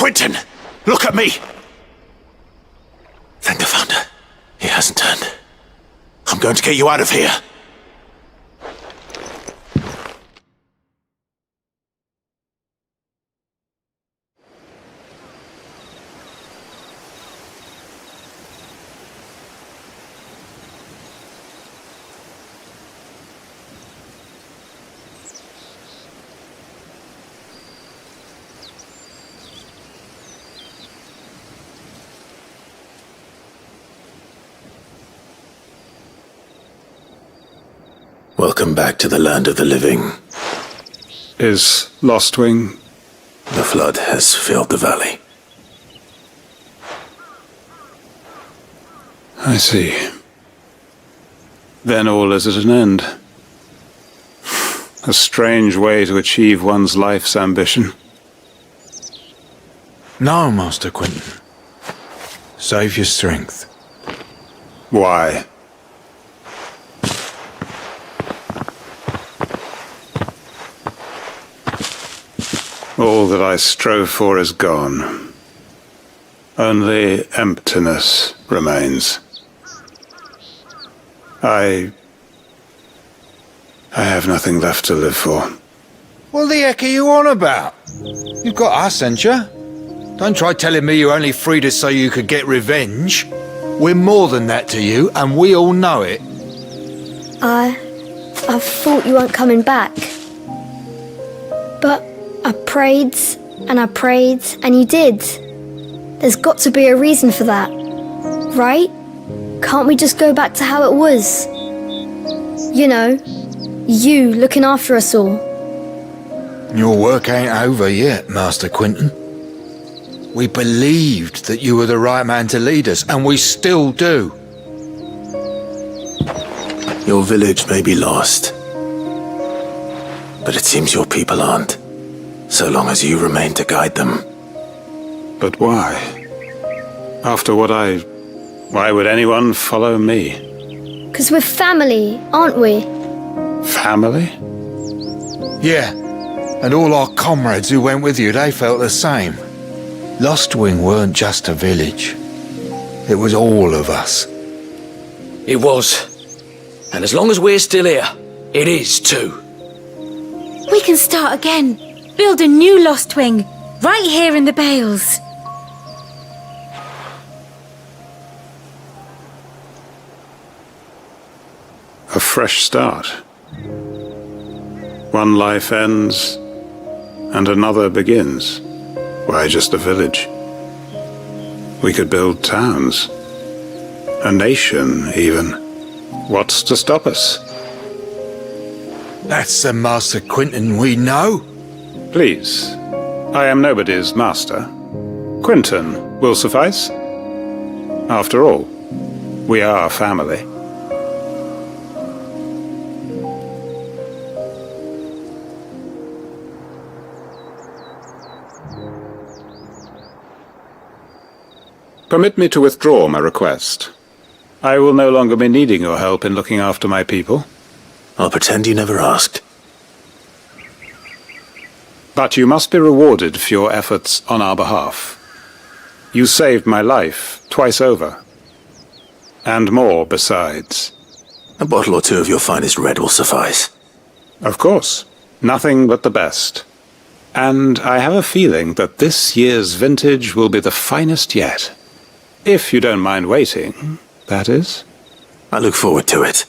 Quentin! Look at me! Thank the Founder. He hasn't turned. I'm going to get you out of here. Welcome back to the land of the living. Is Lostwing? The flood has filled the valley. I see. Then all is at an end. A strange way to achieve one's life's ambition. No, Master Quentin. Save your strength. Why? All that I strove for is gone. Only emptiness remains. I have nothing left to live for. What the heck are you on about? You've got us, ain't you? Don't try telling me you only freed us so you could get revenge. We're more than that to you, and we all know it. I thought you weren't coming back. But I prayed, and you did. There's got to be a reason for that, right? Can't we just go back to how it was? You know, you looking after us all. Your work ain't over yet, Master Quentin. We believed that you were the right man to lead us, and we still do. Your village may be lost, but it seems your people aren't. So long as you remain to guide them. But why? After what why would anyone follow me? 'Cause we're family, aren't we? Family? Yeah, and all our comrades who went with you, they felt the same. Lostwing weren't just a village. It was all of us. It was. And as long as we're still here, it is too. We can start again. Build a new Lost Wing, right here in the Bales. A fresh start. One life ends, and another begins. Why just a village? We could build towns. A nation, even. What's to stop us? That's the Master Quinton we know. Please, I am nobody's master. Quinton will suffice. After all, we are family. Permit me to withdraw my request. I will no longer be needing your help in looking after my people. I'll pretend you never asked. But you must be rewarded for your efforts on our behalf. You saved my life twice over. And more besides. A bottle or two of your finest red will suffice. Of course. Nothing but the best. And I have a feeling that this year's vintage will be the finest yet. If you don't mind waiting, that is. I look forward to it.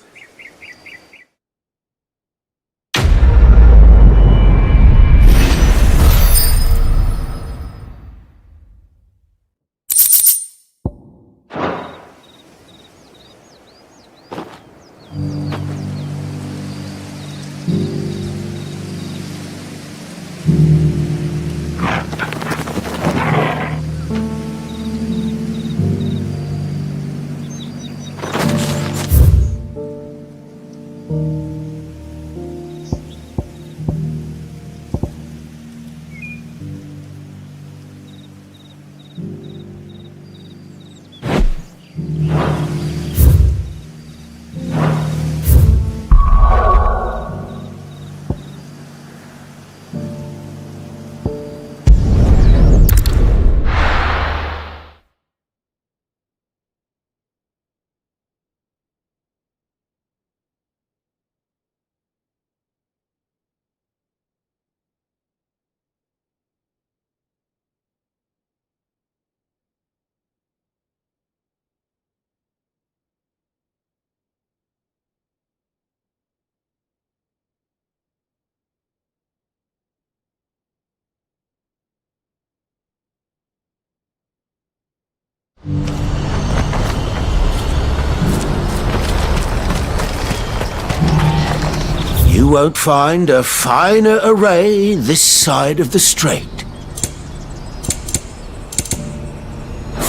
You won't find a finer array this side of the strait.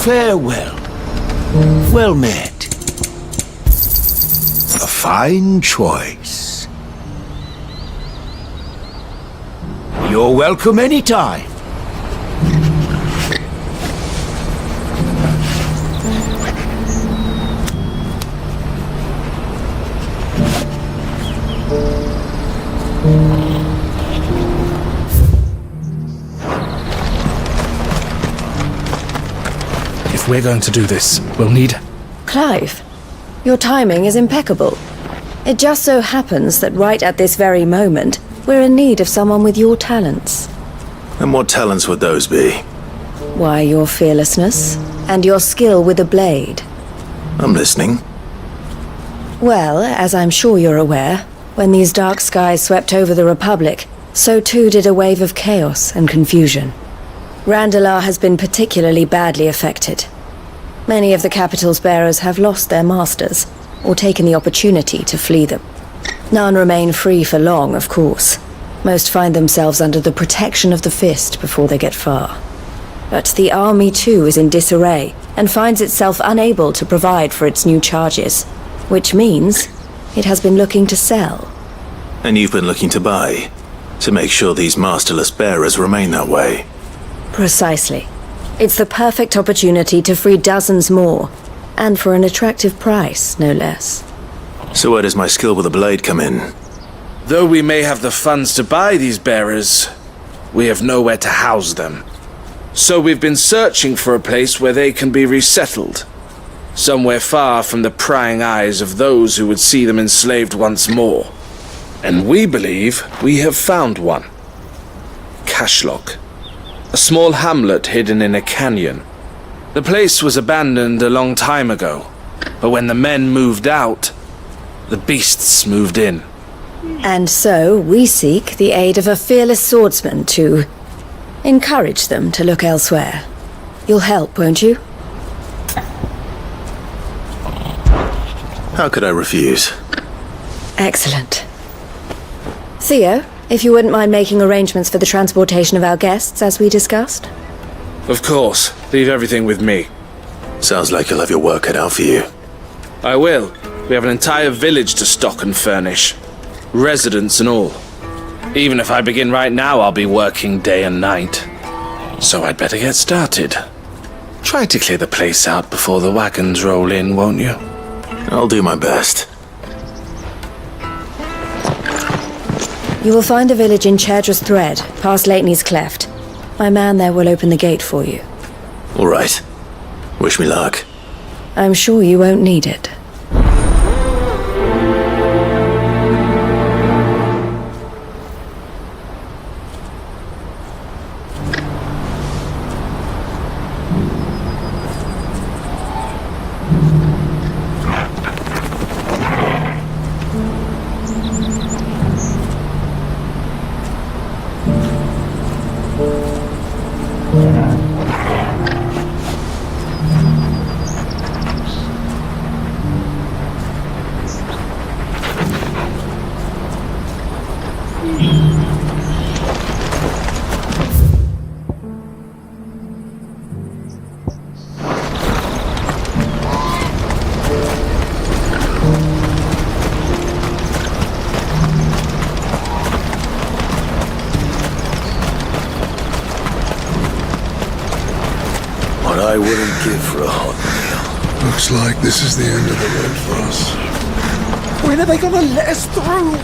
Farewell. Well met. A fine choice. You're welcome anytime. If we're going to do this, we'll need... Clive, your timing is impeccable. It just so happens that right at this very moment, we're in need of someone with your talents. And what talents would those be? Why, your fearlessness and your skill with a blade. I'm listening. Well, as I'm sure you're aware, when these dark skies swept over the Republic, so too did a wave of chaos and confusion. Randalar has been particularly badly affected. Many of the capital's bearers have lost their masters, or taken the opportunity to flee them. None remain free for long, of course. Most find themselves under the protection of the Fist before they get far. But the army too is in disarray, and finds itself unable to provide for its new charges, which means it has been looking to sell. And you've been looking to buy, to make sure these masterless bearers remain that way. Precisely. It's the perfect opportunity to free dozens more, and for an attractive price, no less. So where does my skill with the blade come in? Though we may have the funds to buy these bearers, we have nowhere to house them. So we've been searching for a place where they can be resettled. Somewhere far from the prying eyes of those who would see them enslaved once more. And we believe we have found one. Cashlock. A small hamlet hidden in a canyon. The place was abandoned a long time ago, but when the men moved out, the beasts moved in. And so we seek the aid of a fearless swordsman to encourage them to look elsewhere. You'll help, won't you? How could I refuse? Excellent. Theo, if you wouldn't mind making arrangements for the transportation of our guests, as we discussed. Of course. Leave everything with me. Sounds like you'll have your work cut out for you. I will. We have an entire village to stock and furnish. Residents and all. Even if I begin right now, I'll be working day and night. So I'd better get started. Try to clear the place out before the wagons roll in, won't you? I'll do my best. You will find a village in Chairdra's Thread, past Lateney's Cleft. My man there will open the gate for you. All right. Wish me luck. I'm sure you won't need it. I wouldn't give for a hot meal. Looks like this is the end of the road for us. When are they gonna let us through?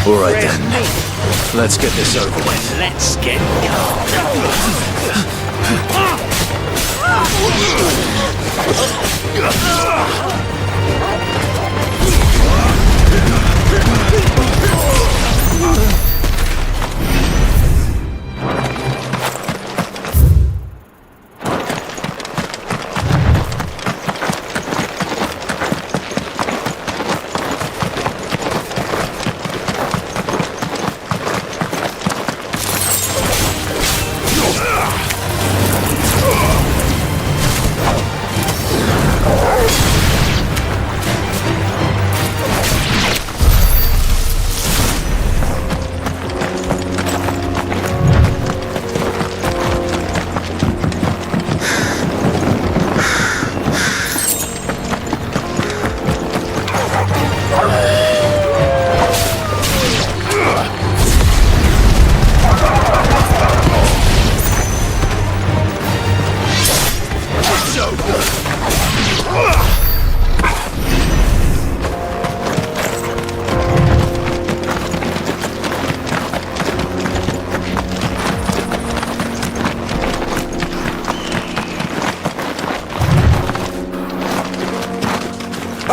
All right then. Let's get this over with. Let's get going.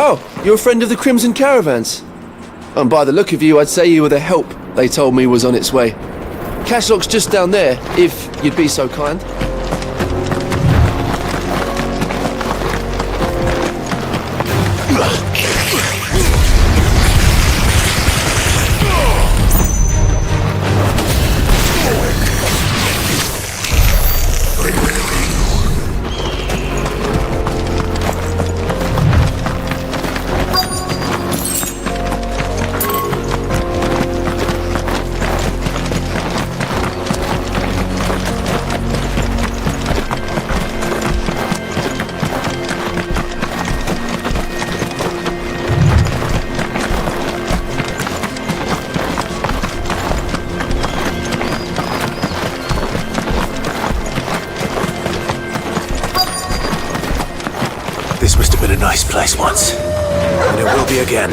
Oh, you're a friend of the Crimson Caravans. And by the look of you, I'd say you were the help they told me was on its way. Cashlock's just down there, if you'd be so kind. This must have been a nice place once, and it will be again.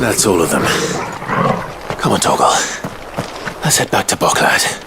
That's all of them. Come on, Toggle. Let's head back to Boklad.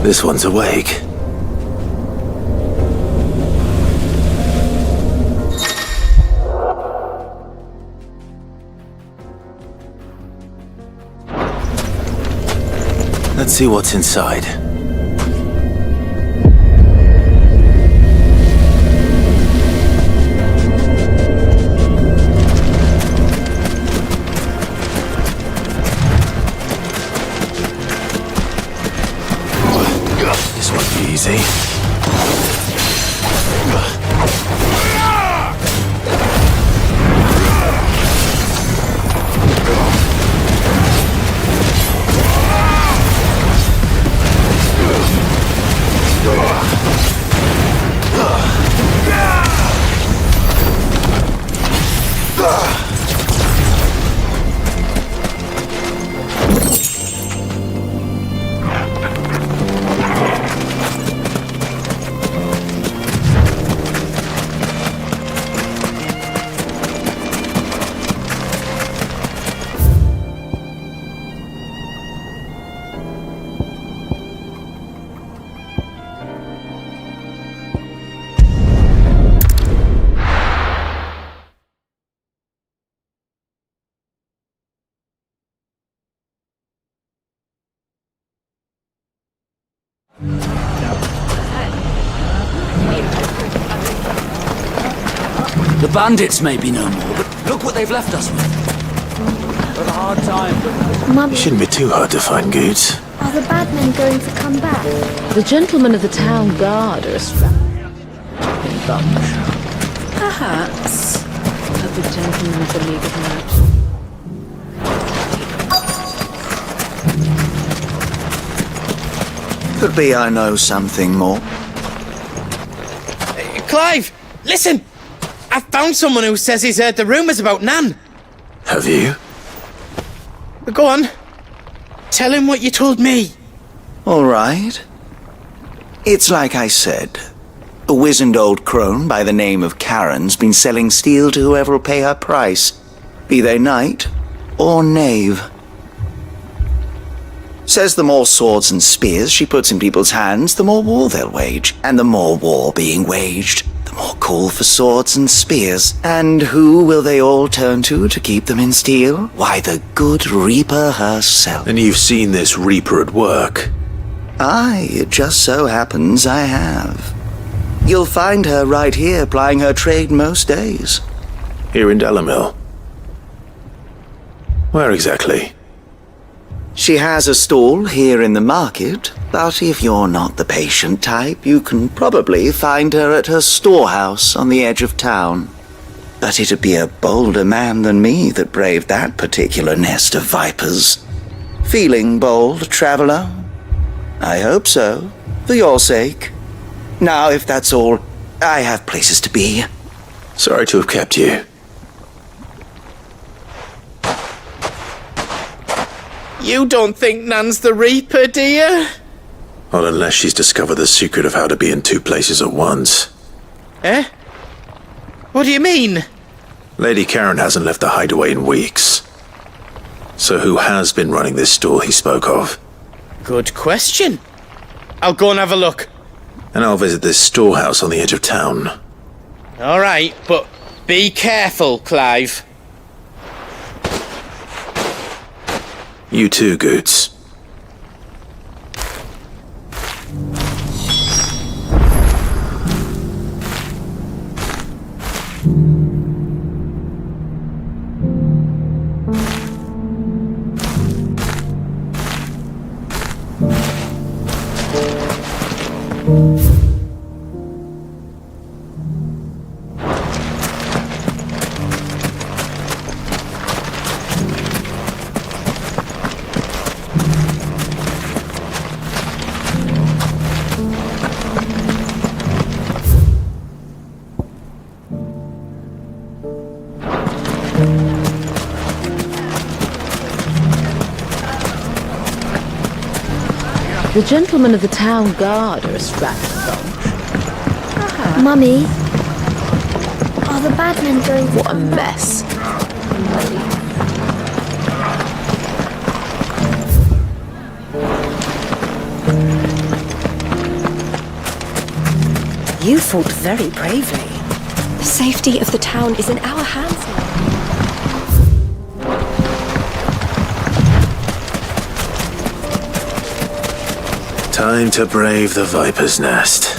This one's awake. Let's see what's inside. This won't be easy. The bandits may be no more, but look what they've left us with. But a hard time. It shouldn't be too hard to find goods. Are the bad men going to come back? The gentlemen of the town guard are a strapping bunch. Perhaps. But the gentlemen of the League of Knights. Could be I know something more. Clive, listen! I found someone who says he's heard the rumours about Nan. Have you? Go on. Tell him what you told me. All right. It's like I said. A wizened old crone by the name of Karen's been selling steel to whoever will pay her price, be they knight or knave. Says the more swords and spears she puts in people's hands, the more war they'll wage. And the more war being waged, the more call for swords and spears. And who will they all turn to keep them in steel? Why, the good Reaper herself. And you've seen this Reaper at work? Aye, it just so happens I have. You'll find her right here plying her trade most days. Here in Delamil? Where exactly? She has a stall here in the market, but if you're not the patient type, you can probably find her at her storehouse on the edge of town. But it'd be a bolder man than me that braved that particular nest of vipers. Feeling bold, traveller? I hope so, for your sake. Now, if that's all, I have places to be. Sorry to have kept you. You don't think Nan's the Reaper, do you? Well, unless she's discovered the secret of how to be in two places at once. Eh? What do you mean? Lady Karen hasn't left the hideaway in weeks. So who has been running this stall he spoke of? Good question. I'll go and have a look. And I'll visit this storehouse on the edge of town. All right, but be careful, Clive. You too, Goots. The gentlemen of the town guard are a strapping bunch. Mummy, are the bad men going to... What a mess. You fought very bravely. The safety of the town is in our hands now. Time to brave the Viper's Nest.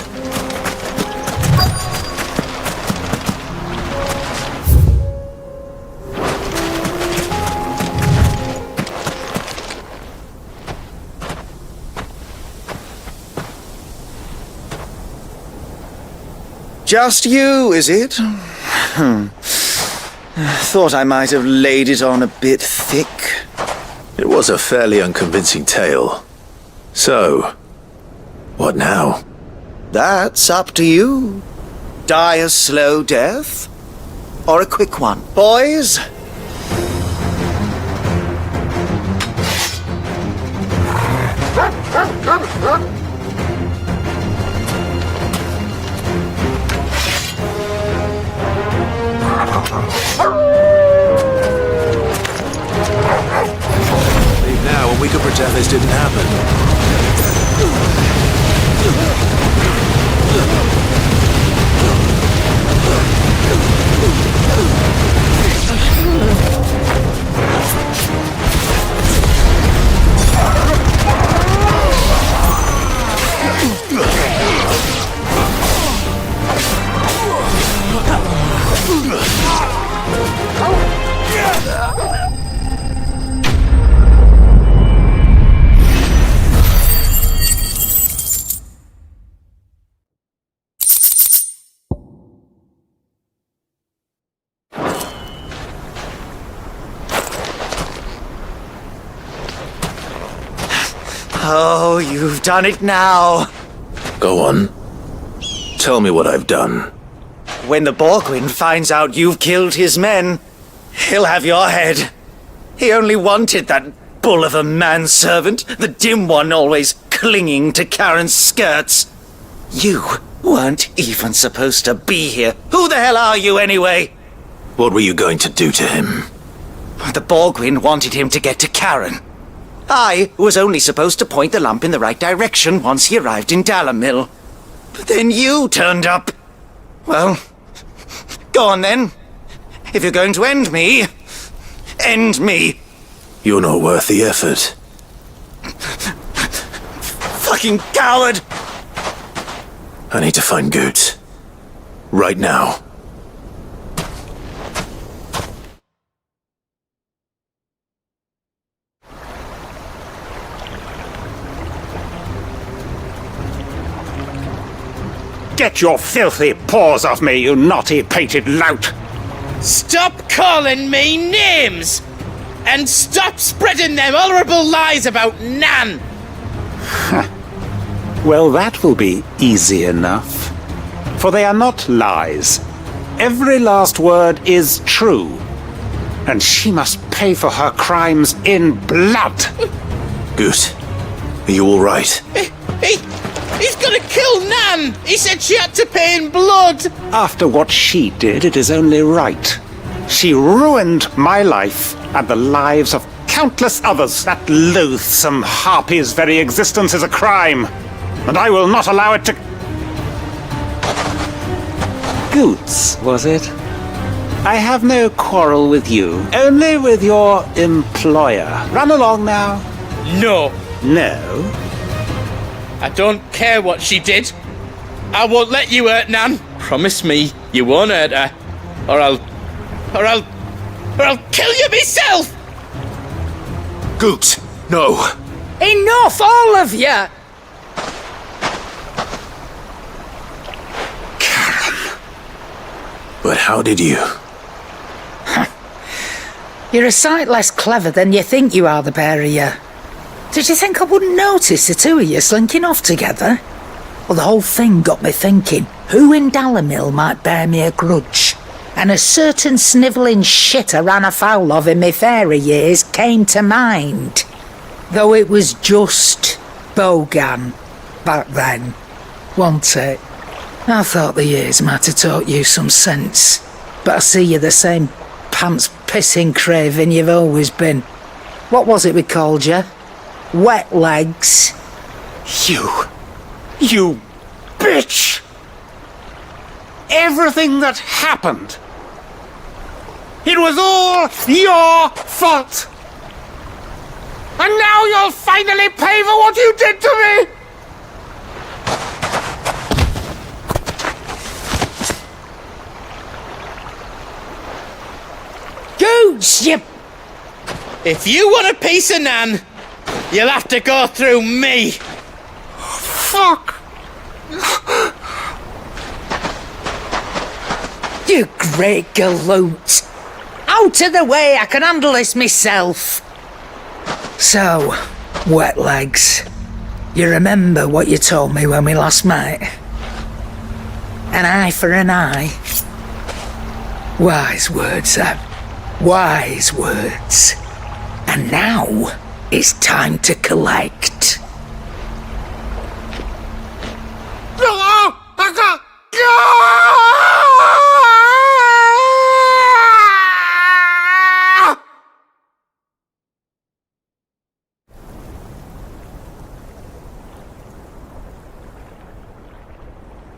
Just you, is it? Thought I might have laid it on a bit thick. It was a fairly unconvincing tale. So, what now? That's up to you. Die a slow death, or a quick one. Boys? Leave now and we could pretend this didn't happen. Oh, you've done it now. Go on. Tell me what I've done. When the Borgwyn finds out you've killed his men, he'll have your head. He only wanted that bull of a manservant, the dim one always clinging to Karen's skirts. You weren't even supposed to be here. Who the hell are you anyway? What were you going to do to him? The Borgwyn wanted him to get to Karen. I was only supposed to point the lamp in the right direction once he arrived in Dalamil. But then you turned up. Well, go on then. If you're going to end me, end me. You're not worth the effort. Fucking coward! I need to find Goots. Right now. Get your filthy paws off me, you naughty painted lout! Stop calling me names! And stop spreading them horrible lies about Nan! Well, that will be easy enough. For they are not lies. Every last word is true. And she must pay for her crimes in blood. Goot, are you all right? He's gonna kill Nan! He said she had to pay in blood! After what she did, it is only right. She ruined my life and the lives of countless others. That loathsome harpy's very existence is a crime, and I will not allow it to... Goots, was it? I have no quarrel with you, only with your employer. Run along now. No. No? I don't care what she did. I won't let you hurt Nan. Promise me you won't hurt her. Or I'll kill you myself! Goot, no. Enough, all of you! Karen. But how did you? You're a sight less clever than you think you are, the pair of you. Did you think I wouldn't notice the two of you slinking off together? Well, the whole thing got me thinking, who in Dalamil might bear me a grudge? And a certain snivelling shit I ran afoul of in my fairy years came to mind. Though it was just bogan back then, wasn't it? I thought the years might have taught you some sense, but I see you're the same pants-pissing craven you've always been. What was it we called you? Wet legs? You bitch! Everything that happened, it was all your fault! And now you'll finally pay for what you did to me! Gooch, you... If you want a piece of Nan, you'll have to go through me. Fuck! You great galoot! Out of the way, I can handle this myself. So, wet legs, you remember what you told me when we last met? An eye for an eye. Wise words, Sam. Wise words. And now, it's time to collect.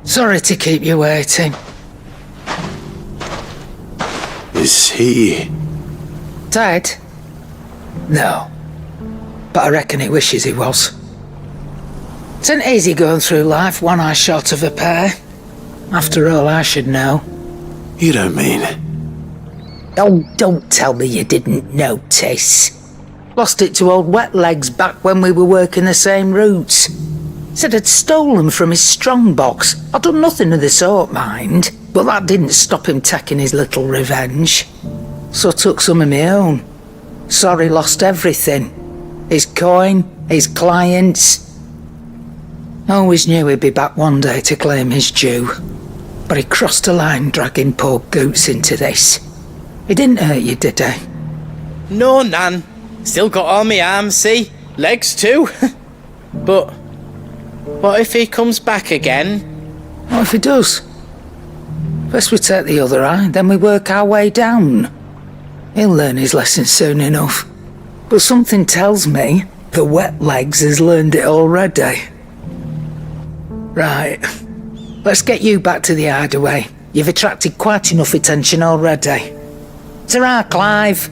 Sorry to keep you waiting. Is he... Dead? No. But I reckon he wishes he was. It isn't easy going through life one eye short of a pair. After all, I should know. You don't mean... Oh, don't tell me you didn't notice. Lost it to old Wet Legs back when we were working the same routes. Said I'd stolen from his strongbox. I'd done nothing of the sort, mind. But that didn't stop him taking his little revenge. So I took some of my own. Sorry, lost everything. His coin, his clients. Always knew he'd be back one day to claim his due. But he crossed a line dragging poor Goots into this. He didn't hurt you, did he? No, Nan. Still got all my arms, see? Legs too. But what if he comes back again? What if he does? First we take the other eye, then we work our way down. He'll learn his lesson soon enough. But something tells me the Wet Legs has learned it already. Right. Let's get you back to the hideaway. You've attracted quite enough attention already. Ta-ra, Clive.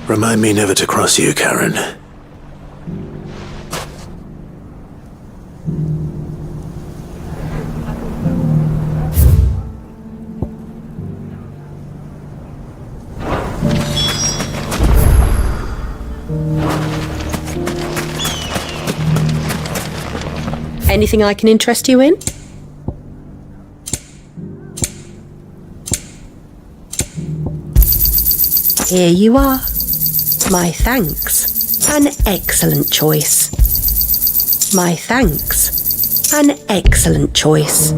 Remind me never to cross you, Karen. Anything I can interest you in? Here you are. My thanks. An excellent choice. My thanks. An excellent choice.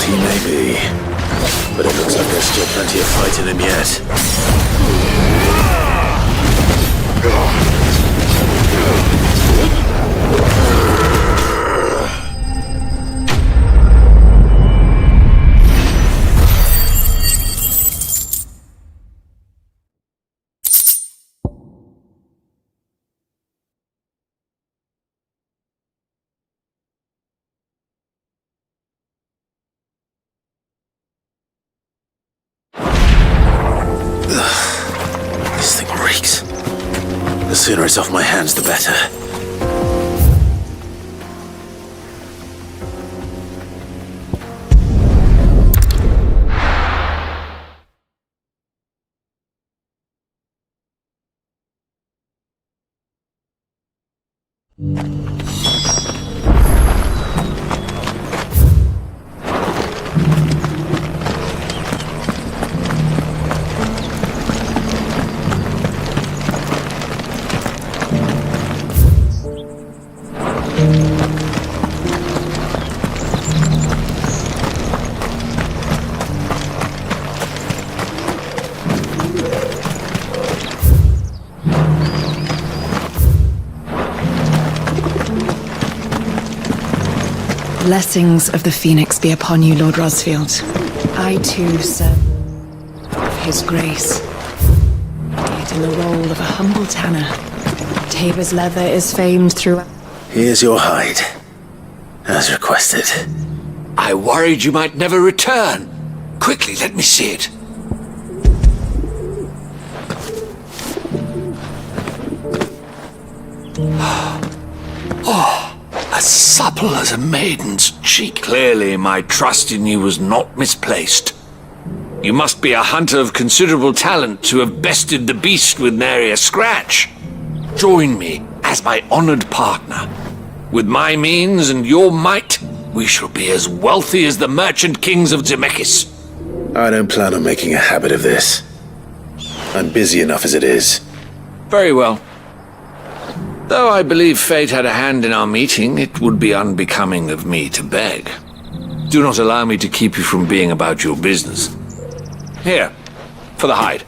He may be, but it looks like there's still plenty of fight in him yet. This thing reeks. The sooner it's off my hands, the better. Blessings of the Phoenix be upon you, Lord Rosfield. I too serve his grace, yet in the role of a humble tanner. Tabor's leather is famed throughout. Here's your hide, as requested. I worried you might never return. Quickly, let me see it. Oh, as supple as a maiden's cheek. Clearly, my trust in you was not misplaced. You must be a hunter of considerable talent to have bested the beast with nary a scratch. Join me as my honored partner. With my means and your might, we shall be as wealthy as the merchant kings of Zemeckis. I don't plan on making a habit of this. I'm busy enough as it is. Very well. Though I believe fate had a hand in our meeting, it would be unbecoming of me to beg. Do not allow me to keep you from being about your business. Here, for the hide.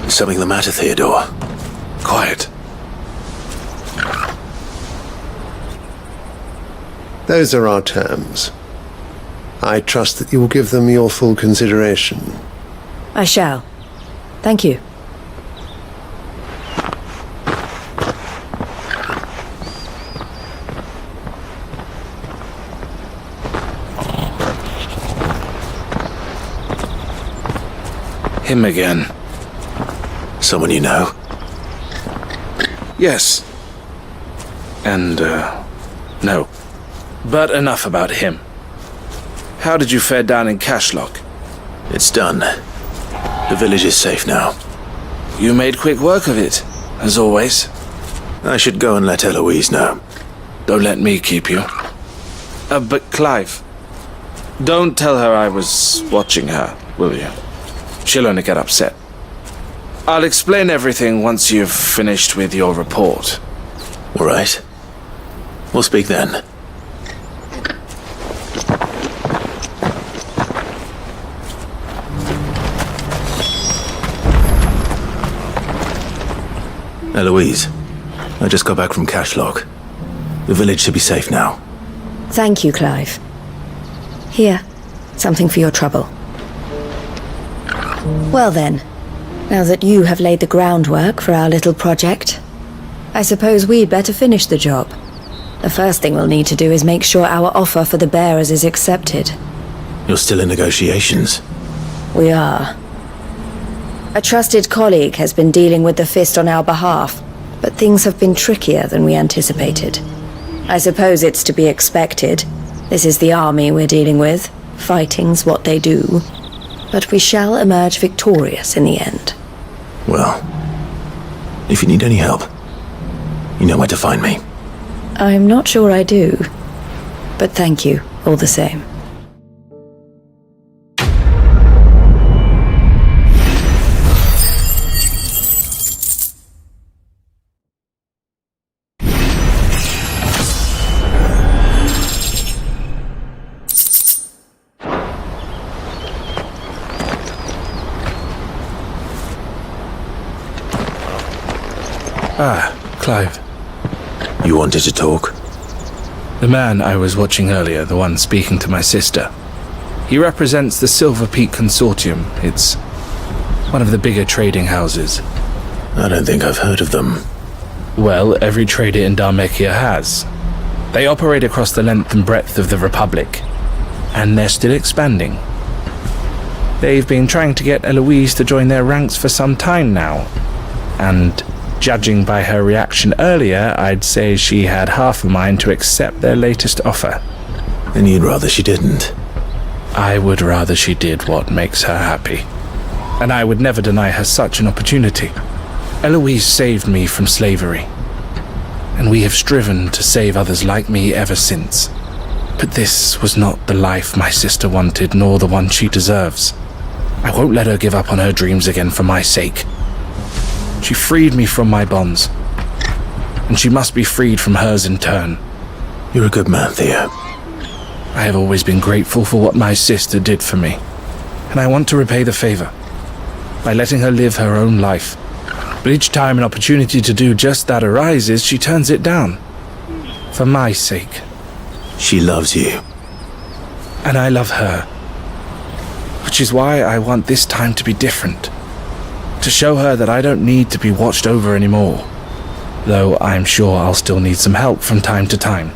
Something the matter, Theodore? Quiet. Those are our terms. I trust that you will give them your full consideration. I shall. Thank you. Him again. Someone you know? Yes. And, no. But enough about him. How did you fare down in Cashlock? It's done. The village is safe now. You made quick work of it, as always. I should go and let Eloise know. Don't let me keep you. But Clive, don't tell her I was watching her, will you? She'll only get upset. I'll explain everything once you've finished with your report. All right. We'll speak then. Eloise, I just got back from Cashlock. The village should be safe now. Thank you, Clive. Here, something for your trouble. Well then, now that you have laid the groundwork for our little project, I suppose we'd better finish the job. The first thing we'll need to do is make sure our offer for the bearers is accepted. You're still in negotiations? We are. A trusted colleague has been dealing with the Fist on our behalf, but things have been trickier than we anticipated. I suppose it's to be expected. This is the army we're dealing with. Fighting's what they do. But we shall emerge victorious in the end. Well, if you need any help, you know where to find me. I'm not sure I do, but thank you all the same. Ah, Clive. You wanted to talk? The man I was watching earlier, the one speaking to my sister. He represents the Silver Peak Consortium. It's one of the bigger trading houses. I don't think I've heard of them. Well, every trader in Dharmekia has. They operate across the length and breadth of the Republic, and they're still expanding. They've been trying to get Eloise to join their ranks for some time now, and judging by her reaction earlier, I'd say she had half a mind to accept their latest offer. And you'd rather she didn't? I would rather she did what makes her happy. And I would never deny her such an opportunity. Eloise saved me from slavery, and we have striven to save others like me ever since. But this was not the life my sister wanted, nor the one she deserves. I won't let her give up on her dreams again for my sake. She freed me from my bonds, and she must be freed from hers in turn. You're a good man, Theo. I have always been grateful for what my sister did for me, and I want to repay the favor by letting her live her own life. But each time an opportunity to do just that arises, she turns it down. For my sake. She loves you. And I love her. Which is why I want this time to be different. To show her that I don't need to be watched over anymore. Though I'm sure I'll still need some help from time to time.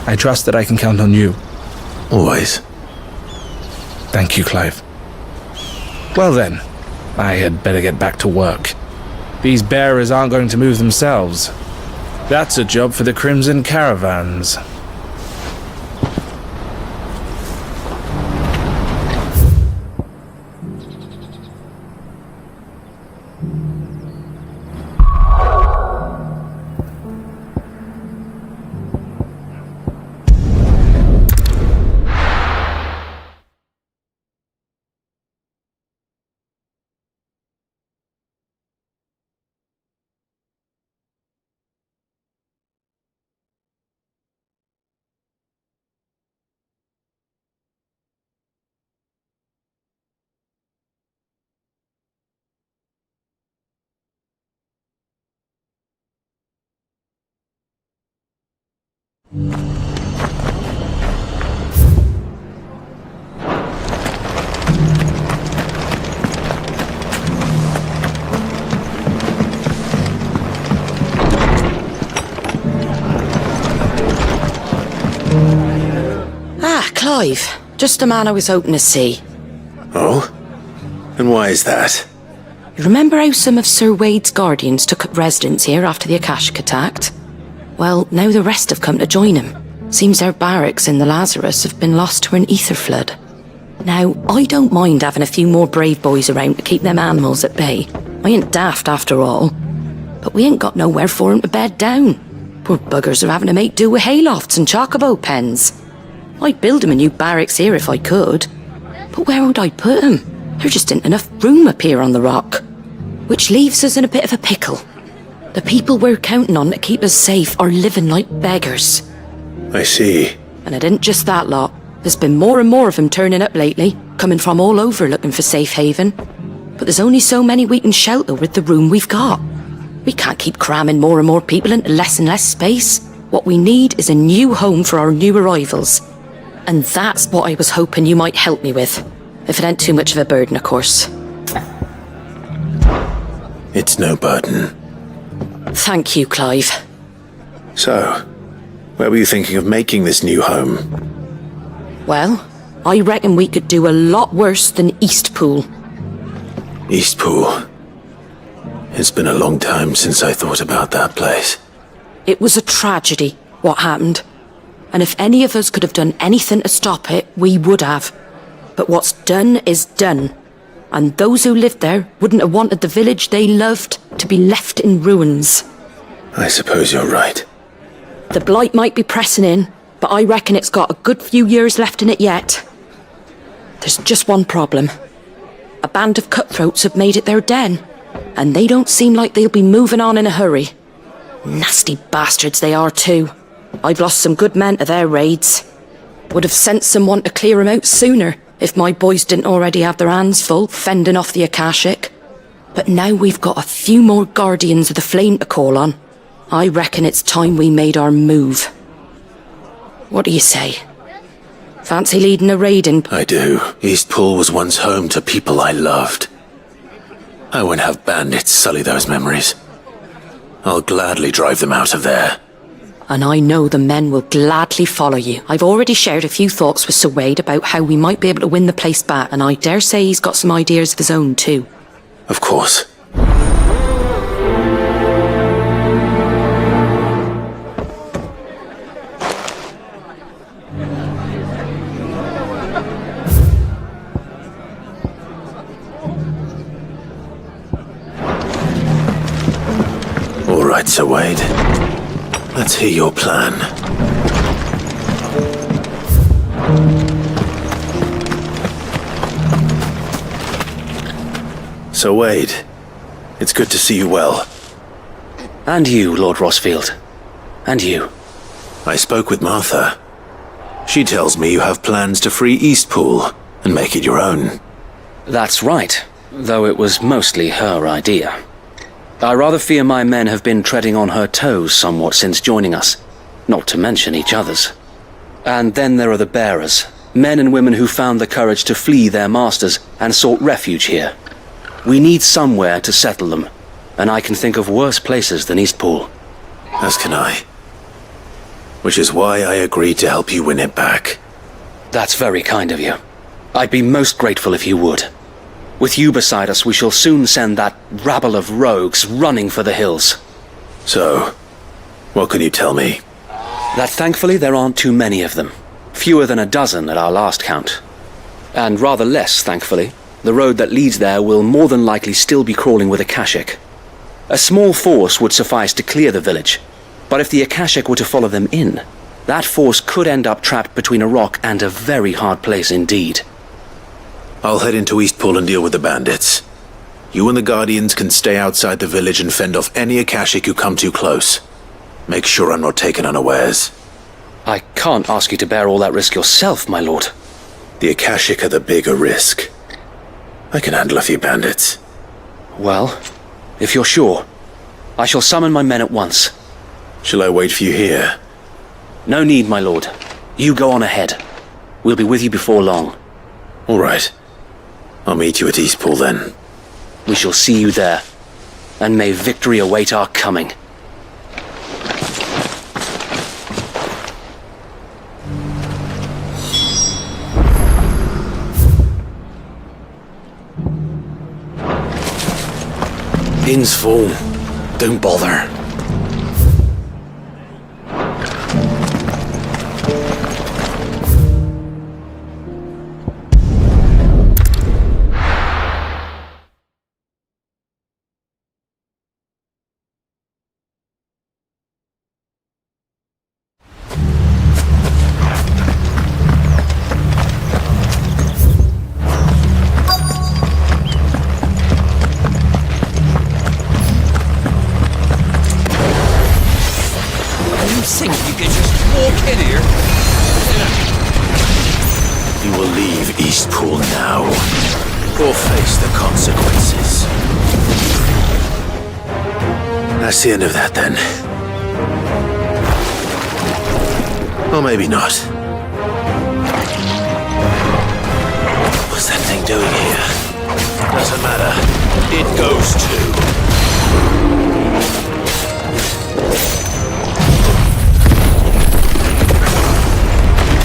I trust that I can count on you. Always. Thank you, Clive. Well then, I had better get back to work. These bearers aren't going to move themselves. That's a job for the Crimson Caravans. Clive, just a man I was hoping to see. Oh? And why is that? You remember how some of Sir Wade's guardians took up residence here after the Akashic attacked? Well, now the rest have come to join him. Seems our barracks in the Lazarus have been lost to an ether flood. Now, I don't mind having a few more brave boys around to keep them animals at bay. I ain't daft after all. But we ain't got nowhere for 'em to bed down. Poor buggers are having to make do with haylofts and chocobo pens. I'd build 'em a new barracks here if I could. But where would I put 'em? There just ain't enough room up here on the rock. Which leaves us in a bit of a pickle. The people we're counting on to keep us safe are living like beggars. I see. And it ain't just that lot. There's been more and more of them turning up lately, coming from all over looking for safe haven. But there's only so many we can shelter with the room we've got. We can't keep cramming more and more people into less and less space. What we need is a new home for our new arrivals. And that's what I was hoping you might help me with. If it ain't too much of a burden, of course. It's no burden. Thank you, Clive. So, where were you thinking of making this new home? Well, I reckon we could do a lot worse than Eastpool. Eastpool. It's been a long time since I thought about that place. It was a tragedy, what happened. And if any of us could have done anything to stop it, we would have. But what's done is done. And those who lived there wouldn't have wanted the village they loved to be left in ruins. I suppose you're right. The blight might be pressing in, but I reckon it's got a good few years left in it yet. There's just one problem. A band of cutthroats have made it their den, and they don't seem like they'll be moving on in a hurry. Nasty bastards they are too. I've lost some good men to their raids. Would have sent someone to clear 'em out sooner, if my boys didn't already have their hands full fending off the Akashic. But now we've got a few more Guardians of the Flame to call on. I reckon it's time we made our move. What do you say? Fancy leading a raid in... I do. Eastpool was once home to people I loved. I won't have bandits sully those memories. I'll gladly drive them out of there. And I know the men will gladly follow you. I've already shared a few thoughts with Sir Wade about how we might be able to win the place back, and I dare say he's got some ideas of his own too. Of course. All right, Sir Wade. Let's hear your plan. Sir Wade, it's good to see you well. And you, Lord Rosfield. And you. I spoke with Martha. She tells me you have plans to free Eastpool and make it your own. That's right, though it was mostly her idea. I rather fear my men have been treading on her toes somewhat since joining us, not to mention each other's. And then there are the bearers, men and women who found the courage to flee their masters and sought refuge here. We need somewhere to settle them, and I can think of worse places than Eastpool. As can I. Which is why I agreed to help you win it back. That's very kind of you. I'd be most grateful if you would. With you beside us, we shall soon send that rabble of rogues running for the hills. So, what can you tell me? That thankfully there aren't too many of them. Fewer than a dozen at our last count. And rather less, thankfully, the road that leads there will more than likely still be crawling with Akashic. A small force would suffice to clear the village, but if the Akashic were to follow them in, that force could end up trapped between a rock and a very hard place indeed. I'll head into Eastpool and deal with the bandits. You and the Guardians can stay outside the village and fend off any Akashic who come too close. Make sure I'm not taken unawares. I can't ask you to bear all that risk yourself, my lord. The Akashic are the bigger risk. I can handle a few bandits. Well, if you're sure, I shall summon my men at once. Shall I wait for you here? No need, my lord. You go on ahead. We'll be with you before long. All right. I'll meet you at Eastpool then. We shall see you there, and may victory await our coming. Inn's full. Don't bother. walk in here. You will leave Eastpool now, or face the consequences. That's the end of that, then. Or maybe not. What's that thing doing here? Doesn't matter. It goes too.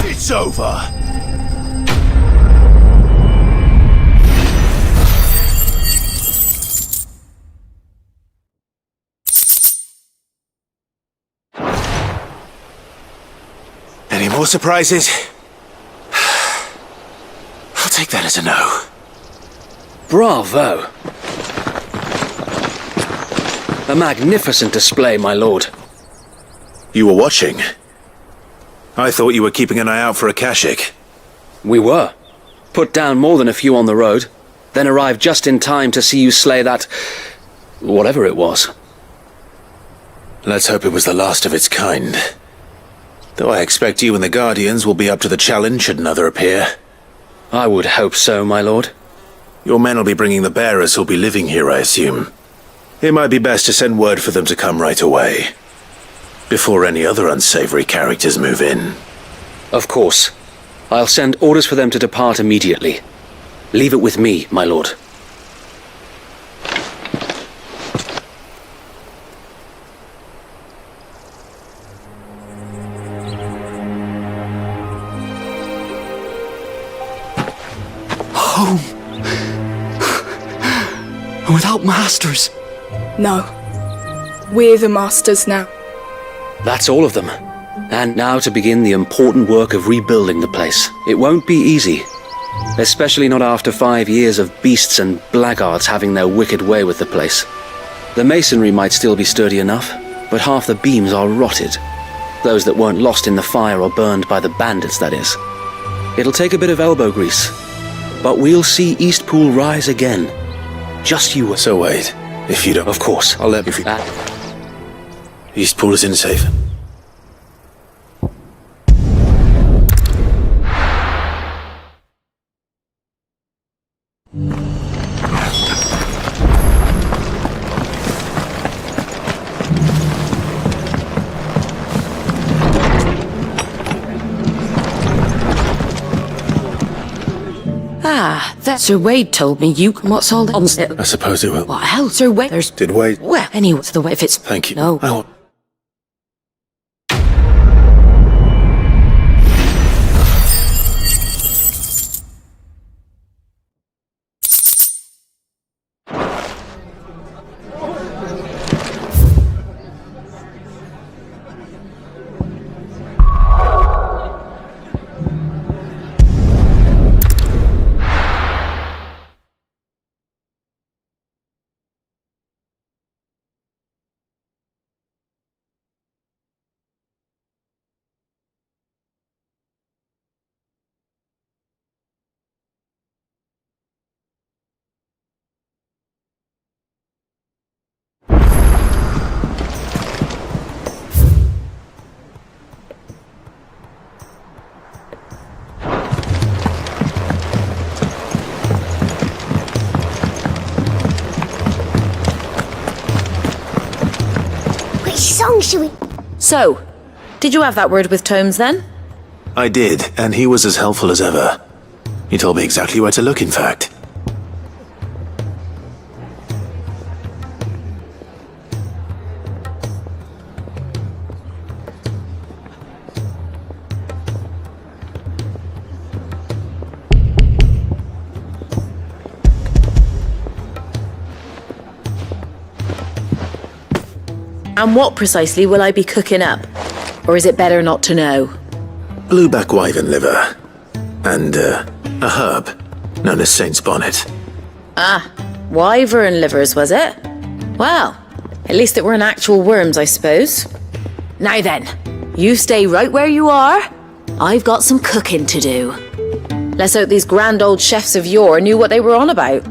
It's over. Any more surprises? I'll take that as a no. Bravo! A magnificent display, my lord. You were watching? I thought you were keeping an eye out for a Kashik. We were. Put down more than a few on the road, then arrived just in time to see you slay that... whatever it was. Let's hope it was the last of its kind. Though I expect you and the Guardians will be up to the challenge should another appear. I would hope so, my lord. Your men will be bringing the bearers who'll be living here, I assume. It might be best to send word for them to come right away, before any other unsavory characters move in. Of course. I'll send orders for them to depart immediately. Leave it with me, my lord. Home. Without masters. No. We're the masters now. That's all of them. And now to begin the important work of rebuilding the place. It won't be easy. Especially not after 5 years of beasts and blackguards having their wicked way with the place. The masonry might still be sturdy enough, but half the beams are rotted. Those that weren't lost in the fire or burned by the bandits, that is. It'll take a bit of elbow grease. But we'll see Eastpool rise again. Just you... So wait, if you don't... Of course. I'll let you... Eastpool is in safe. Ah, that Sir Wade told me you... What's all that? I suppose it will. What hell, Sir Wade? There's... Did Wade? Well, anyway, it's the way if it's... Thank you. No. I won't... song should we... So, did you have that word with Tomes then? I did, and he was as helpful as ever. He told me exactly where to look, in fact. And what precisely will I be cooking up? Or is it better not to know? Blueback wyvern liver. And, a herb known as Saint's Bonnet. Ah, wyvern livers, was it? Well, at least it weren't actual worms, I suppose. Now then, you stay right where you are. I've got some cooking to do. Let's hope these grand old chefs of yore knew what they were on about.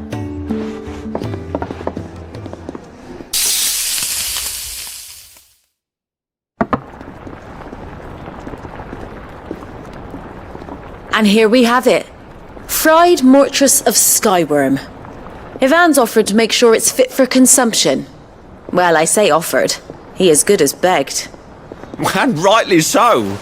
And here we have it. Fried mortress of skyworm. Ivan's offered to make sure it's fit for consumption. Well, I say offered. He as good as begged. And rightly so.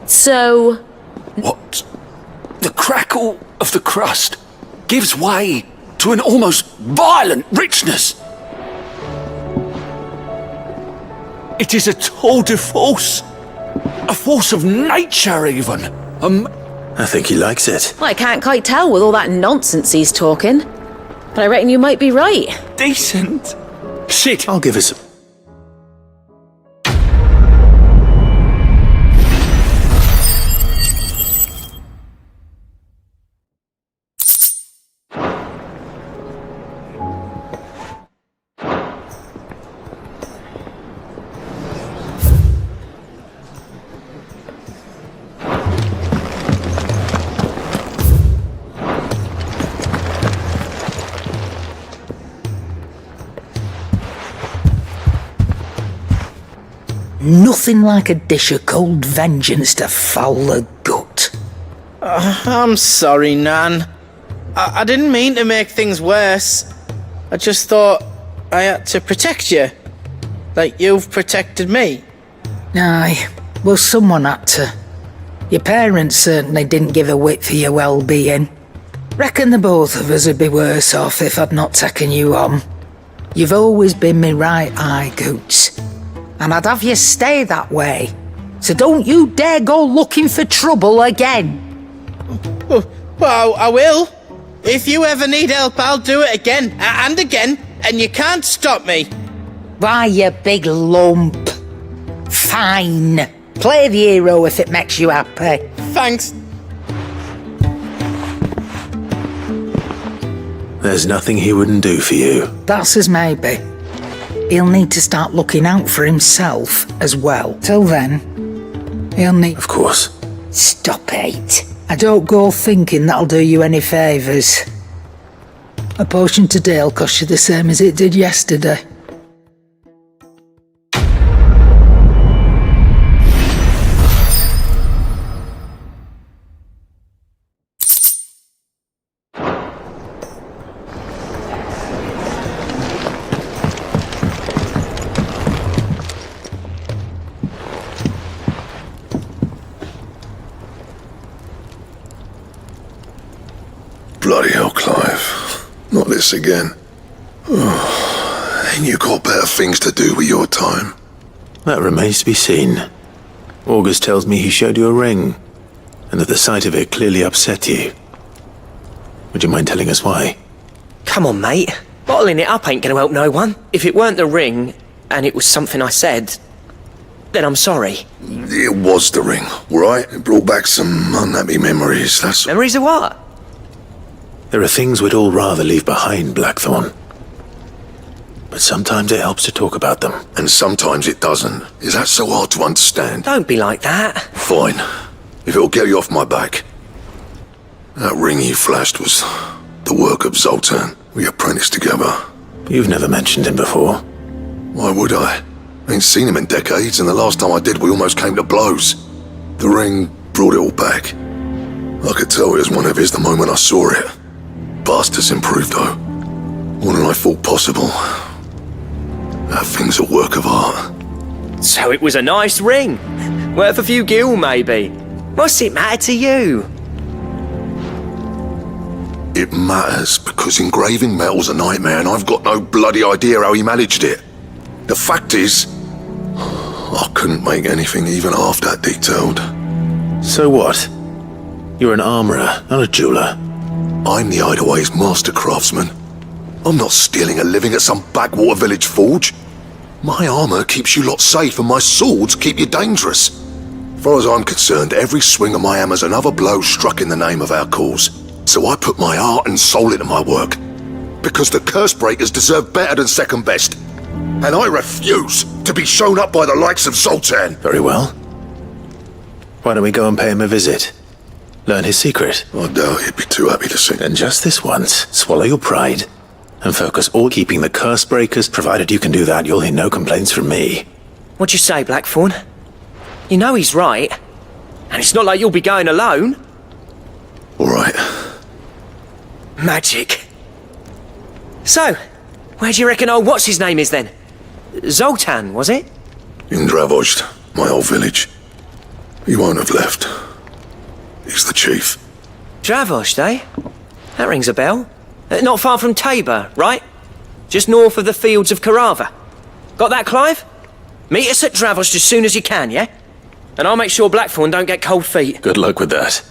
So... What? The crackle of the crust gives way to an almost violent richness. It is a tour de force. A force of nature, even. I think he likes it. Well, I can't quite tell with all that nonsense he's talking. But I reckon you might be right. Decent. Shit. I'll give it some. Nothing like a dish of cold vengeance to foul the gut. I'm sorry, Nan. I didn't mean to make things worse. I just thought I had to protect you. Like you've protected me. Aye, well, someone had to. Your parents certainly didn't give a whit for your well-being. Reckon the both of us would be worse off if I'd not taken you on. You've always been me right eye, Goots. And I'd have you stay that way. So don't you dare go looking for trouble again. Well, I will. If you ever need help, I'll do it again and again, and you can't stop me. Why, you big lump. Fine. Play the hero if it makes you happy. Thanks. There's nothing he wouldn't do for you. That's as maybe. He'll need to start looking out for himself as well. Till then, he'll need... Of course. Stop it. I don't go thinking that'll do you any favours. A potion today'll cost you the same as it did yesterday. Bloody hell, Clive. Not this again. Ain't you got better things to do with your time? That remains to be seen. August tells me he showed you a ring, and that the sight of it clearly upset you. Would you mind telling us why? Come on, mate. Bottling it up ain't gonna help no one. If it weren't the ring, and it was something I said, then I'm sorry. It was the ring, right? It brought back some unhappy memories, that's... Memories of what? There are things we'd all rather leave behind, Blackthorn. But sometimes it helps to talk about them. And sometimes it doesn't. Is that so hard to understand? Don't be like that. Fine. If it'll get you off my back. That ring you flashed was the work of Zoltan. We apprenticed together. You've never mentioned him before. Why would I? Ain't seen him in decades, and the last time I did we almost came to blows. The ring brought it all back. I could tell it was one of his the moment I saw it. Bastard's improved though. More than I thought possible. That thing's a work of art. So it was a nice ring. Worth a few gil, maybe. What's it matter to you? It matters because engraving metal's a nightmare and I've got no bloody idea how he managed it. The fact is, I couldn't make anything even half that detailed. So what? You're an armourer, not a jeweller. I'm the Hideaway's master craftsman. I'm not stealing a living at some backwater village forge. My armour keeps you lot safe and my swords keep you dangerous. As far as I'm concerned, every swing of my hammer's another blow struck in the name of our cause. So I put my heart and soul into my work. Because the curse breakers deserve better than second best. And I refuse to be shown up by the likes of Zoltan. Very well. Why don't we go and pay him a visit? Learn his secret. I doubt he'd be too happy to see. And just this once, swallow your pride and focus all keeping the curse breakers. Provided you can do that, you'll hear no complaints from me. What'd you say, Blackthorn? You know he's right. And it's not like you'll be going alone. All right. Magic. So, where do you reckon old what's-his-name is then? Zoltan, was it? In Dravozd, my old village. He won't have left. He's the chief. Dravozd, eh? That rings a bell. Not far from Tabor, right? Just north of the fields of Carava. Got that, Clive? Meet us at Dravozd as soon as you can, yeah? And I'll make sure Blackthorn don't get cold feet. Good luck with that.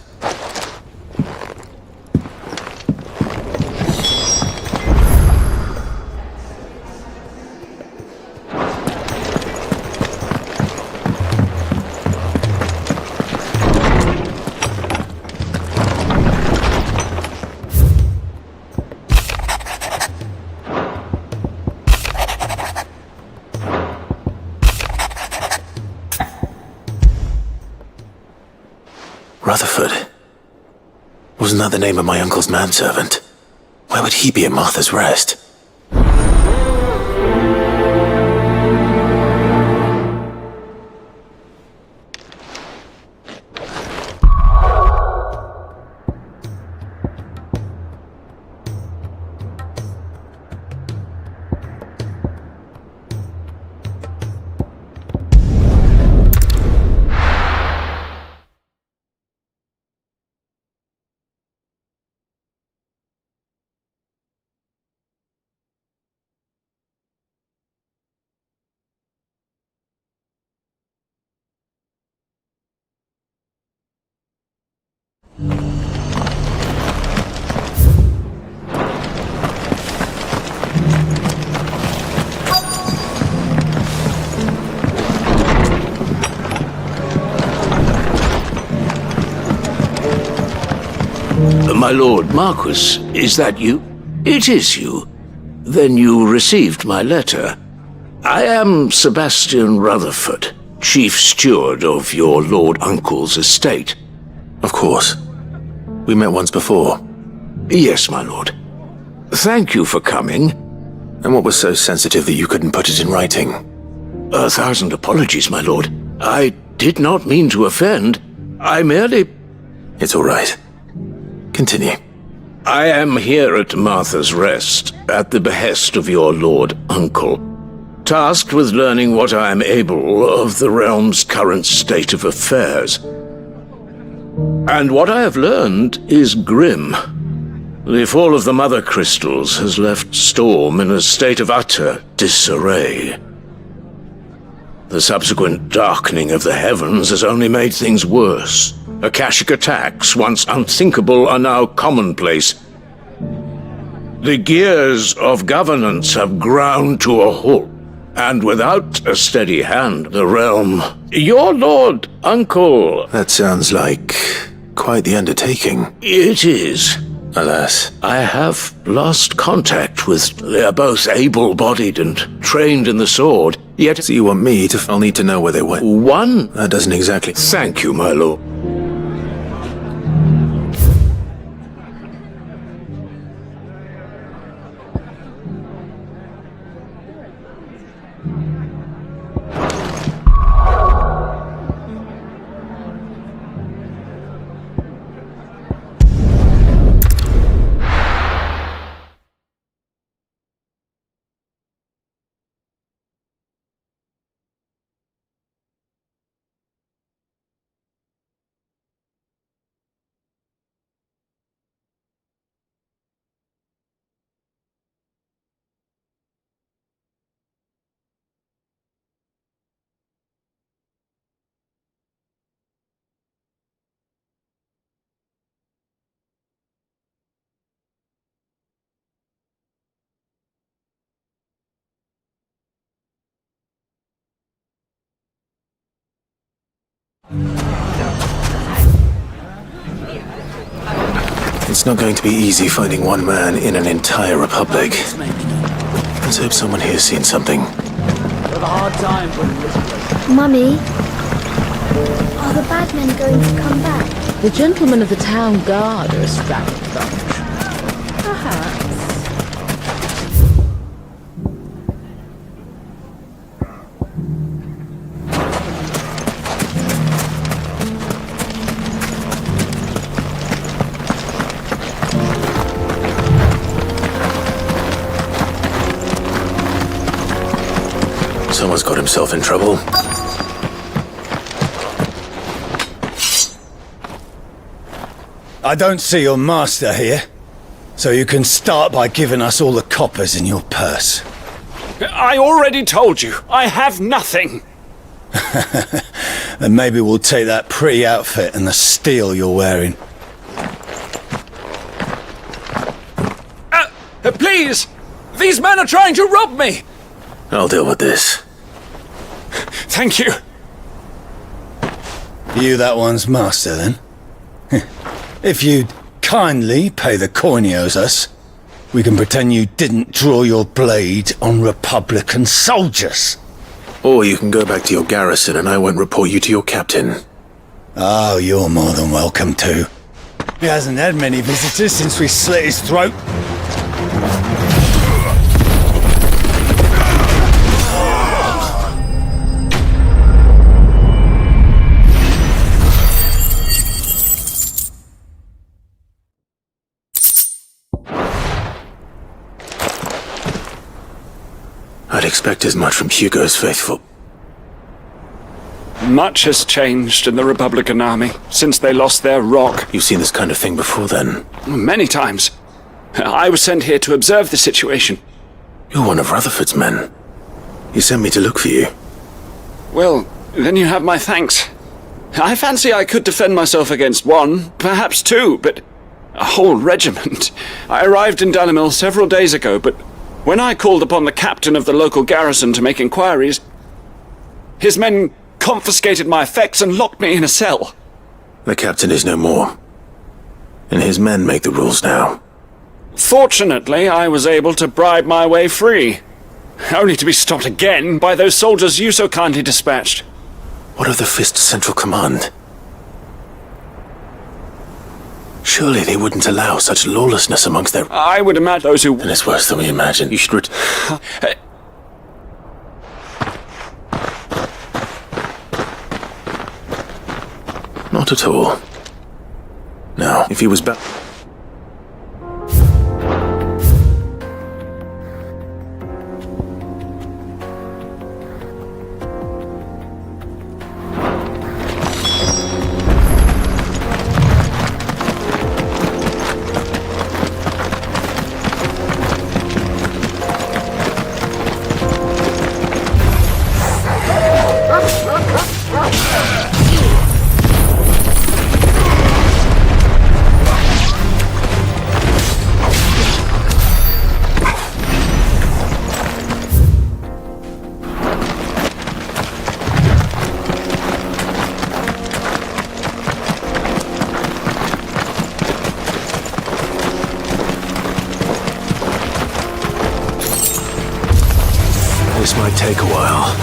Rutherford. Wasn't that the name of my uncle's manservant? Where would he be at Martha's Rest? My lord Marquis, is that you? It is you. Then you received my letter. I am Sebastian Rutherford, chief steward of your lord uncle's estate. Of course. We met once before. Yes, my lord. Thank you for coming. And what was so sensitive that you couldn't put it in writing? 1,000 apologies, my lord. I did not mean to offend. I merely... It's all right. Continue. I am here at Martha's Rest, at the behest of your lord uncle, tasked with learning what I am able of the realm's current state of affairs. And what I have learned is grim. The fall of the Mothercrystals has left Storm in a state of utter disarray. The subsequent darkening of the heavens has only made things worse. Akashic attacks, once unthinkable, are now commonplace. The gears of governance have ground to a halt, and without a steady hand, the realm... Your lord, uncle... That sounds like quite the undertaking. It is. Alas. I have lost contact with... They are both able-bodied and trained in the sword, yet... So you want me to... I'll need to know where they went. One... That doesn't exactly... Thank you, my lord. It's not going to be easy finding one man in an entire republic. Let's hope someone here's seen something. Mummy, Are the bad men going to come back? The gentlemen of the town guard are a strapping bunch. Perhaps. Someone's got himself in trouble. I don't see your master here, so you can start by giving us all the coppers in your purse. I already told you, I have nothing. Then maybe we'll take that pretty outfit and the steel you're wearing. Please! These men are trying to rob me! I'll deal with this. Thank you. You that one's master, then? If you'd kindly pay the coin he owes us, we can pretend you didn't draw your blade on Republican soldiers. Or you can go back to your garrison and I won't report you to your captain. Oh, you're more than welcome to. He hasn't had many visitors since we slit his throat. I'd expect as much from Hugo's faithful. Much has changed in the Republican army since they lost their rock. You've seen this kind of thing before, then? Many times. I was sent here to observe the situation. You're one of Rutherford's men. He sent me to look for you. Well, then you have my thanks. I fancy I could defend myself against one, perhaps two, but a whole regiment. I arrived in Dalamil several days ago, but when I called upon the captain of the local garrison to make inquiries, his men confiscated my effects and locked me in a cell. The captain is no more, and his men make the rules now. Fortunately, I was able to bribe my way free, only to be stopped again by those soldiers you so kindly dispatched. What of the Fist Central Command? Surely they wouldn't allow such lawlessness amongst their... I would imagine those who... And it's worse than we imagined. You should... Not at all. Now, if he was back... This might take a while.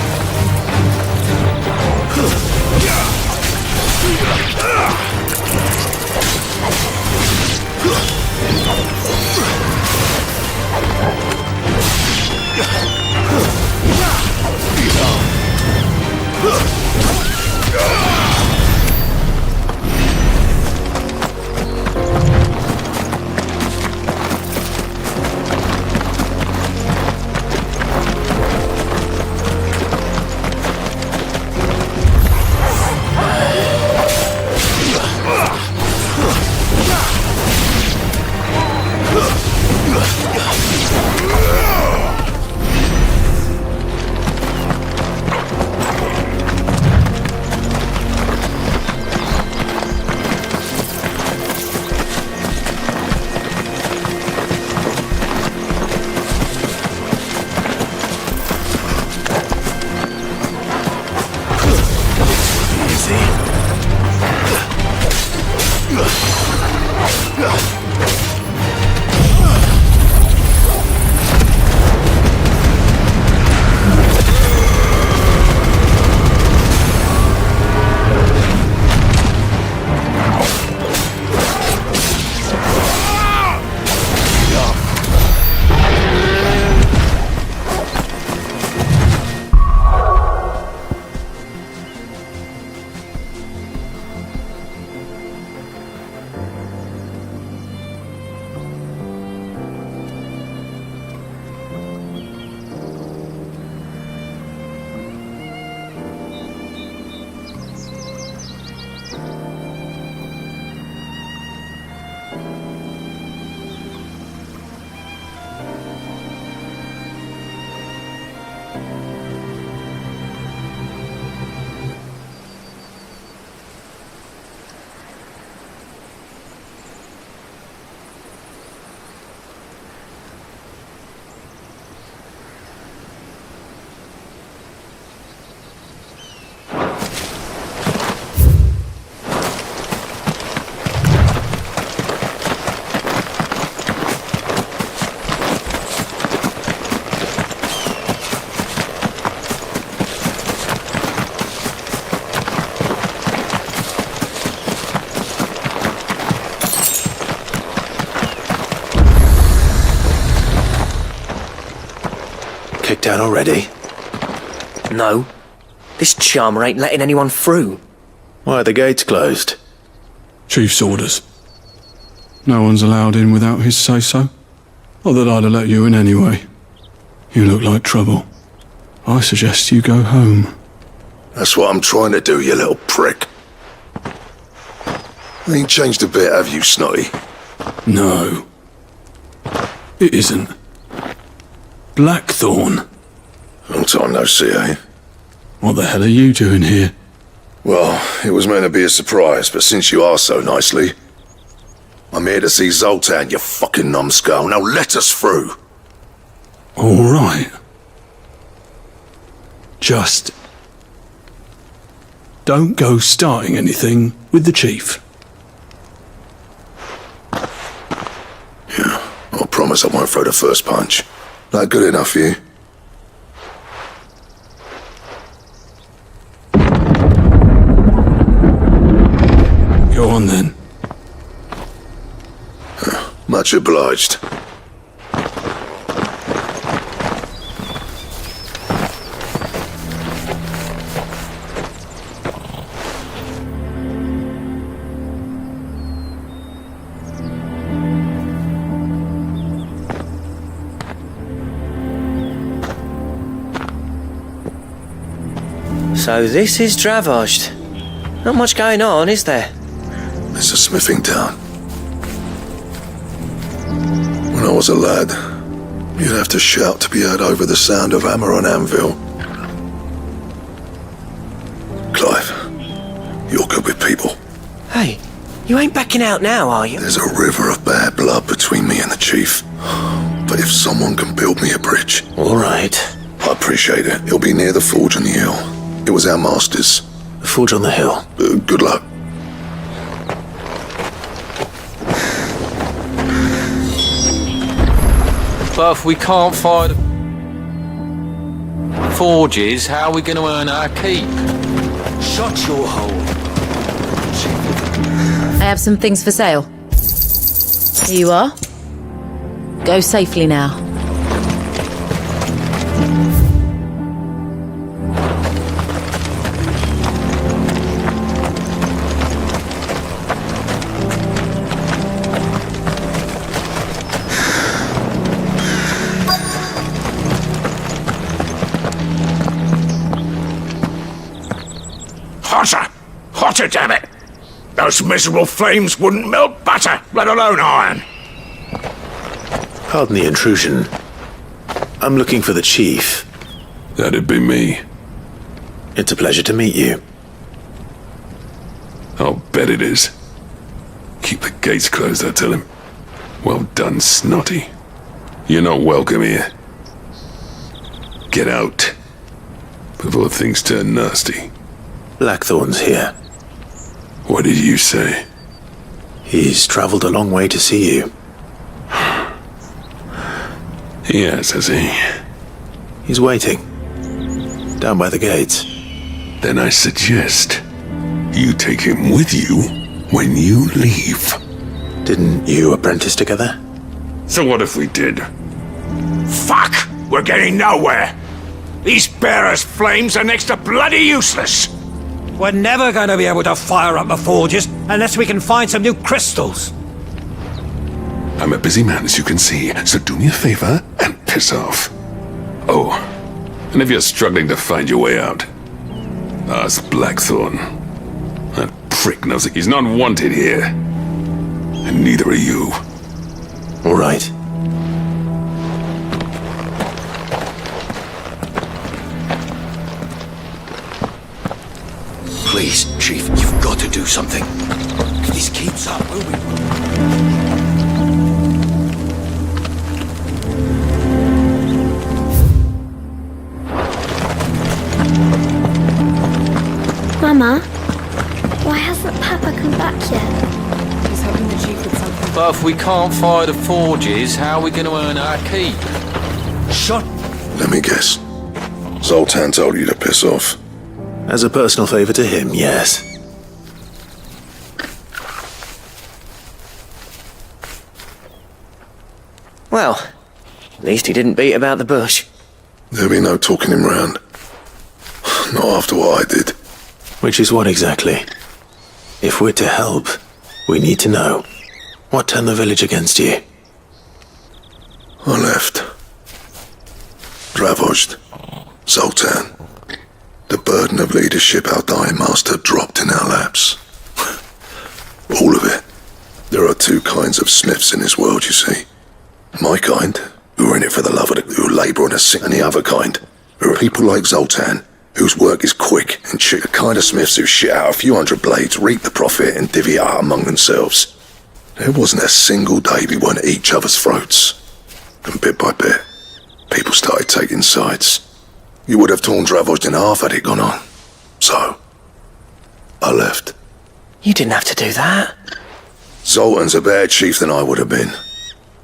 kicked out already? No. This charmer ain't letting anyone through. Why are the gates closed? Chief's orders. No one's allowed in without his say-so. Not that I'd have let you in anyway. You look like trouble. I suggest you go home. That's what I'm trying to do, you little prick. Ain't changed a bit, have you, Snotty? No. It isn't. Blackthorn. Long time no see, eh? What the hell are you doing here? Well, it was meant to be a surprise, but since you asked so nicely, I'm here to see Zoltan, you fucking numbskull. Now let us through. All right. Just don't go starting anything with the chief. Yeah, I promise I won't throw the first punch. That good enough for you? Go on then. Much obliged. So this is Dravoshed. Not much going on, is there? It's a smithing town. When I was a lad, you'd have to shout to be heard over the sound of hammer on anvil. Clive, you're good with people. Hey, you ain't backing out now, are you? There's a river of bad blood between me and the chief. But if someone can build me a bridge... All right. I appreciate it. It'll be near the forge on the hill. It was our master's. The forge on the hill? Good luck. But if we can't find forges, how are we going to earn our keep? Shut your hole. I have some things for sale. Here you are. Go safely now. Hotter! Hotter, damn it! Those miserable flames wouldn't melt butter, let alone iron. Pardon the intrusion. I'm looking for the chief. That'd be me. It's a pleasure to meet you. I'll bet it is. Keep the gates closed, I tell him. Well done, Snotty. You're not welcome here. Get out. Before things turn nasty. Blackthorn's here. What did you say? He's traveled a long way to see you. Yes, has he? He's waiting. Down by the gates. Then I suggest you take him with you when you leave. Didn't you apprentice together? So what if we did? Fuck! We're getting nowhere! These bearers' flames are next to bloody useless! We're never going to be able to fire up the forges unless we can find some new crystals. I'm a busy man, as you can see, so do me a favor and piss off. Oh, and if you're struggling to find your way out, ask Blackthorn. That prick knows that he's not wanted here. And neither are you. All right. Please, Chief, you've got to do something. If this keeps up, will we? Mama, why hasn't Papa come back yet? He's helping the chief with something. But if we can't fire the forges, how are we going to earn our keep? Shut. Let me guess. Zoltan told you to piss off. As a personal favor to him, yes. Well, at least he didn't beat about the bush. There'll be no talking him round. Not after what I did. Which is what exactly? If we're to help, we need to know. What turned the village against you? I left. Dravozd. Zoltan. The burden of leadership our dying master dropped in our laps. All of it. There are two kinds of smiths in this world, you see. My kind, who are in it for the love of it, who labour on a sick, and the other kind, who are people like Zoltan, whose work is quick and cheap. The kind of smiths who shit out a few hundred blades, reap the profit, and divvy it out among themselves. There wasn't a single day we weren't at each other's throats. And bit by bit, people started taking sides. You would have torn Dravozd in half had it gone on. So, I left. You didn't have to do that. Zoltan's a better chief than I would have been.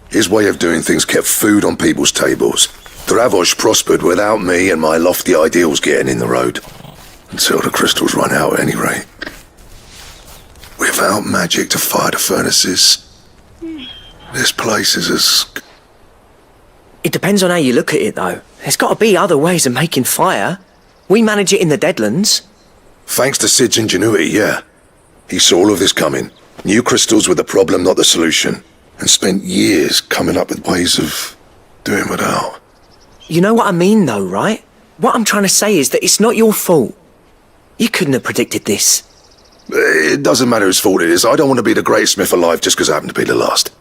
His way of doing things kept food on people's tables. Dravozd prospered without me and my lofty ideals getting in the road. Until the crystals run out at any rate. Without magic to fire the furnaces, this place is as... It depends on how you look at it, though. There's got to be other ways of making fire. We manage it in the Deadlands. Thanks to Sid's ingenuity, yeah. He saw all of this coming. Knew crystals were the problem, not the solution. And spent years coming up with ways of doing without. You know what I mean, though, right? What I'm trying to say is that it's not your fault. You couldn't have predicted this. It doesn't matter whose fault it is. I don't want to be the greatest smith alive just because I happen to be the last.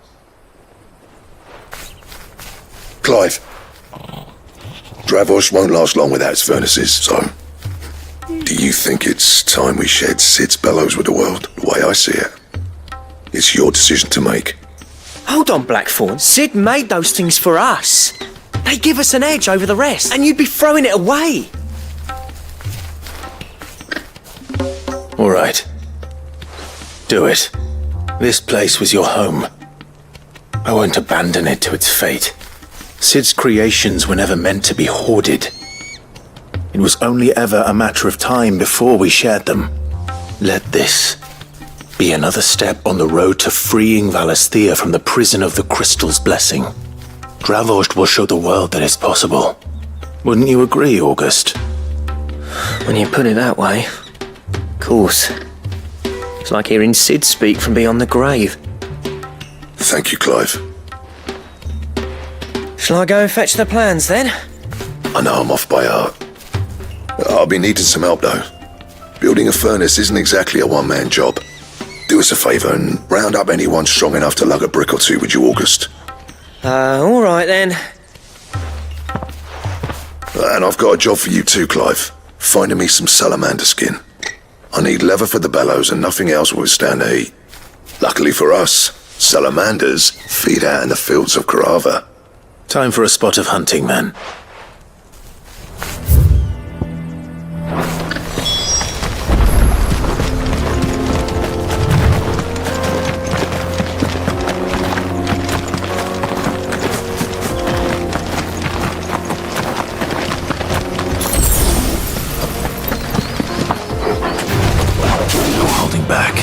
Clive. Dravozd won't last long without its furnaces, so... Do you think it's time we shared Sid's bellows with the world, the way I see it? It's your decision to make. Hold on, Blackthorn. Sid made those things for us. They give us an edge over the rest, and you'd be throwing it away. All right. Do it. This place was your home. I won't abandon it to its fate. Sid's creations were never meant to be hoarded. It was only ever a matter of time before we shared them. Let this be another step on the road to freeing Valisthea from the prison of the Crystal's blessing. Dravozd will show the world that it's possible. Wouldn't you agree, August? When you put it that way, of course. It's like hearing Sid speak from beyond the grave. Thank you, Clive. Shall I go and fetch the plans, then? I know I'm off by heart. I'll be needing some help, though. Building a furnace isn't exactly a one-man job. Do us a favour and round up anyone strong enough to lug a brick or two with you, August. All right, then. And I've got a job for you too, Clive. Finding me some salamander skin. I need leather for the bellows and nothing else will withstand the heat. Luckily for us, salamanders feed out in the fields of Karava. Time for a spot of hunting, then. No holding back.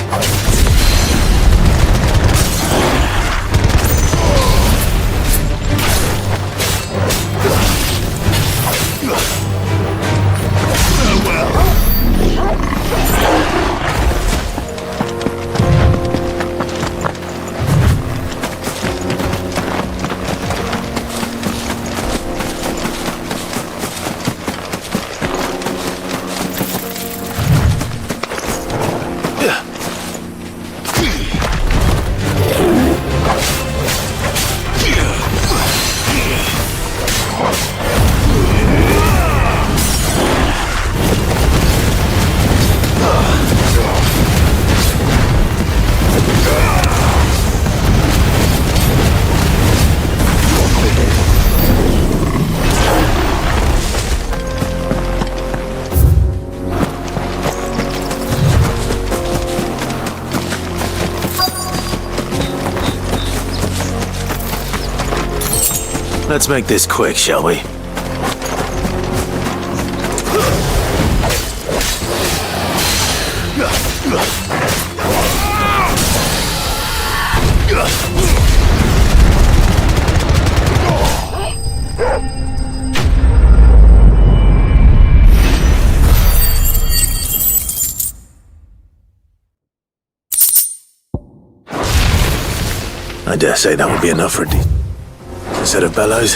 Let's make this quick, shall we? dare say that would be enough for a set of bellows.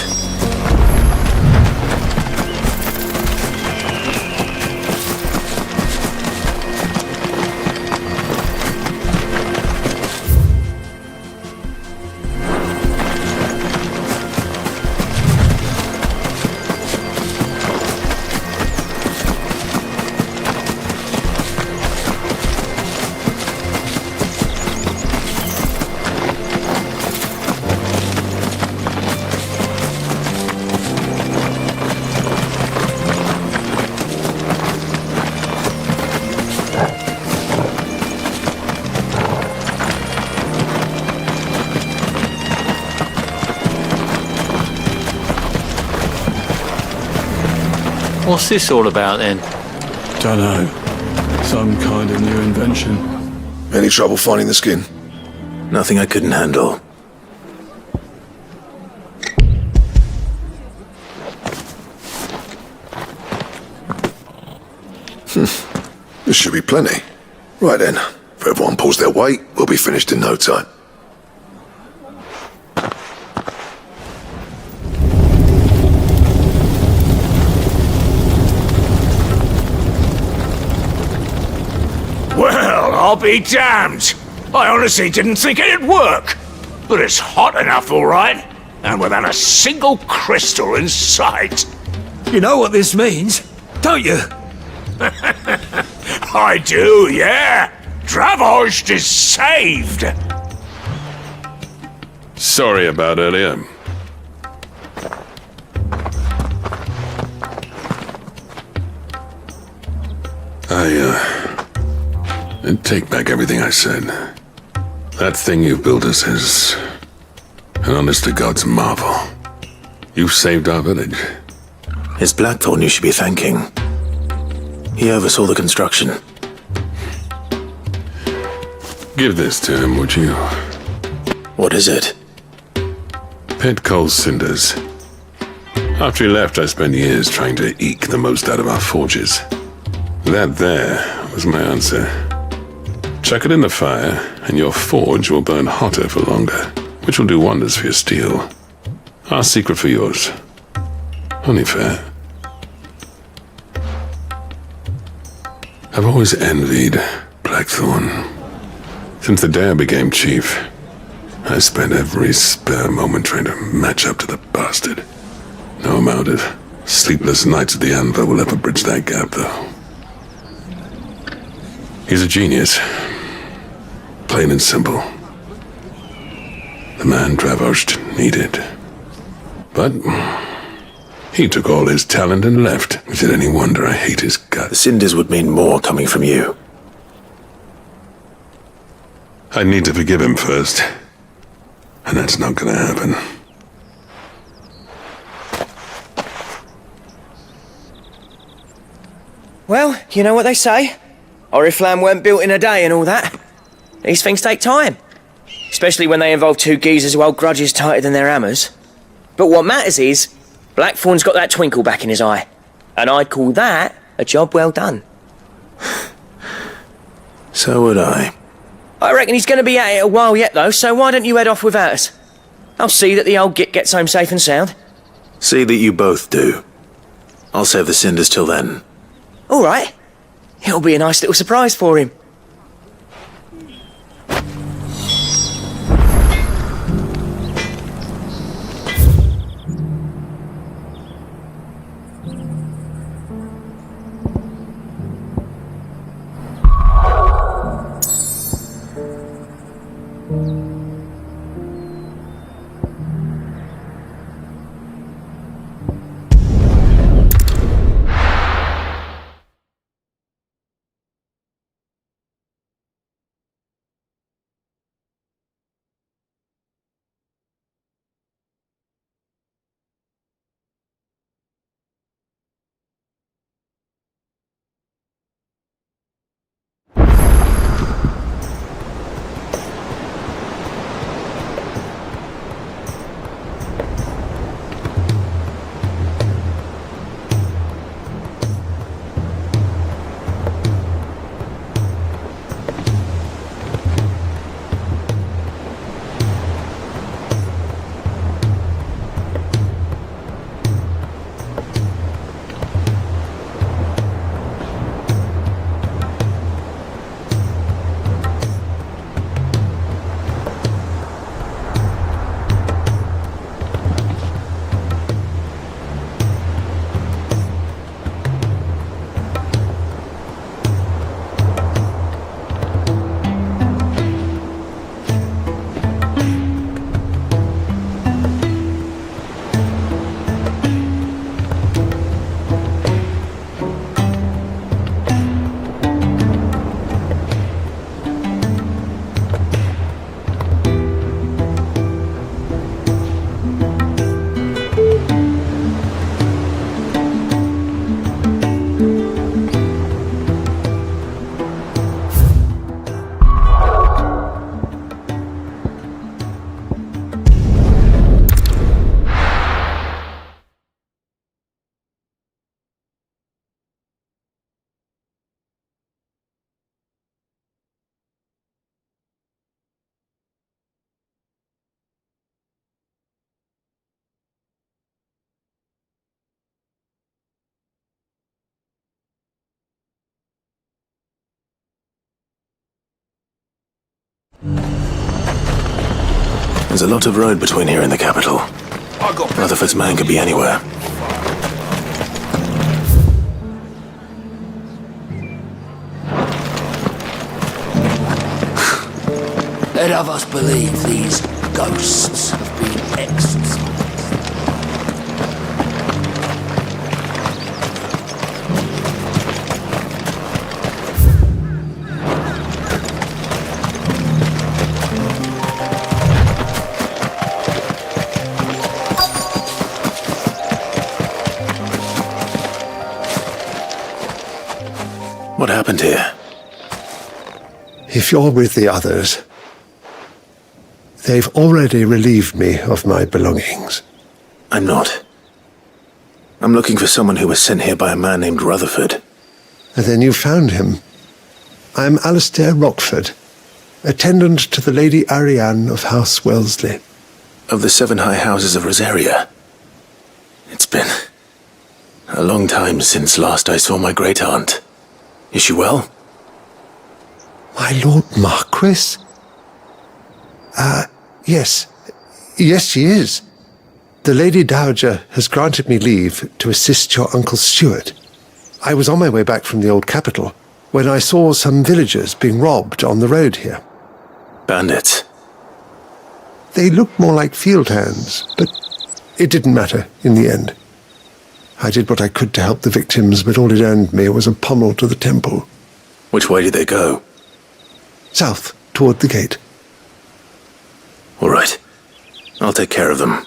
What's this all about then? Dunno. Some kind of new invention. Any trouble finding the skin? Nothing I couldn't handle. This should be plenty. Right then, if everyone pulls their weight, we'll be finished in no time. Well, I'll be damned. I honestly didn't think it'd work. But it's hot enough, all right. And without a single crystal in sight. You know what this means, don't you? I do, yeah. Dravost is saved. Sorry about earlier. I take back everything I said. That thing you built us is an honest-to-God's marvel. You've saved our village. It's Blackthorn you should be thanking. He oversaw the construction. Give this to him, would you? What is it? Pit coal cinders. After he left, I spent years trying to eke the most out of our forges. That there was my answer. Chuck it in the fire, and your forge will burn hotter for longer, which will do wonders for your steel. Our secret for yours. Only fair. I've always envied Blackthorn. Since the day I became chief, I spent every spare moment trying to match up to the bastard. No amount of sleepless nights at the Anvil will ever bridge that gap, though. He's a genius. Plain and simple. The man Dravost needed. But he took all his talent and left. Is it any wonder I hate his guts? The cinders would mean more coming from you. I need to forgive him first. And that's not gonna happen. Well, you know what they say. Oriflamme weren't built in a day and all that. These things take time. Especially when they involve two geezers who hold grudges tighter than their hammers. But what matters is, Blackthorn's got that twinkle back in his eye. And I'd call that a job well done. So would I. I reckon he's going to be at it a while yet, though, so why don't you head off without us? I'll see that the old git gets home safe and sound. See that you both do. I'll save the cinders till then. All right. It'll be a nice little surprise for him. There's a lot of road between here and the capital. Rutherford's man could be anywhere. Let of us believe these ghosts have been exorcised. What happened here? If you're with the others, they've already relieved me of my belongings. I'm not. I'm looking for someone who was sent here by a man named Rutherford. And then you found him. I'm Alistair Rockford, attendant to the Lady Ariane of House Wellesley. Of the 7 high houses of Rosaria. It's been a long time since last I saw my great-aunt. Is she well? My Lord Marquis? Yes. Yes, she is. The Lady Dowager has granted me leave to assist your Uncle Stuart. I was on my way back from the old capital when I saw some villagers being robbed on the road here. Bandits? They looked more like field hands, but it didn't matter in the end. I did what I could to help the victims, but all it earned me was a pommel to the temple. Which way did they go? South, toward the gate. All right. I'll take care of them.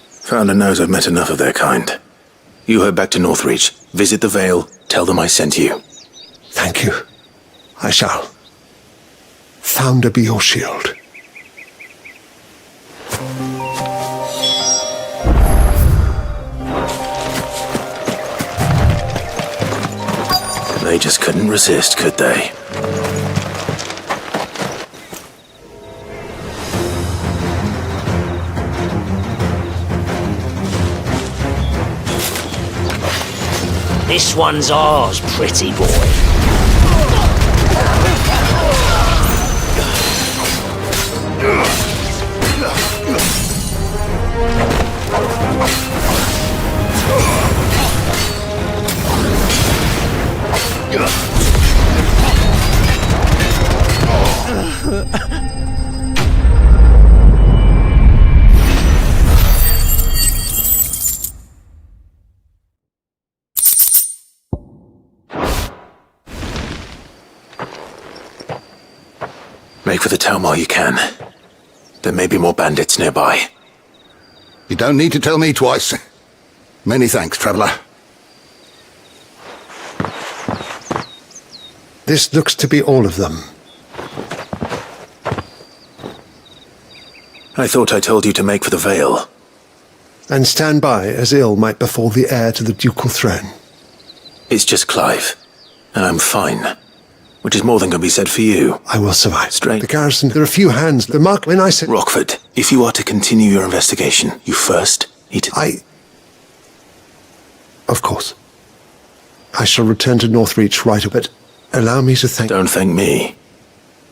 Founder knows I've met enough of their kind. You head back to Northreach, visit the Vale, tell them I sent you. Thank you. I shall. Founder be your shield. They just couldn't resist, could they? This one's ours, pretty boy. Make for the town while you can. There may be more bandits nearby. You don't need to tell me twice. Many thanks, traveller. This looks to be all of them. I thought I told you to make for the Vale. And stand by as ill might befall the heir to the ducal throne. It's just Clive, and I'm fine. Which is more than can be said for you. I will survive. Straight. The garrison, there are a few hands. The mark when I said... Rockford, if you are to continue your investigation, you first need to... Of course. I shall return to Northreach right away, but allow me to thank... Don't thank me.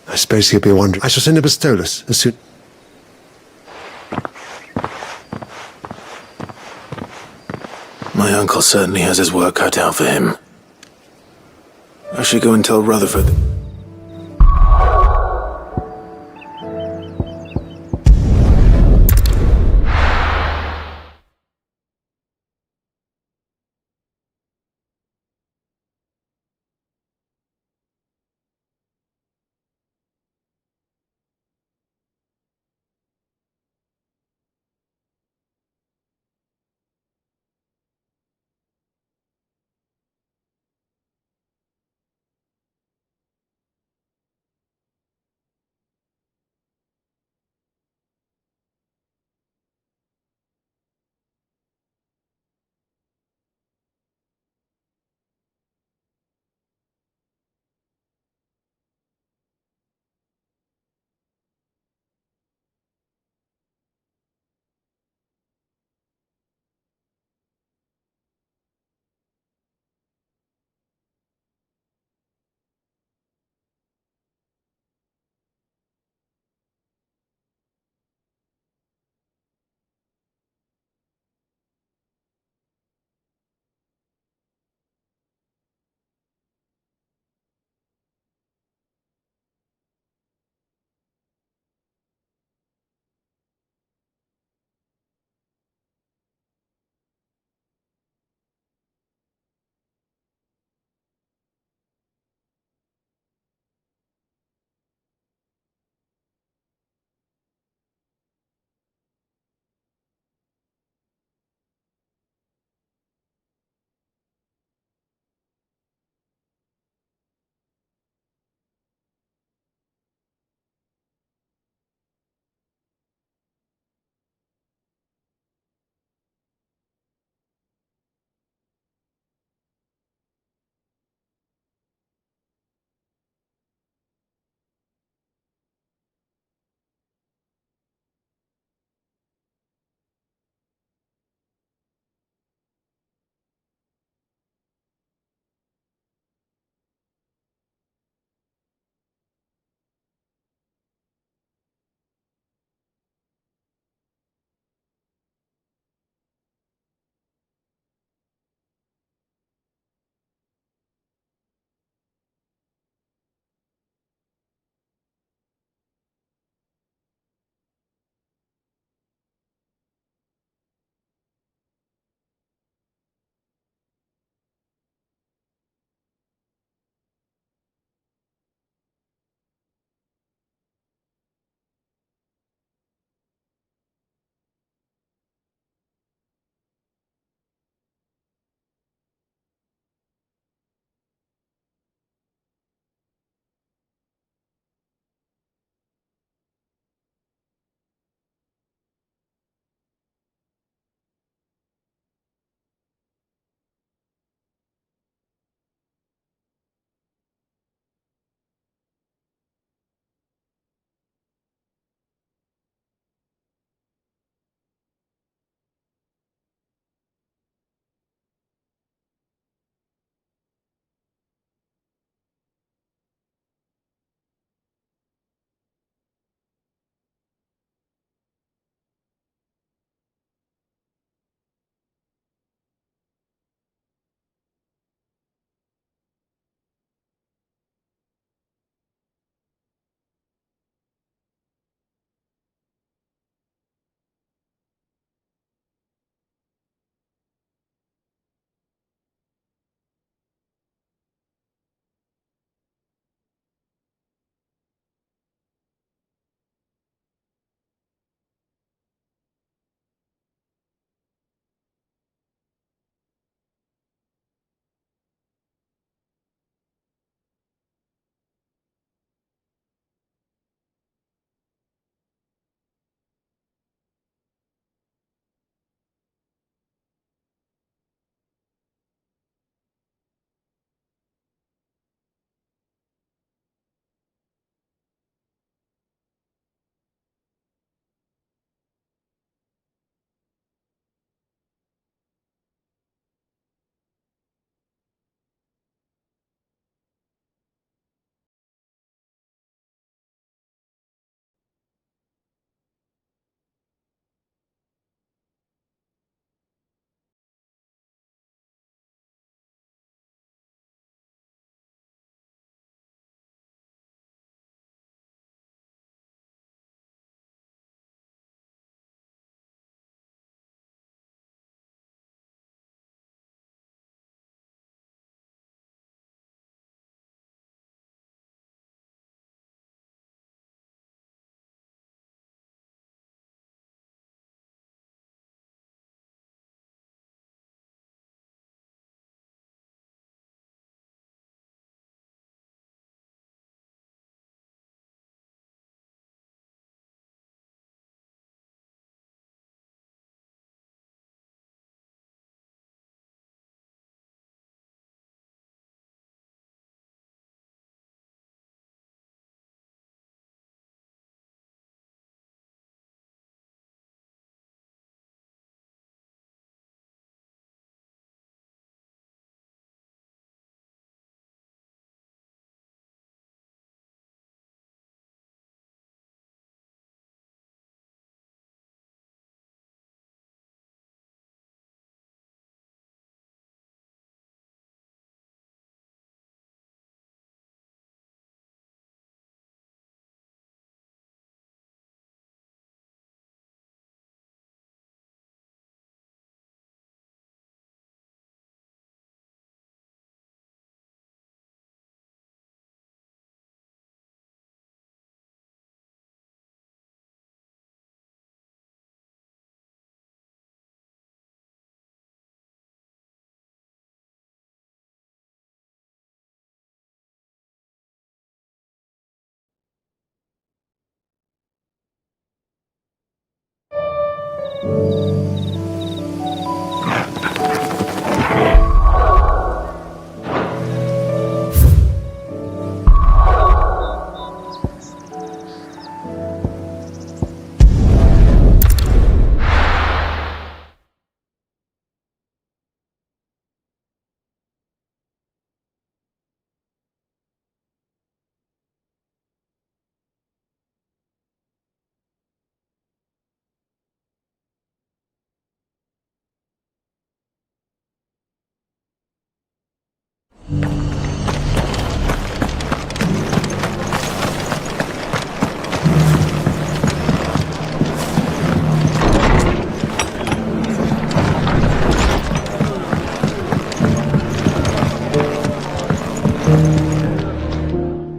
I suppose he'll be wondering. I shall send a Pistolus as soon... My uncle certainly has his work cut out for him. I should go and tell Rutherford.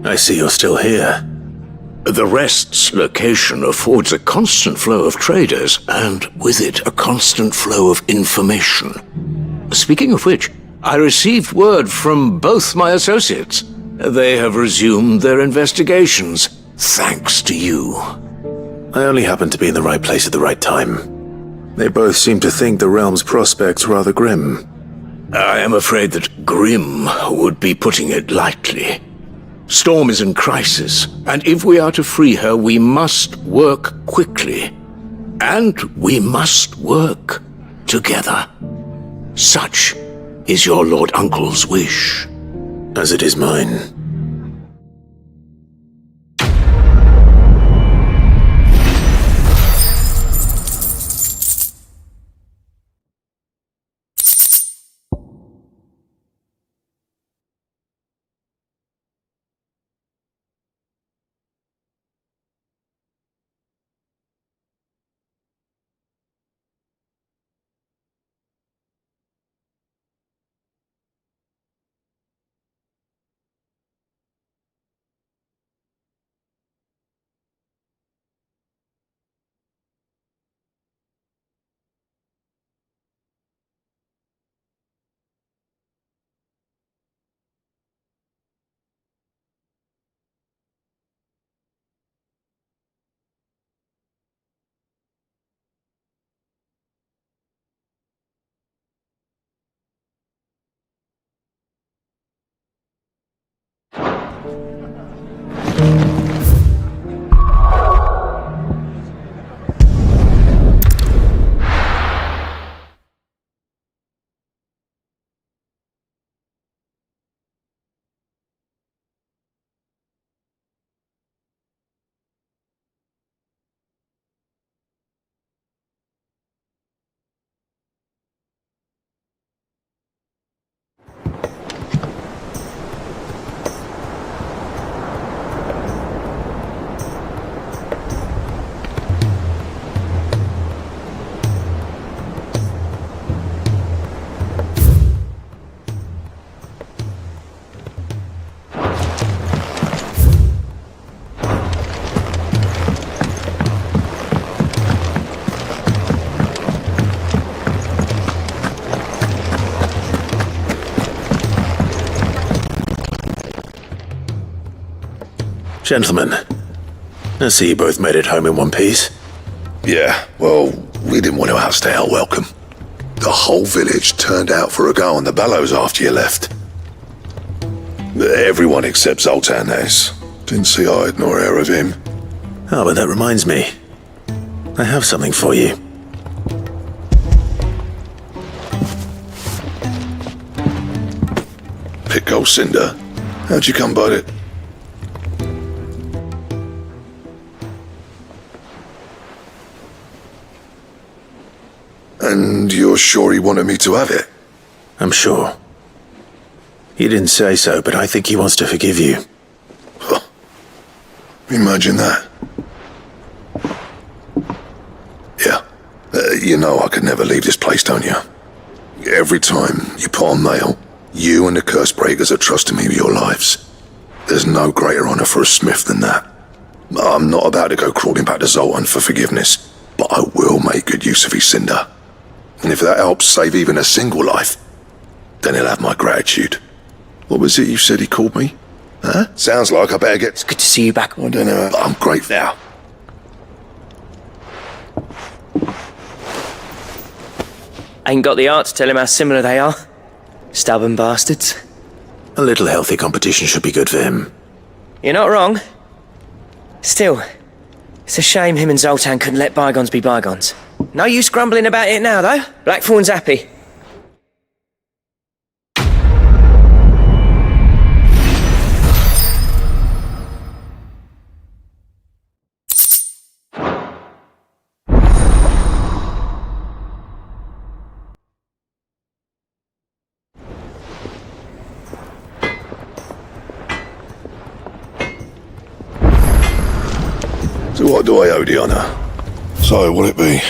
I see you're still here. The Rest's location affords a constant flow of traders, and with it, a constant flow of information. Speaking of which, I received word from both my associates. They have resumed their investigations, thanks to you. I only happened to be in the right place at the right time. They both seem to think the realm's prospects rather grim. I am afraid that grim would be putting it lightly. Storm is in crisis, and if we are to free her, we must work quickly. And we must work together. Such is your Lord Uncle's wish. As it is mine. Gentlemen, I see you both made it home in one piece. Yeah, well, we didn't want to outstay our welcome. The whole village turned out for a go on the bellows after you left. Everyone except Zoltan has. Didn't see hide nor hair of him. Oh, but that reminds me. I have something for you. Pick old Cinder. How'd you come by it? And you're sure he wanted me to have it? I'm sure. He didn't say so, but I think he wants to forgive you. Huh. Imagine that. Yeah. You know I could never leave this place, don't you? Every time you put on mail, you and the curse breakers are trusting me with your lives. There's no greater honor for a smith than that. I'm not about to go crawling back to Zoltan for forgiveness, but I will make good use of his Cinder. And if that helps save even a single life, then he'll have my gratitude. What was it you said he called me? Huh? Sounds like I better get... It's good to see you back. I don't know, but I'm grateful now. Ain't got the art to tell him how similar they are. Stubborn bastards. A little healthy competition should be good for him. You're not wrong. Still, it's a shame him and Zoltan couldn't let bygones be bygones. No use grumbling about it now, though. Blackthorn's happy. So what do I owe the honour? So, will it be?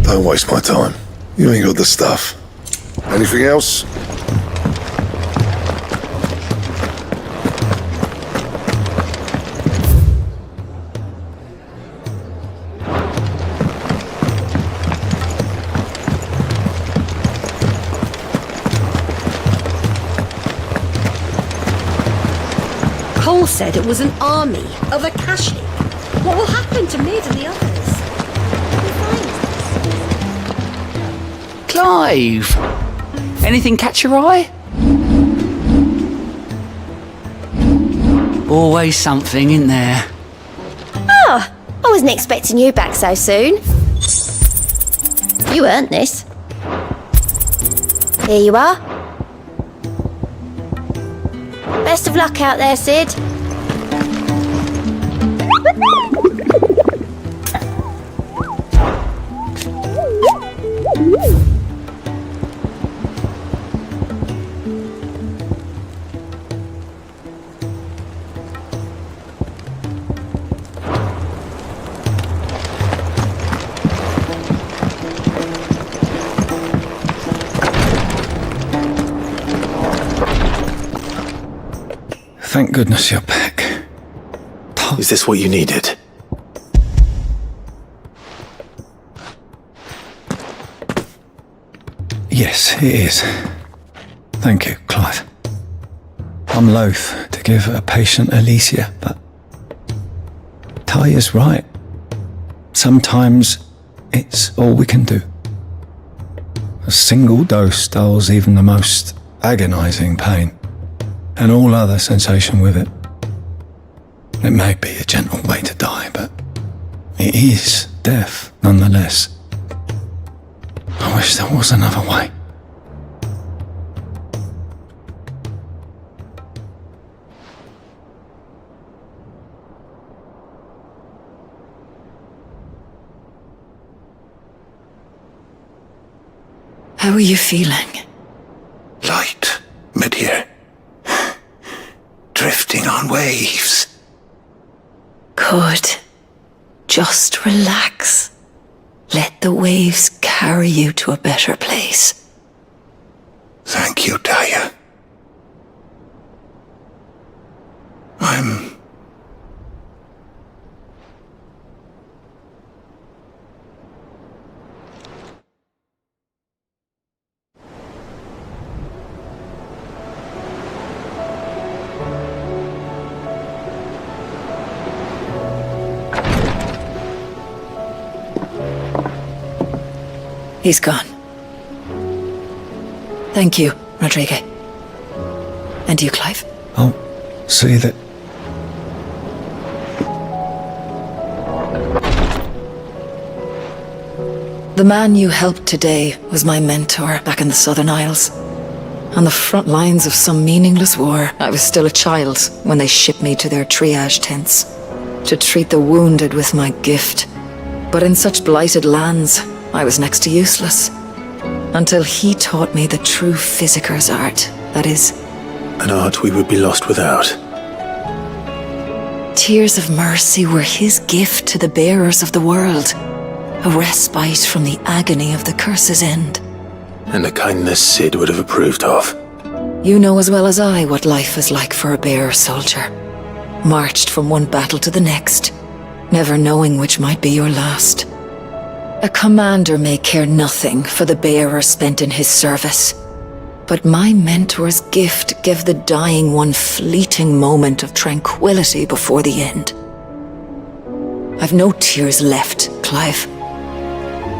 Don't waste my time. You ain't got the stuff. Anything else? Cole said it was an army of Akashic. What will happen to Mid and the others? Clive! Anything catch your eye? Always something, in there? Oh, I wasn't expecting you back so soon. You earned this. Here you are. Best of luck out there, Sid. Thank goodness you're back. Is this what you needed? Yes, it is. Thank you, Clive. I'm loath to give a patient Alicia, but Taya's right. Sometimes it's all we can do. A single dose dulls even the most agonizing pain, and all other sensation with it. It may be a gentle way to die, but it is death nonetheless. I wish there was another way. How are you feeling? Light, mid-here. Drifting on waves. Good. Just relax. Let the waves carry you to a better place. Thank you, Taya. He's gone. Thank you, Rodrigue. And you, Clive. I'll see that. The man you helped today was my mentor back in the Southern Isles. On the front lines of some meaningless war, I was still a child when they shipped me to their triage tents to treat the wounded with my gift. But in such blighted lands, I was next to useless. Until he taught me the true physicker's art, that is, an art we would be lost without. Tears of mercy were his gift to the bearers of the world, a respite from the agony of the curse's end. And a kindness Sid would have approved of. You know as well as I what life is like for a bearer soldier. Marched from one battle to the next, never knowing which might be your last. A commander may care nothing for the bearer spent in his service, but my mentor's gift gave the dying one fleeting moment of tranquility before the end. I've no tears left, Clive.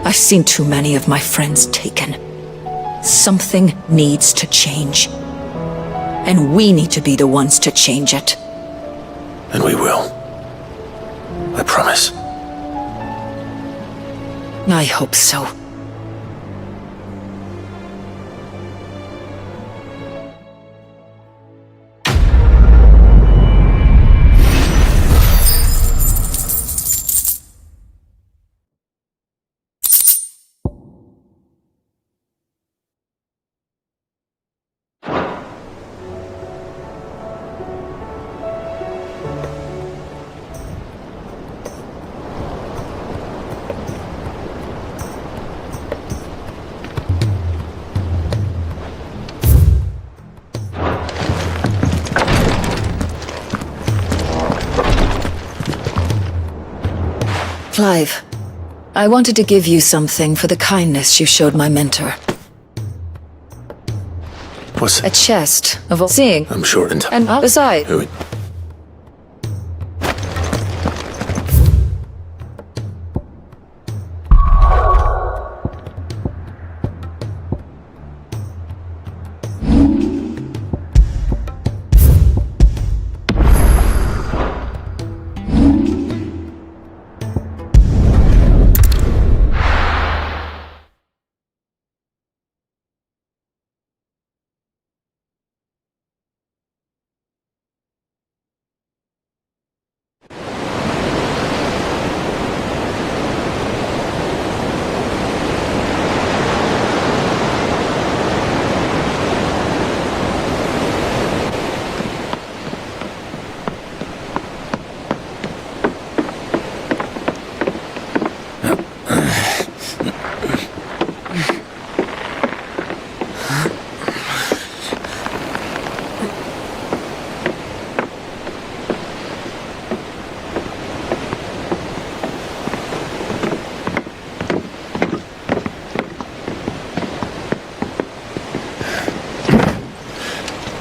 I've seen too many of my friends taken. Something needs to change. And we need to be the ones to change it. And we will. I promise. I hope so. Clive, I wanted to give you something for the kindness you showed my mentor. What's a chest of all seeing? I'm sure and beside. Who?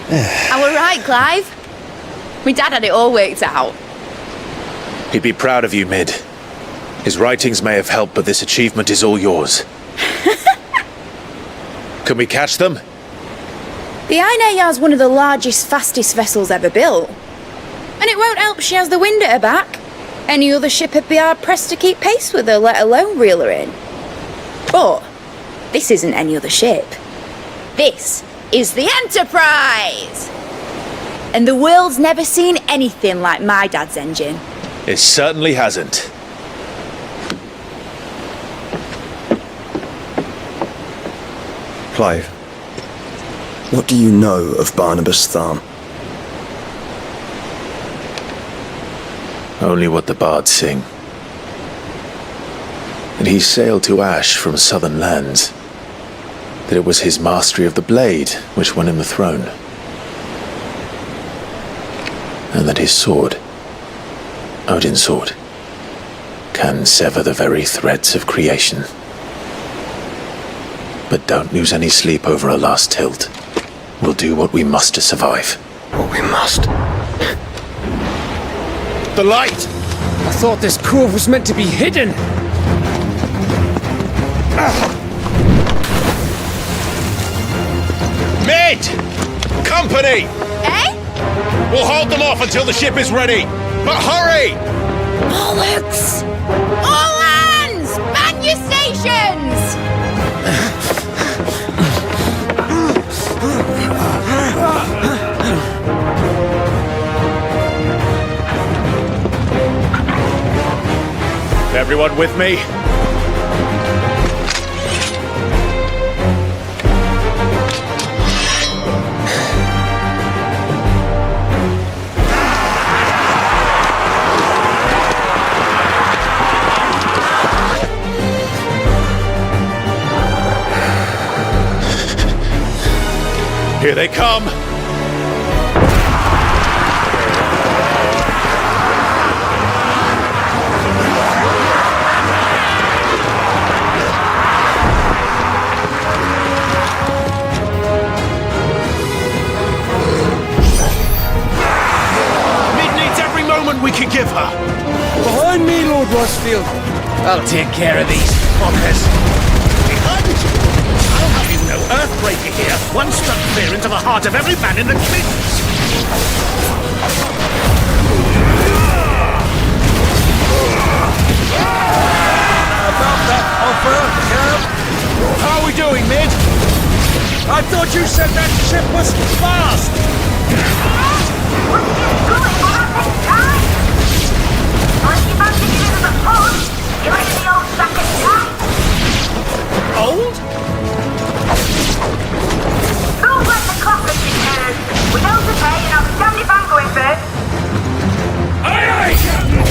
I were right, Clive. My dad had it all worked out. He'd be proud of you, Mid. His writings may have helped, but this achievement is all yours. Can we catch them? The Ainayar's one of the largest, fastest vessels ever built. And it won't help she has the wind at her back. Any other ship would be hard-pressed to keep pace with her, let alone reel her in. But this isn't any other ship. This is the Enterprise! And the world's never seen anything like my dad's engine. It certainly hasn't. Clive, what do you know of Barnabas Tharm? Only what the bards sing. That he sailed to Ash from southern lands. That it was his mastery of the blade which won him the throne. And that his sword, Odin's sword, can sever the very threads of creation. But don't lose any sleep over a last tilt. We'll do what we must to survive. What we must? The light! I thought this cove was meant to be hidden! Mid! Company! Eh? We'll hold them off until the ship is ready! But hurry! Bollocks! All hands! Man your stations! Everyone with me? Here they come! Mid needs every moment we can give her! Behind me, Lord Rosfield. I'll take care of these fuckers. Behind you! I'll have you know, Earthbreaker here once struck fear into the heart of every man in the cliffs. About that offer, Cam? How are we doing, mid? I thought you said that ship was fast! Old? Looks like the clock has been turned. We know the pay and I'll stand if I'm going first. Aye, aye, Captain!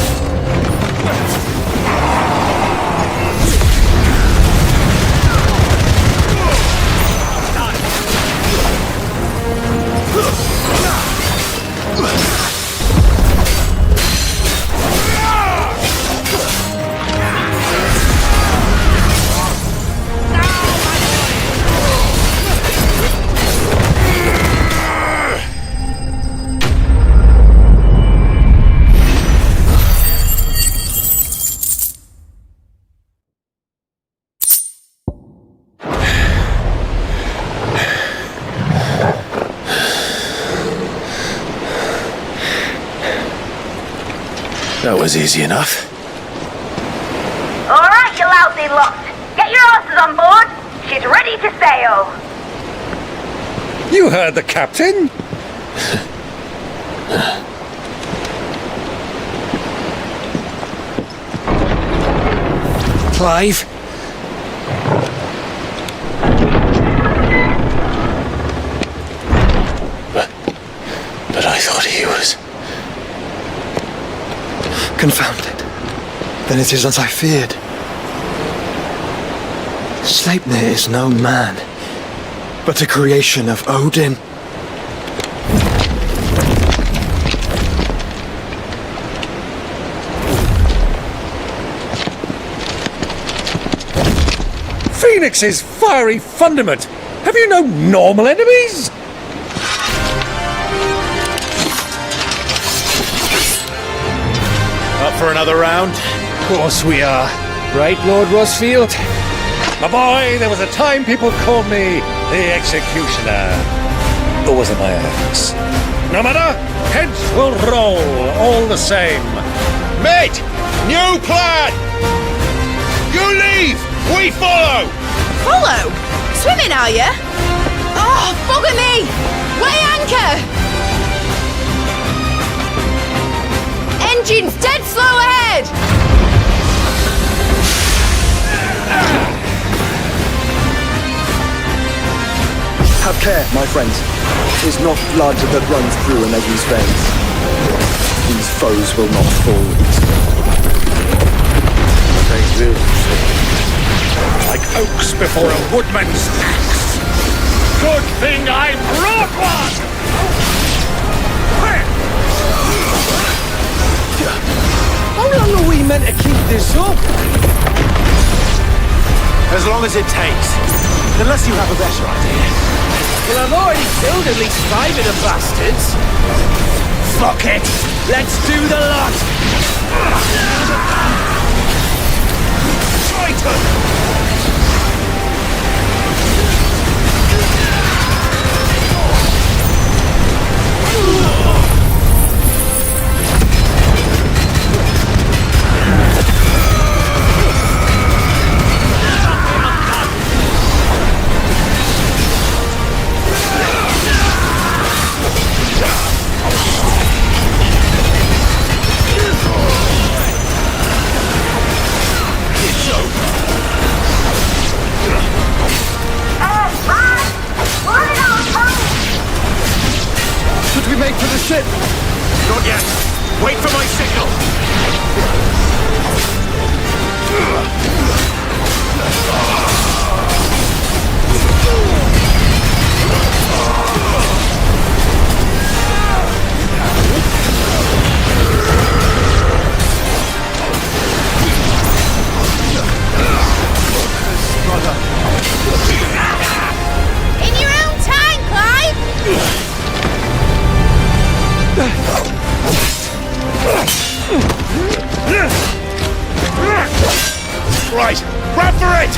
That was easy enough. All right, you lousy lot. Get your horses on board. She's ready to sail. You heard the captain? Clive? But I thought he was... Confounded. Then it is as I feared. Sleipnir is no man, but a creation of Odin. Phoenix's fiery fundament! Have you no normal enemies? Up for another round? Of course we are. Right, Lord Rosfield? My boy, there was a time people called me the Executioner. Or was it my ex? No matter, heads will roll all the same. Mate! New plan! You leave! We follow! Follow? Swimming, are you? Oh, bugger me! Weigh anchor! Engine's dead slow ahead! Have care, my friends. 'Tis not blood that runs through a Negi's veins. These foes will not fall easily. They will fall. Like oaks before a woodman's axe. Good thing I brought one! How long are we meant to keep this up? As long as it takes. Unless you have a better idea. Well, I've already killed at least 5 of the bastards. Fuck it! Let's do the lot! Triton! Ship! Not yet. Wait for my signal. In your own time, Clive! Right, run for it!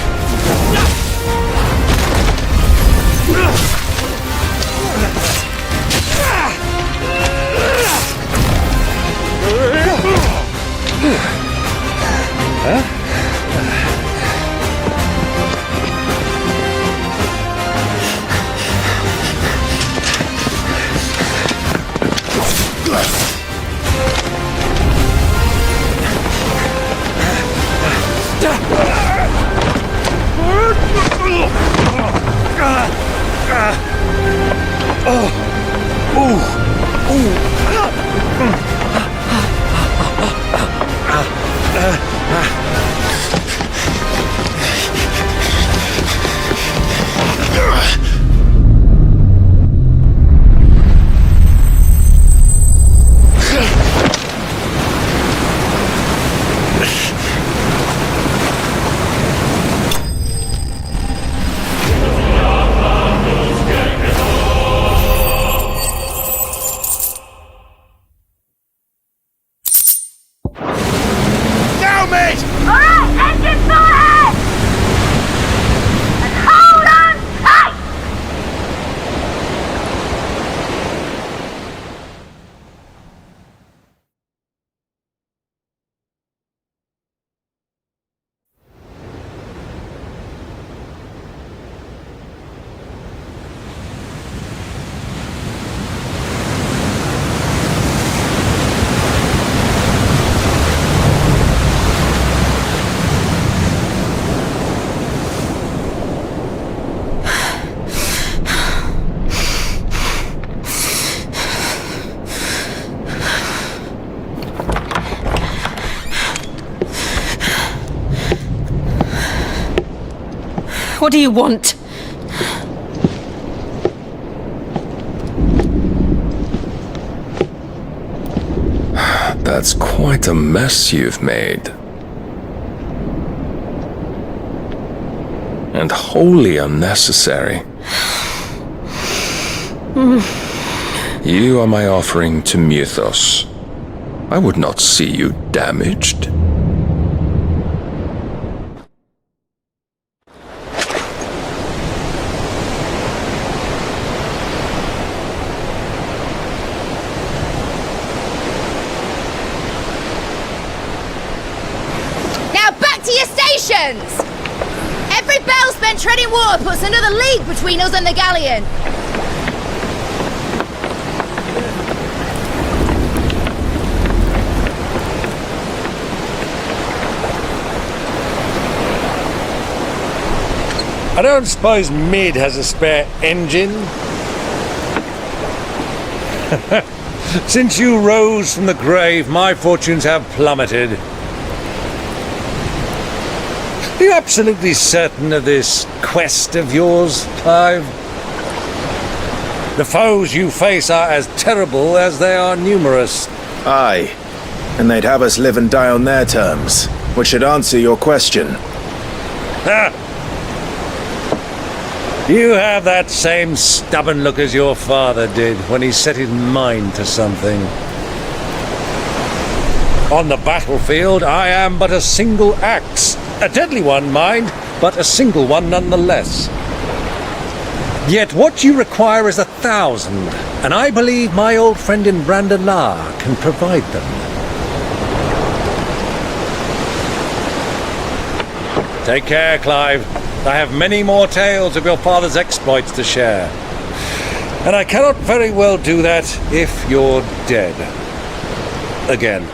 What do you want? That's quite a mess you've made. And wholly unnecessary. You are my offering to Mythos. I would not see you damaged. Every bell spent treading water puts another league between us and the galleon. I don't suppose Mid has a spare engine? Since you rose from the grave, my fortunes have plummeted. Are you absolutely certain of this quest of yours, Clive? The foes you face are as terrible as they are numerous. Aye, and they'd have us live and die on their terms, which should answer your question. Ha! You have that same stubborn look as your father did when he set his mind to something. On the battlefield, I am but a single axe. A deadly one, mind, but a single one nonetheless. Yet what you require is 1,000, and I believe my old friend in Brandalar can provide them. Take care, Clive. I have many more tales of your father's exploits to share. And I cannot very well do that if you're dead. Again.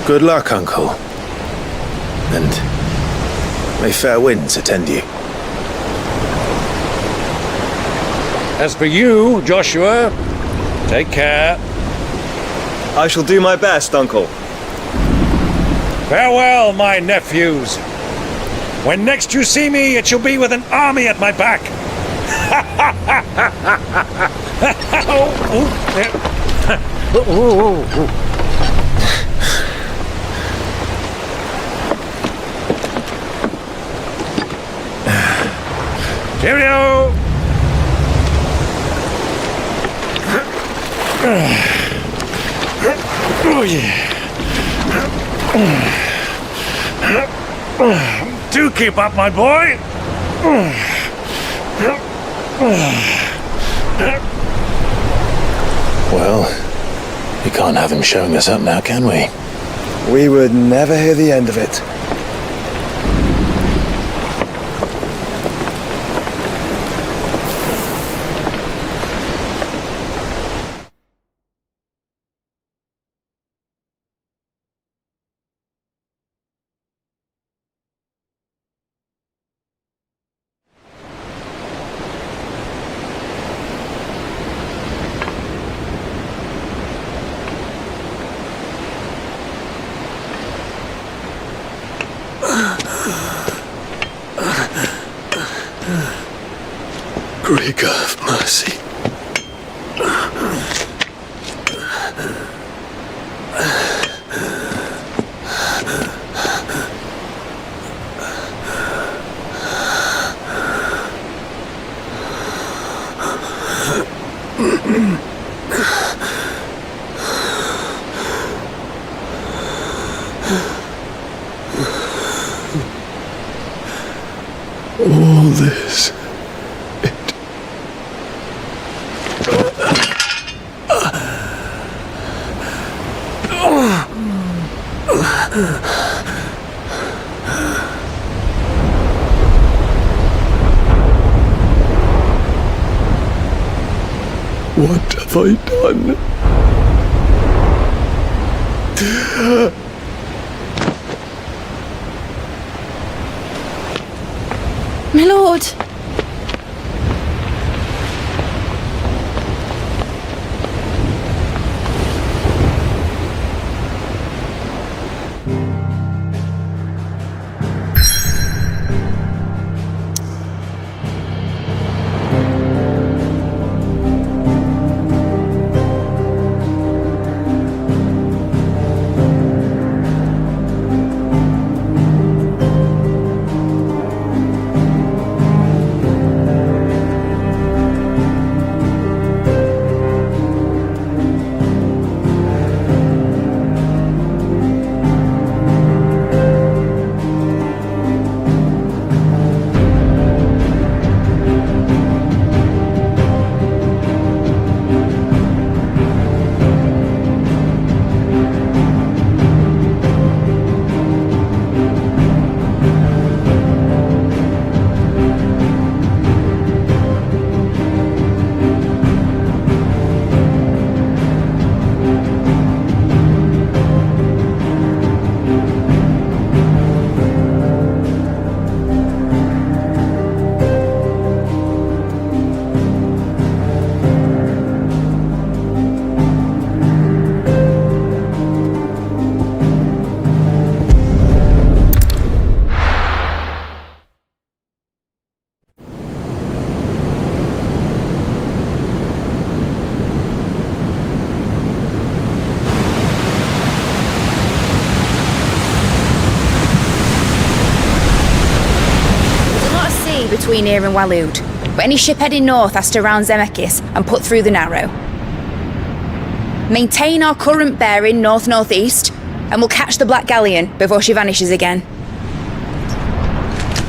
Good luck, Uncle. And may fair winds attend you. As for you, Joshua, take care. I shall do my best, Uncle. Farewell, my nephews. When next you see me, it shall be with an army at my back. Cheerio! Oh, yeah. Do keep up, my boy! Well, we can't have him showing us up now, can we? We would never hear the end of it. Great God of mercy. All this. What have I done? My lord! Between here and Waloed, but any ship heading north has to round Zemeckis and put through the Narrow. Maintain our current bearing north-northeast, and we'll catch the Black Galleon before she vanishes again.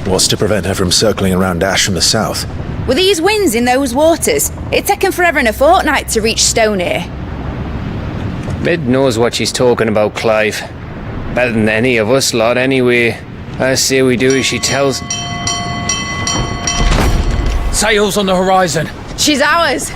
What's to prevent her from circling around Ash from the south? With these winds in those waters, it'd taken forever and a fortnight to reach Stone here. Mid knows what she's talking about, Clive. Better than any of us lot, anyway. I say we do as she tells. Sails on the horizon. She's ours.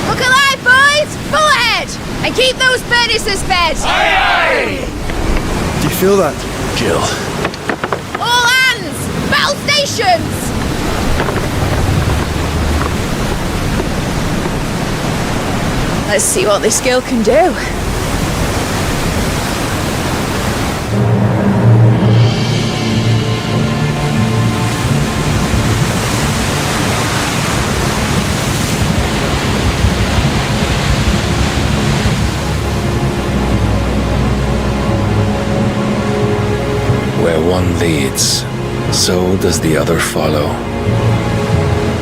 Look alive, boys! Full ahead! And keep those furnaces fed! Aye, aye! Do you feel that? Jill. All hands! Battle stations! Let's see what this girl can do. Where one leads, so does the other follow.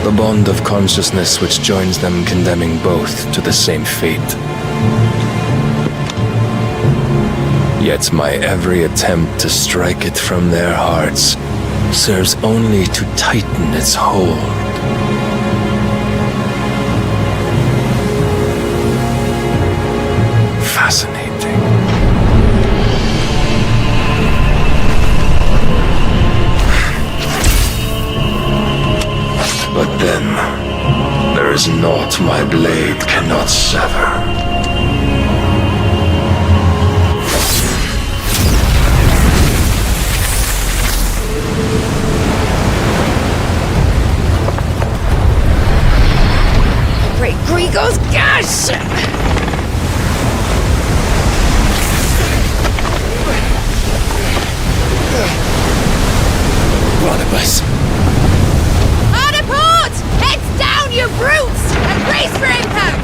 The bond of consciousness which joins them, condemning both to the same fate. Yet my every attempt to strike it from their hearts serves only to tighten its hold. Fascinating. But then, there is naught my blade cannot sever. Great Grigor's gas! Barnabas! Hard a port! Heads down, you brutes! And brace for impact!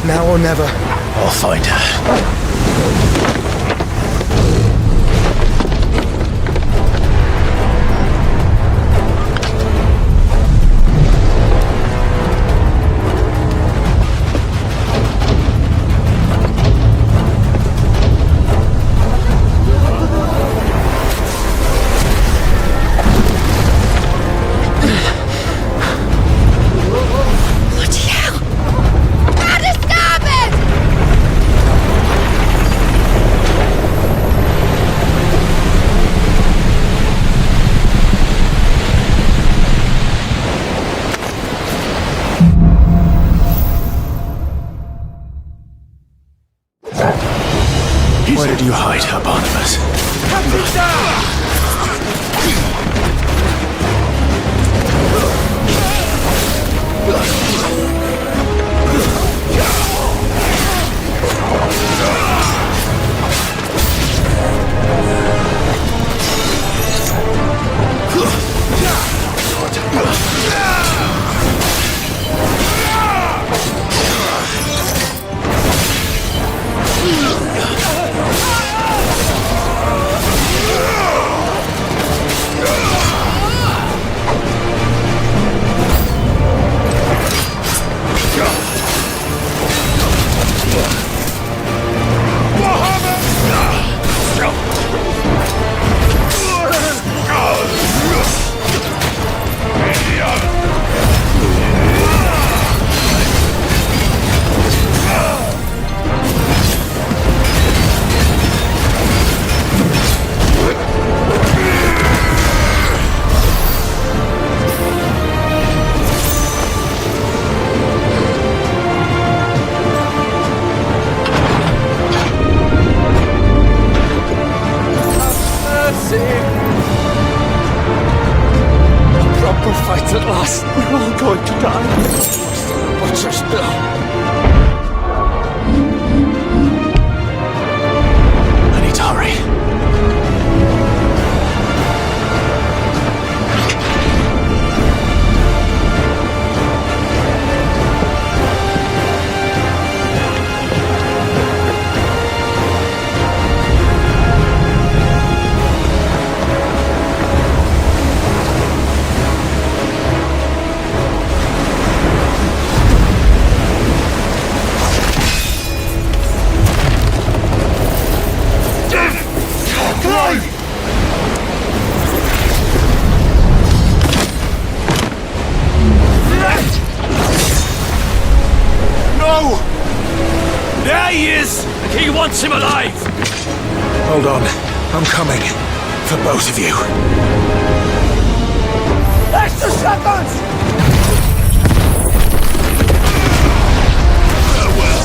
Now or never. I'll find her. Where did you hide her, Barnabas? At last, we're all going to die. Butcher's bill. I need to hurry. He wants him alive! Hold on. I'm coming. For both of you. Extra seconds! Farewell.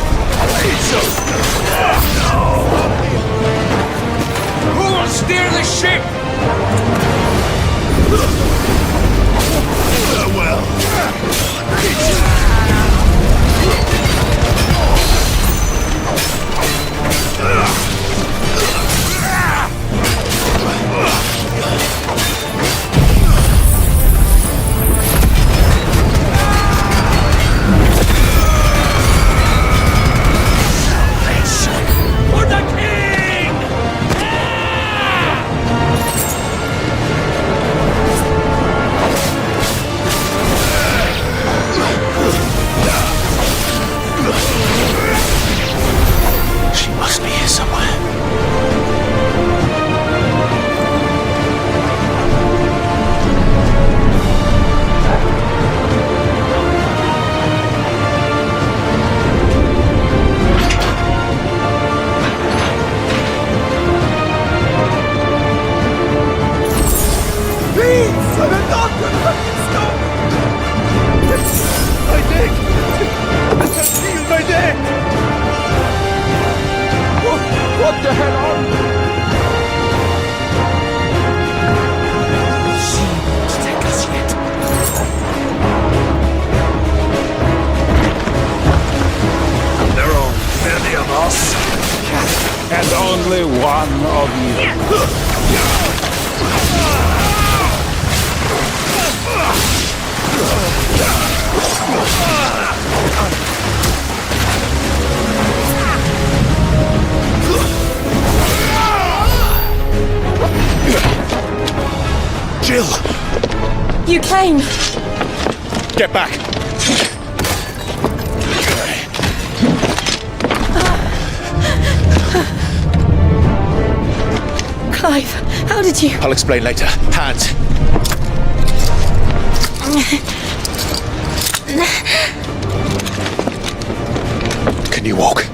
ship! Farewell. For the king! She must be here somewhere. Please! I'm not fucking stop! My neck! I can feel my neck! What the hell on? She won't take us yet. There are many of us, and only one of you. Jill! You came! Get back! Clive, how did you... I'll explain later. Hands. Can you walk?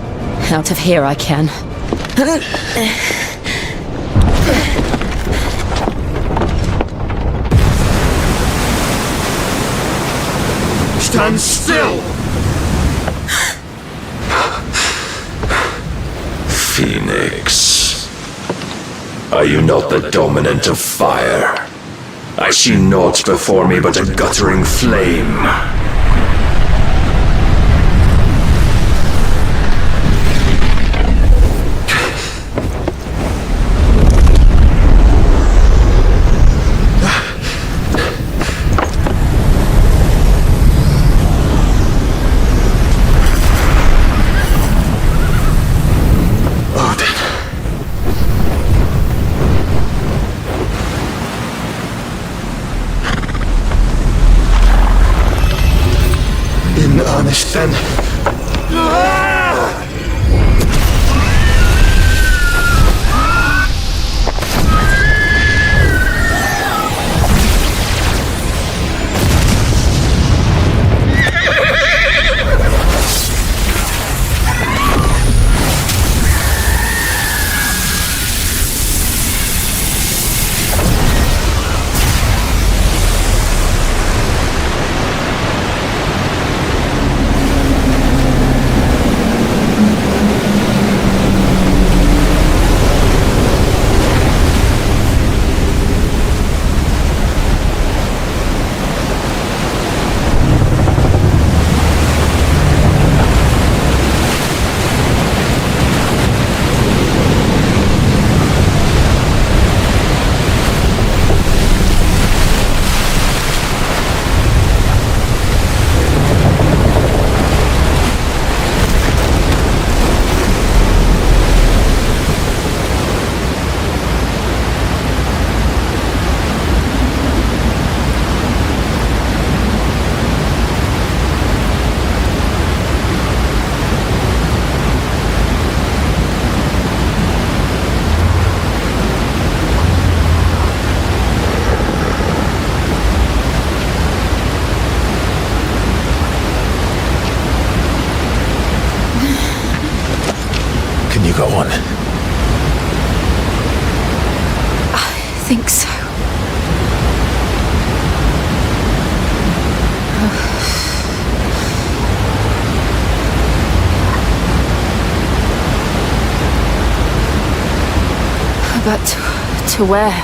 Out of here I can. Stand still! Phoenix. Are you not the dominant of fire? I see naught before me but a guttering flame. Honest then. Go on. I think so. But To where?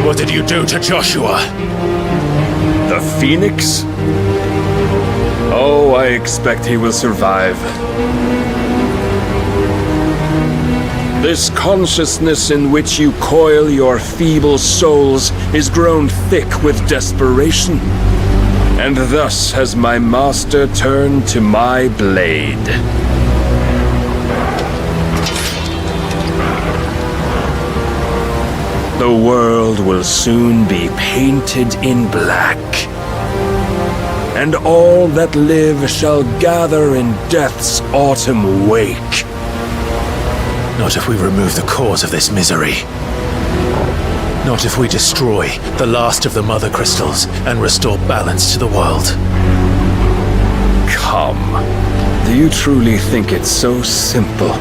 What did you do to Joshua? The Phoenix? Oh, I expect he will survive. This consciousness in which you coil your feeble souls is grown thick with desperation. And thus has my master turned to my blade. The world will soon be painted in black, and all that live shall gather in death's autumn wake. Not if we remove the cause of this misery. Not if we destroy the last of the Mothercrystals and restore balance to the world. Come. Do you truly think it's so simple?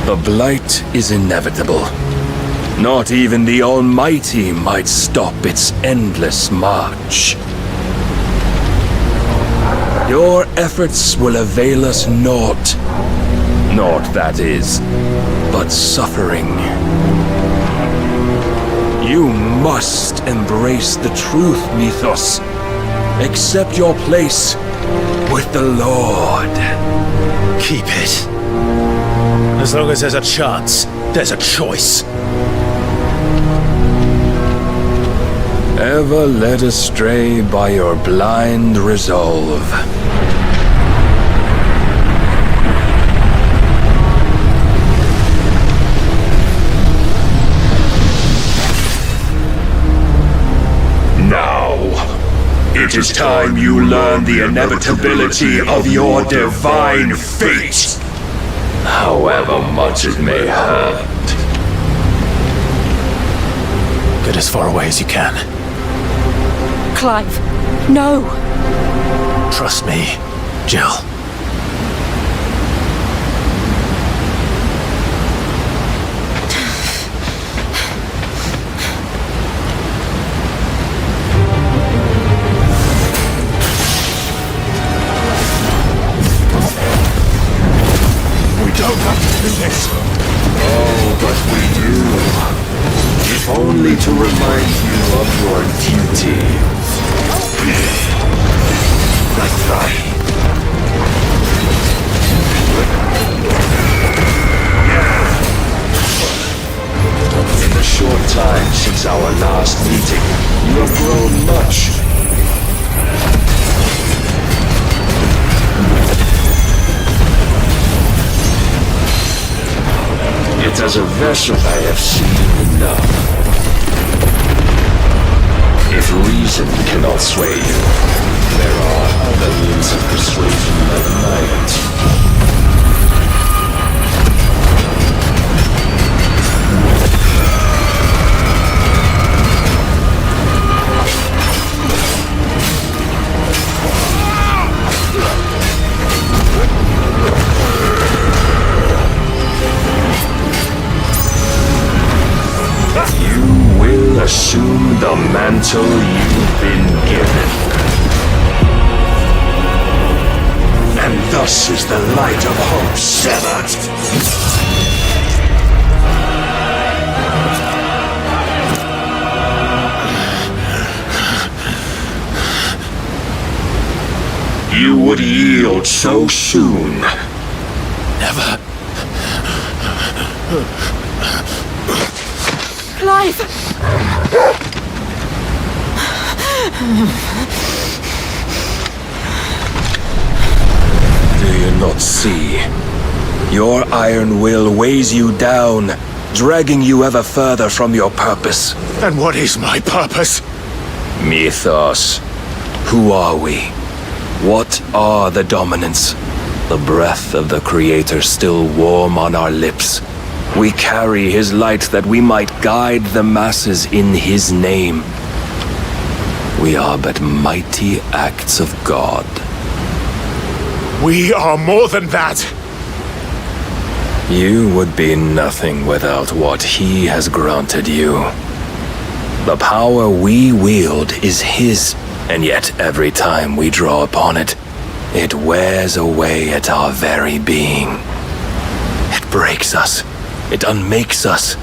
The blight is inevitable. Not even the Almighty might stop its endless march. Your efforts will avail us naught. Naught, that is, but suffering. You must embrace the truth, Mythos. Accept your place with the Lord. Keep it. As long as there's a chance, there's a choice. Ever led astray by your blind resolve. Now, it is time you learn the inevitability of your divine fate. However much it may hurt. Get as far away as you can. Clive, no! Trust me, Jill. Don't have to do this! Oh, but we do. If only to remind you of your duty. Let's try. In the short time since our last meeting, you have grown much. Yet as a vessel I have seen enough. If reason cannot sway you, there are other means of persuasion that might. Assume the mantle you've been given. And thus is the light of hope severed. You would yield so soon. Never. Clive! Do you not see? Your iron will weighs you down, dragging you ever further from your purpose. And what is my purpose? Mythos. Who are we? What are the dominants? The breath of the Creator still warm on our lips. We carry his light that we might guide the masses in his name. We are but mighty acts of God. We are more than that. You would be nothing without what he has granted you. The power we wield is his, and yet every time we draw upon it, it wears away at our very being. It breaks us. It unmakes us,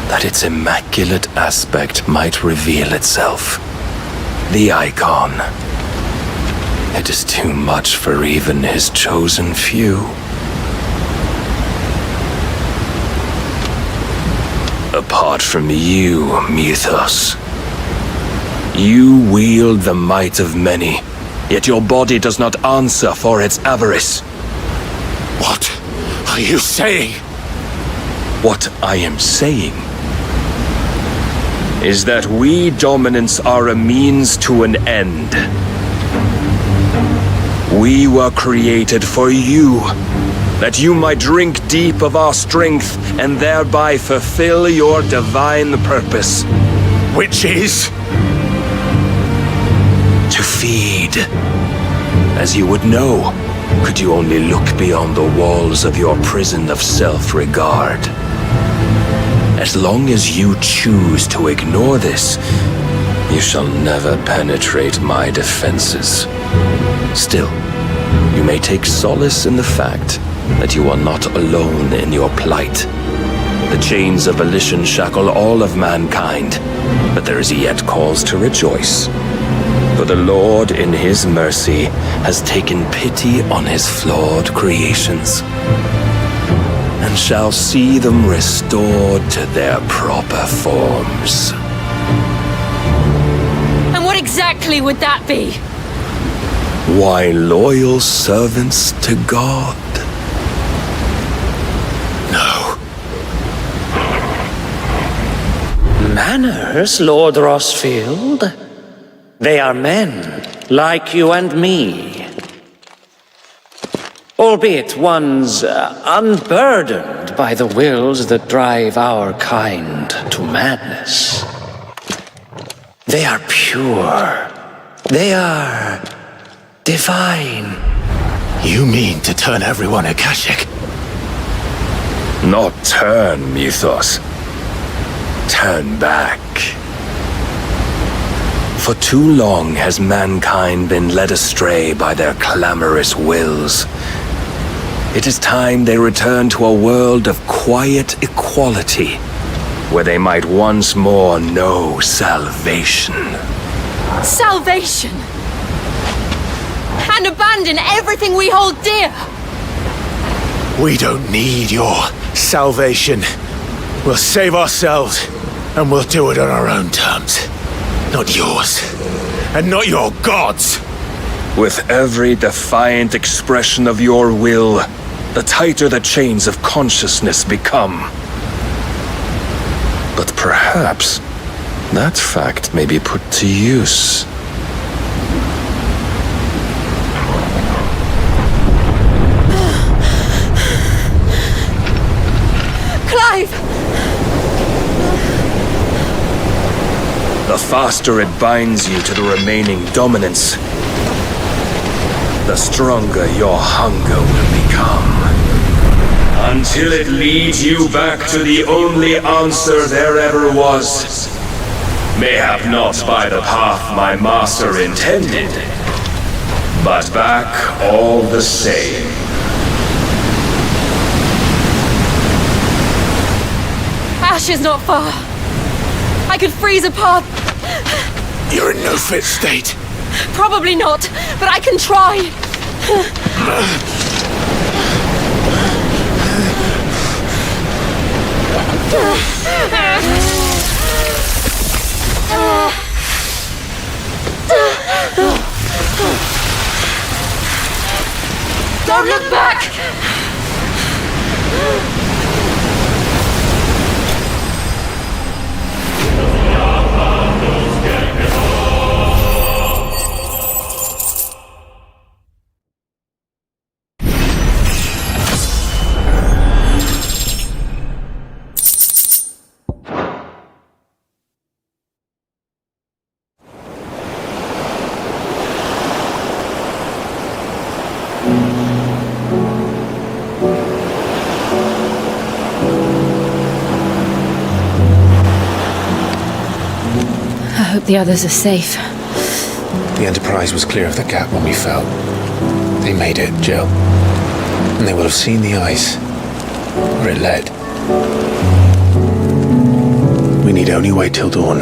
that its immaculate aspect might reveal itself. The icon. It is too much for even his chosen few. Apart from you, Mythos, you wield the might of many, yet your body does not answer for its avarice. What are you saying? What I am saying is that we dominants are a means to an end. We were created for you, that you might drink deep of our strength and thereby fulfill your divine purpose. Which is? To feed. As you would know, could you only look beyond the walls of your prison of self-regard. As long as you choose to ignore this, you shall never penetrate my defenses. Still, you may take solace in the fact that you are not alone in your plight. The chains of volition shackle all of mankind, but there is yet cause to rejoice. For the Lord in his mercy has taken pity on his flawed creations, and shall see them restored to their proper forms. And what exactly would that be? Why, loyal servants to God. No. Manners, Lord Rosfield? They are men, like you and me. Albeit ones unburdened by the wills that drive our kind to madness. They are pure. They are divine. You mean to turn everyone Akashic? Not turn, Mythos. Turn back. For too long has mankind been led astray by their clamorous wills. It is time they return to a world of quiet equality, where they might once more know salvation. Salvation! And abandon everything we hold dear! We don't need your salvation. We'll save ourselves, and we'll do it on our own terms. Not yours, and not your gods. With every defiant expression of your will, the tighter the chains of consciousness become. But perhaps that fact may be put to use. Clive! The faster it binds you to the remaining dominance, the stronger your hunger will become. Until it leads you back to the only answer there ever was. Mayhap not by the path my master intended, but back all the same. Ash is not far. I could freeze a path. You're in no fit state. Probably not, but I can try. Don't look back! hope the others are safe. The Enterprise was clear of the gap when we fell. They made it, Jill. And they will have seen the ice where it led. We need only wait till dawn.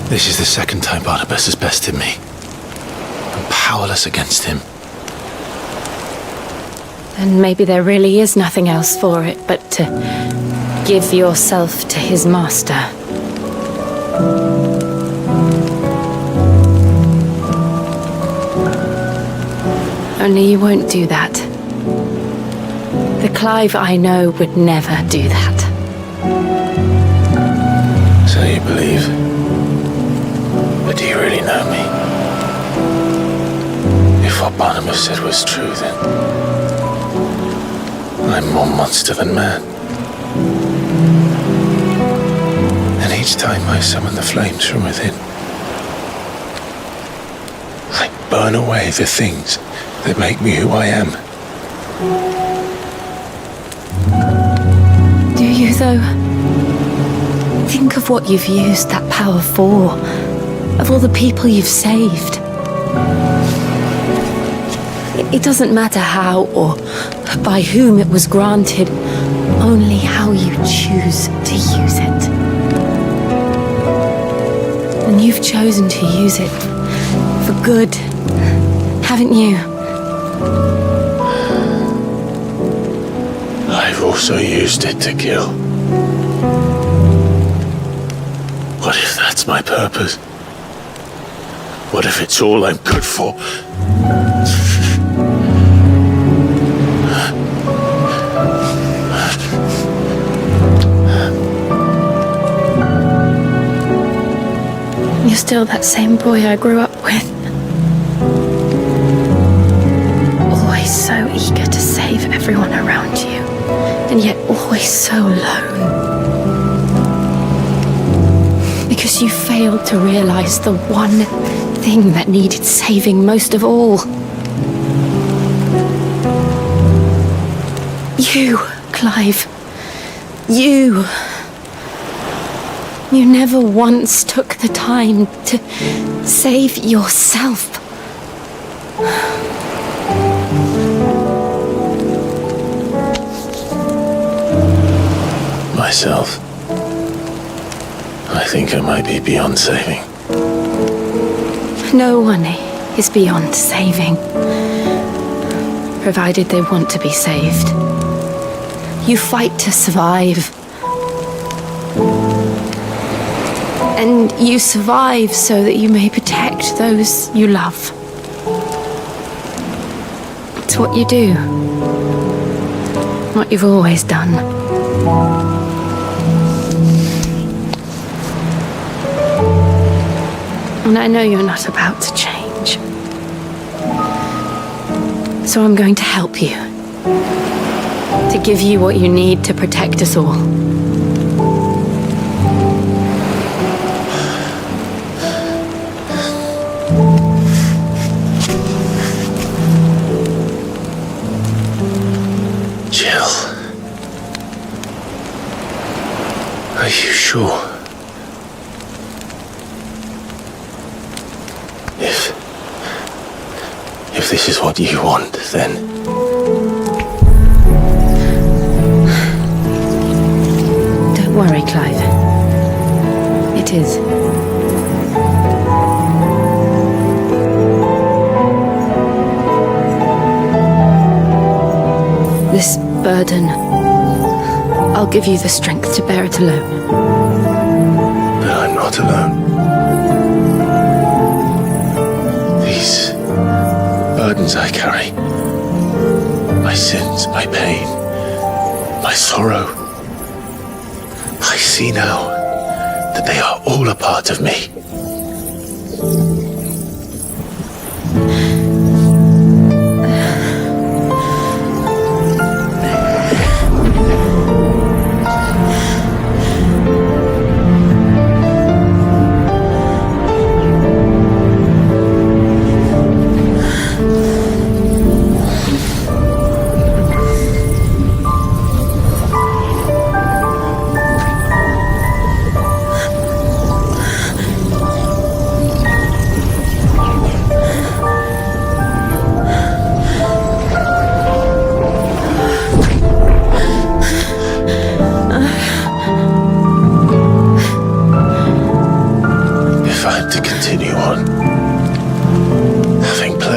This is the second time Barnabas has bested me. I'm powerless against him. And maybe there really is nothing else for it but to give yourself to his master. Only you won't do that. The Clive I know would never do that. So you believe? But do you really know me? If what Barnabas said was true, then I'm more monster than man. And each time I summon the flames from within, I burn away the things that make me who I am. Do you, though? Think of what you've used that power for, of all the people you've saved. It doesn't matter how or by whom it was granted, only how you choose to use it. And you've chosen to use it for good, haven't you? I've also used it to kill. What if that's my purpose? What if it's all I'm good for? You're still that same boy I grew up with. Always so eager to save everyone around you, and yet always so alone. Because you failed to realize the one thing that needed saving most of all. You, Clive. You. You never once took the time to save yourself. Myself. I think I might be beyond saving. No one is beyond saving, provided they want to be saved. You fight to survive. And you survive so that you may protect those you love. It's what you do. What you've always done. And I know you're not about to change. So I'm going to help you. To give you what you need to protect us all. Jill. Are you sure? If this is what you want, then... Don't worry, Clive. It is. This burden, I'll give you the strength to bear it alone. But I'm not alone. These burdens I carry, my sins, my pain, my sorrow, I see now that they are all a part of me.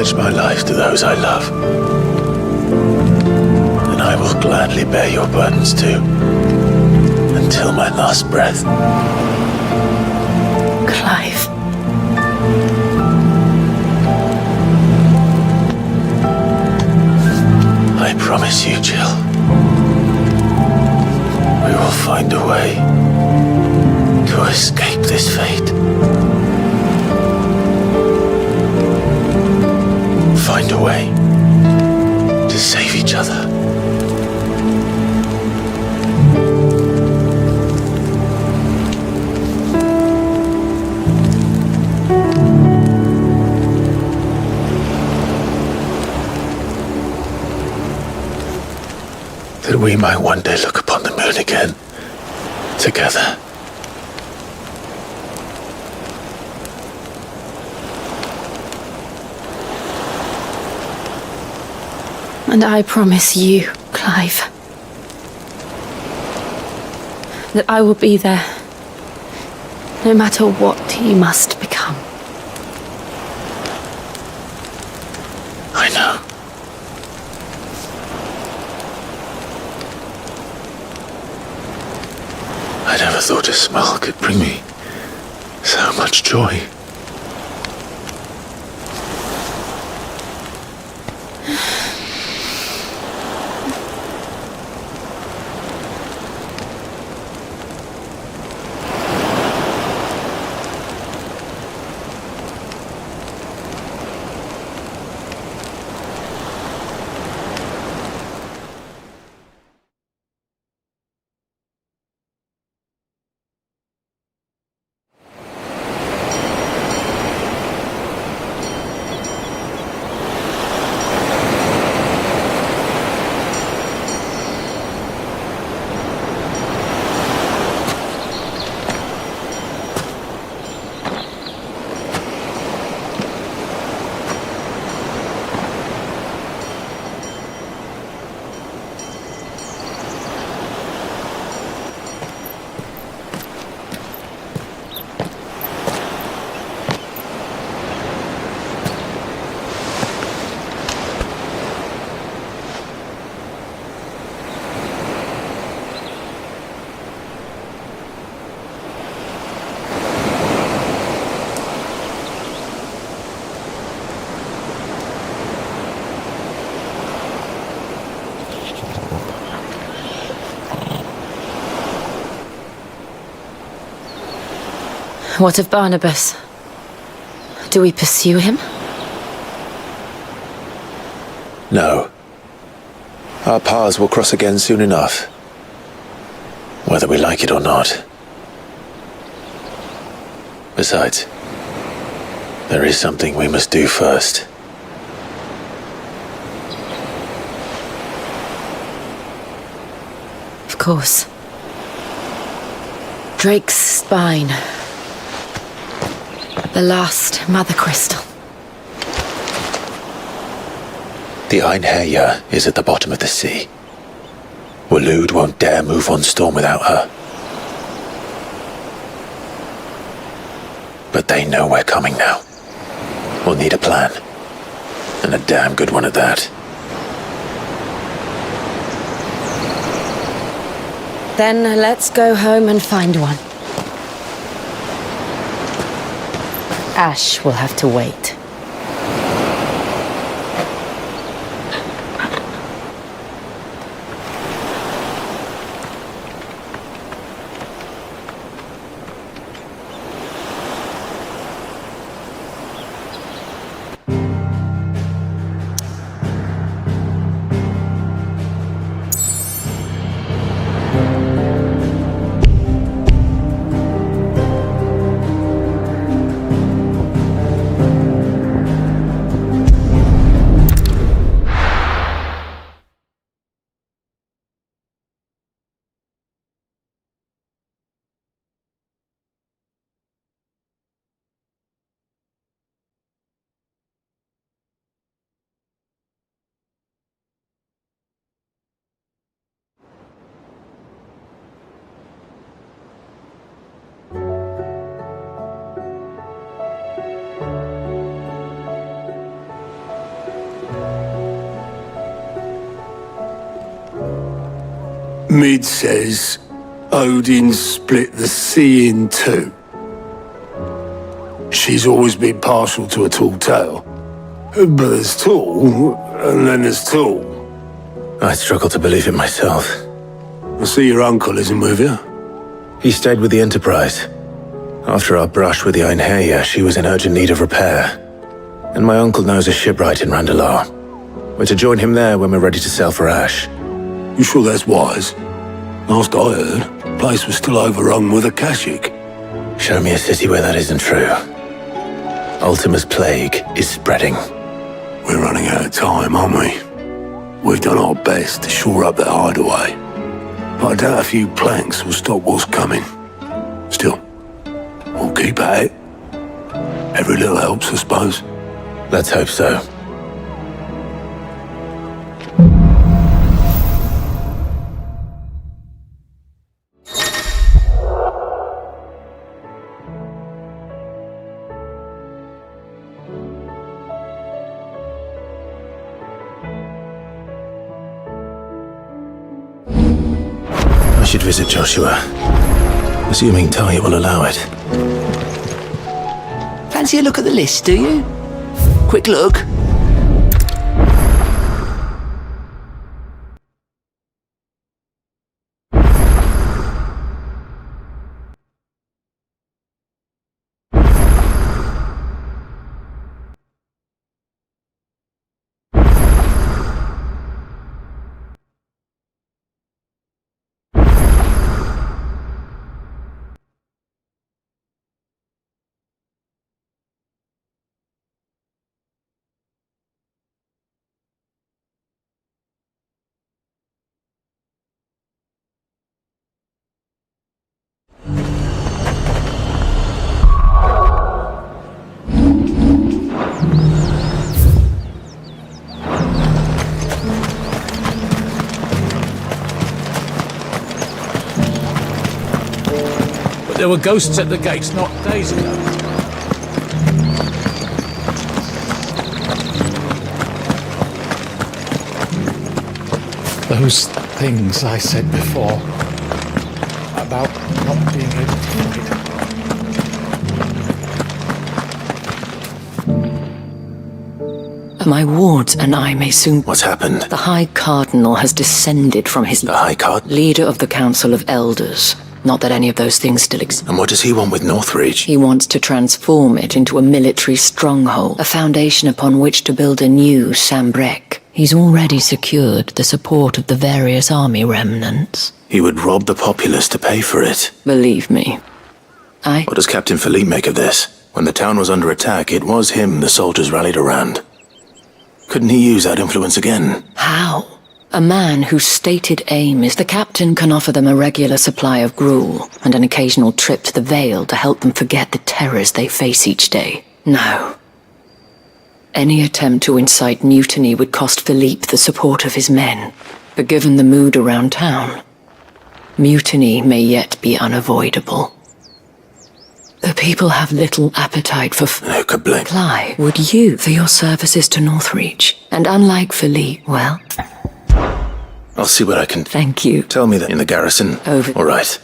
pledge my life to those I love. And I will gladly bear your burdens too, until my last breath. Clive. I promise you, Jill. We will find a way to escape this fate. Find a way to save each other. That we might one day look upon the moon again, together. And I promise you, Clive, that I will be there, no matter what you must become. I know. I never thought a smile could bring me so much joy. What of Barnabas? Do we pursue him? No. Our paths will cross again soon enough, whether we like it or not. Besides, there is something we must do first. Of course. Drake's spine. The last Mothercrystal. The Einherja is at the bottom of the sea. Waloed won't dare move on storm without her. But they know we're coming now. We'll need a plan. And a damn good one at that. Then let's go home and find one. Ash will have to wait. Mid says Odin split the sea in two. She's always been partial to a tall tale. But there's tall, and then there's tall. I struggle to believe it myself. I see your uncle isn't with you. He stayed with the Enterprise. After our brush with the Einherja, she was in urgent need of repair. And my uncle knows a shipwright in Randalar. We're to join him there when we're ready to sail for Ash. You sure that's wise? Last I heard, the place was still overrun with Akashic. Show me a city where that isn't true. Ultima's plague is spreading. We're running out of time, aren't we? We've done our best to shore up that hideaway. But I doubt a few planks will stop what's coming. Still, we'll keep at it. Every little helps, I suppose. Let's hope so. I should visit Joshua, assuming Talia will allow it. Fancy a look at the list, do you? Quick look. There were ghosts at the gates not days ago. Those things I said before about not being able to fight. My wards and I may soon... What's happened? The High Cardinal has descended from his... The High Cardinal? Leader of the Council of Elders. Not that any of those things still exist. And what does he want with Northreach? He wants to transform it into a military stronghold, a foundation upon which to build a new Sambrek. He's already secured the support of the various army remnants. He would rob the populace to pay for it. Believe me. What does Captain Philippe make of this? When the town was under attack, it was him the soldiers rallied around. Couldn't he use that influence again? How? A man whose stated aim is the captain can offer them a regular supply of gruel and an occasional trip to the Vale to help them forget the terrors they face each day. No. Any attempt to incite mutiny would cost Philippe the support of his men. But given the mood around town, mutiny may yet be unavoidable. The people have little appetite for... Who could blame? Cly, would you for your services to Northreach? And unlike Philippe, well... I'll see what I can... Thank you. Tell me that in the garrison. Over. All right.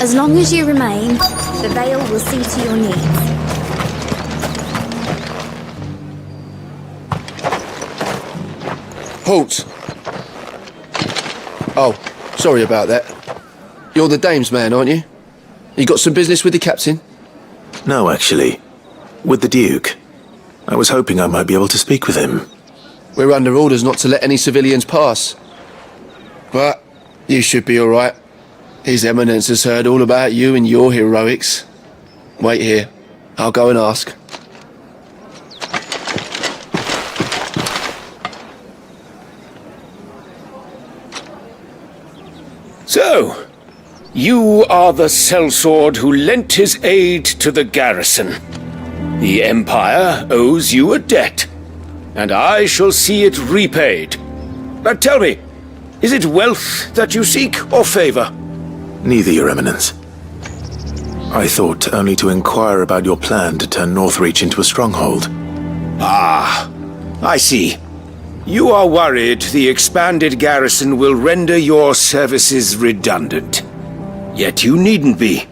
As long as you remain, the veil will see to your needs. Halt! Oh, sorry about that. You're the dame's man, aren't you? You got some business with the captain? No, actually. With the Duke. I was hoping I might be able to speak with him. We're under orders not to let any civilians pass. But you should be all right. His Eminence has heard all about you and your heroics. Wait here. I'll go and ask. So, you are the sellsword who lent his aid to the garrison. The Empire owes you a debt, and I shall see it repaid. Now tell me, is it wealth that you seek, or favor? Neither, Your Eminence. I thought only to inquire about your plan to turn Northreach into a stronghold. Ah, I see. You are worried the expanded garrison will render your services redundant. Yet you needn't be.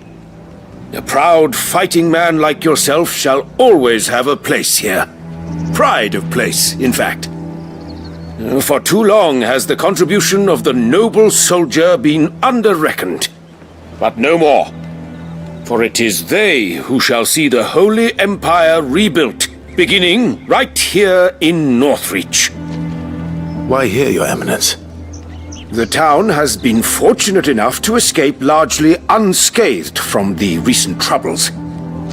A proud fighting man like yourself shall always have a place here. Pride of place, in fact. For too long has the contribution of the noble soldier been under-reckoned. But no more. For it is they who shall see the Holy Empire rebuilt, beginning right here in Northreach. Why here, Your Eminence? The town has been fortunate enough to escape largely unscathed from the recent troubles.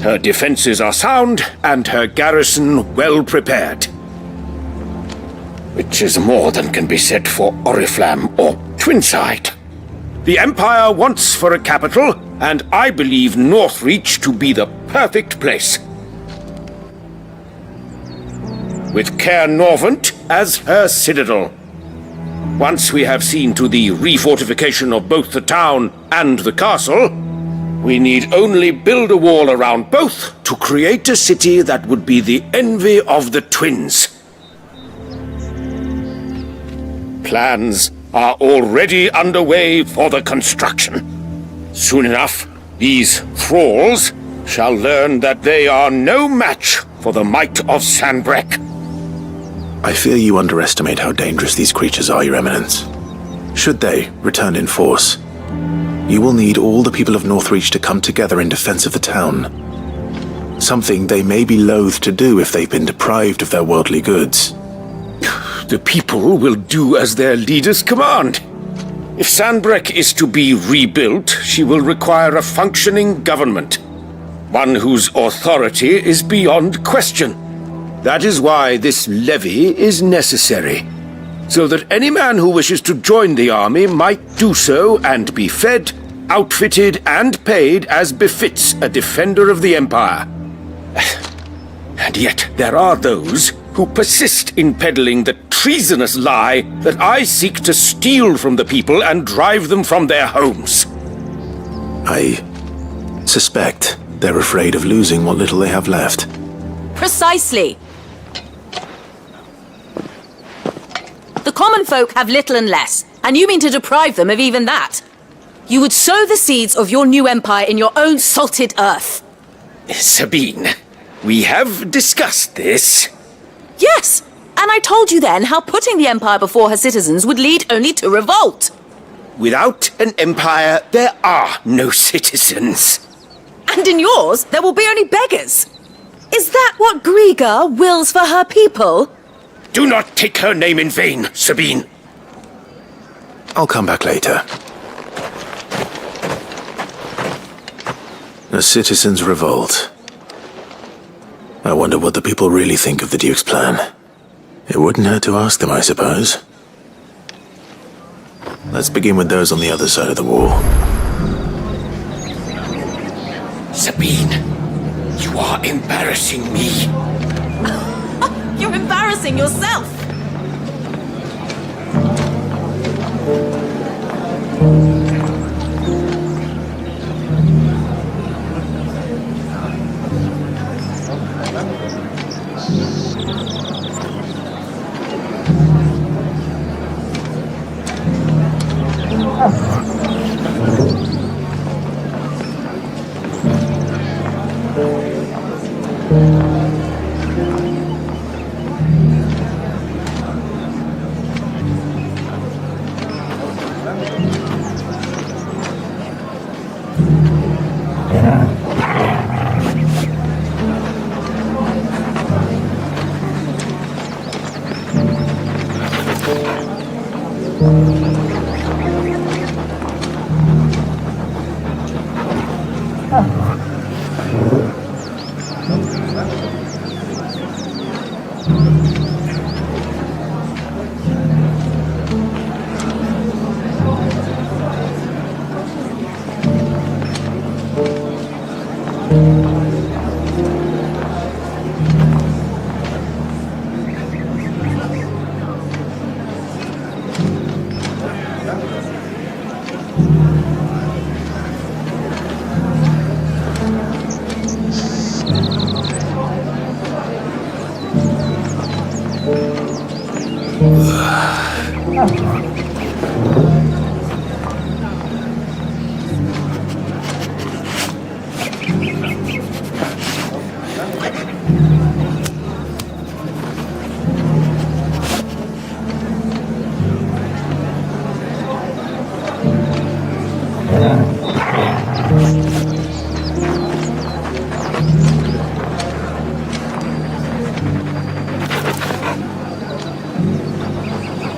Her defenses are sound, and her garrison well prepared. Which is more than can be said for Oriflamme or Twinside. The Empire wants for a capital, and I believe Northreach to be the perfect place. With Caer Norvent as her citadel. Once we have seen to the refortification of both the town and the castle, we need only build a wall around both to create a city that would be the envy of the twins. Plans are already underway for the construction. Soon enough, these thralls shall learn that they are no match for the might of Sanbreque. I fear you underestimate how dangerous these creatures are, Your Eminence. Should they return in force, you will need all the people of Northreach to come together in defense of the town. Something they may be loath to do if they've been deprived of their worldly goods. The people will do as their leaders command. If Sanbreque is to be rebuilt, she will require a functioning government. One whose authority is beyond question. That is why this levy is necessary. So that any man who wishes to join the army might do so and be fed, outfitted, and paid as befits a defender of the Empire. And yet there are those who persist in peddling the treasonous lie that I seek to steal from the people and drive them from their homes. I suspect they're afraid of losing what little they have left. Precisely. The common folk have little and less, and you mean to deprive them of even that. You would sow the seeds of your new empire in your own salted earth. Sabine, we have discussed this. Yes, and I told you then how putting the empire before her citizens would lead only to revolt. Without an empire, there are no citizens. And in yours, there will be only beggars. Is that what Griga wills for her people? Do not take her name in vain, Sabine. I'll come back later. A citizens' revolt. I wonder what the people really think of the Duke's plan. It wouldn't hurt to ask them, I suppose. Let's begin with those on the other side of the wall. Sabine, you are embarrassing me. You're embarrassing yourself.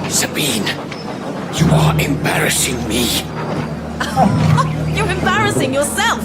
Sabine, you are embarrassing me. You're embarrassing yourself.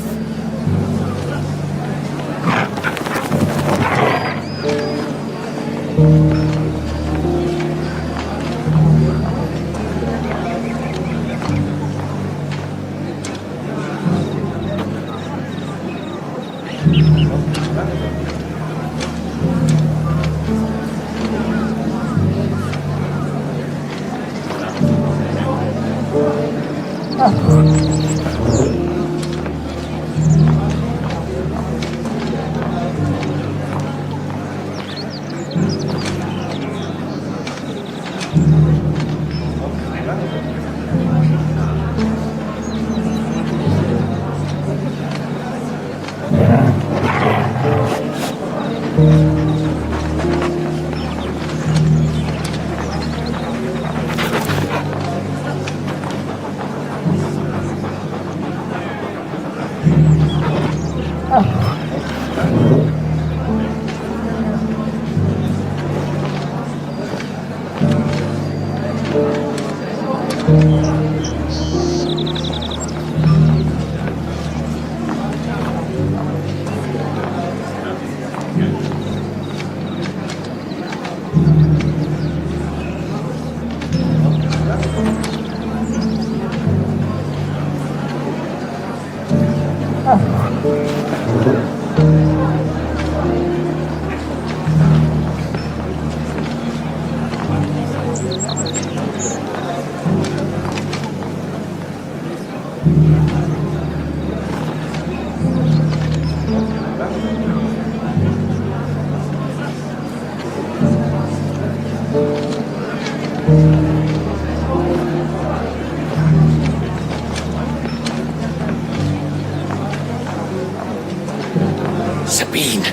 Sabine,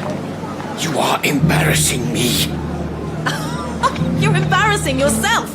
you are embarrassing me. You're embarrassing yourself.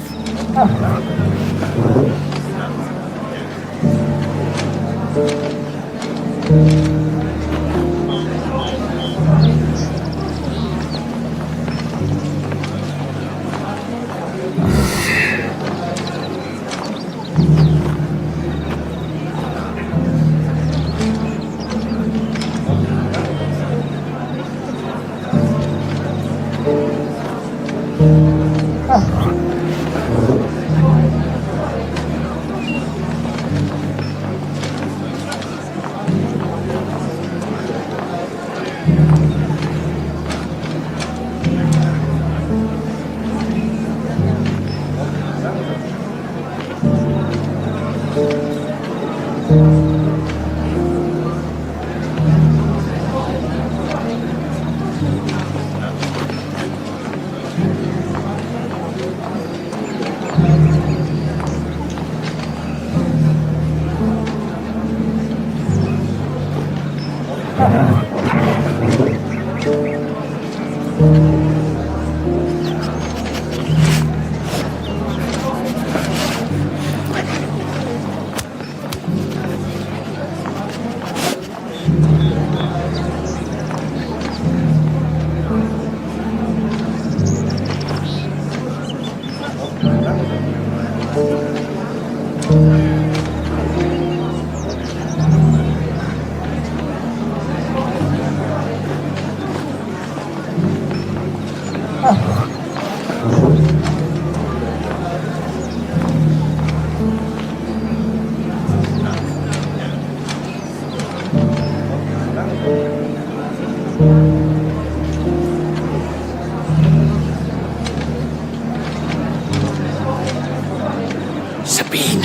Sabine,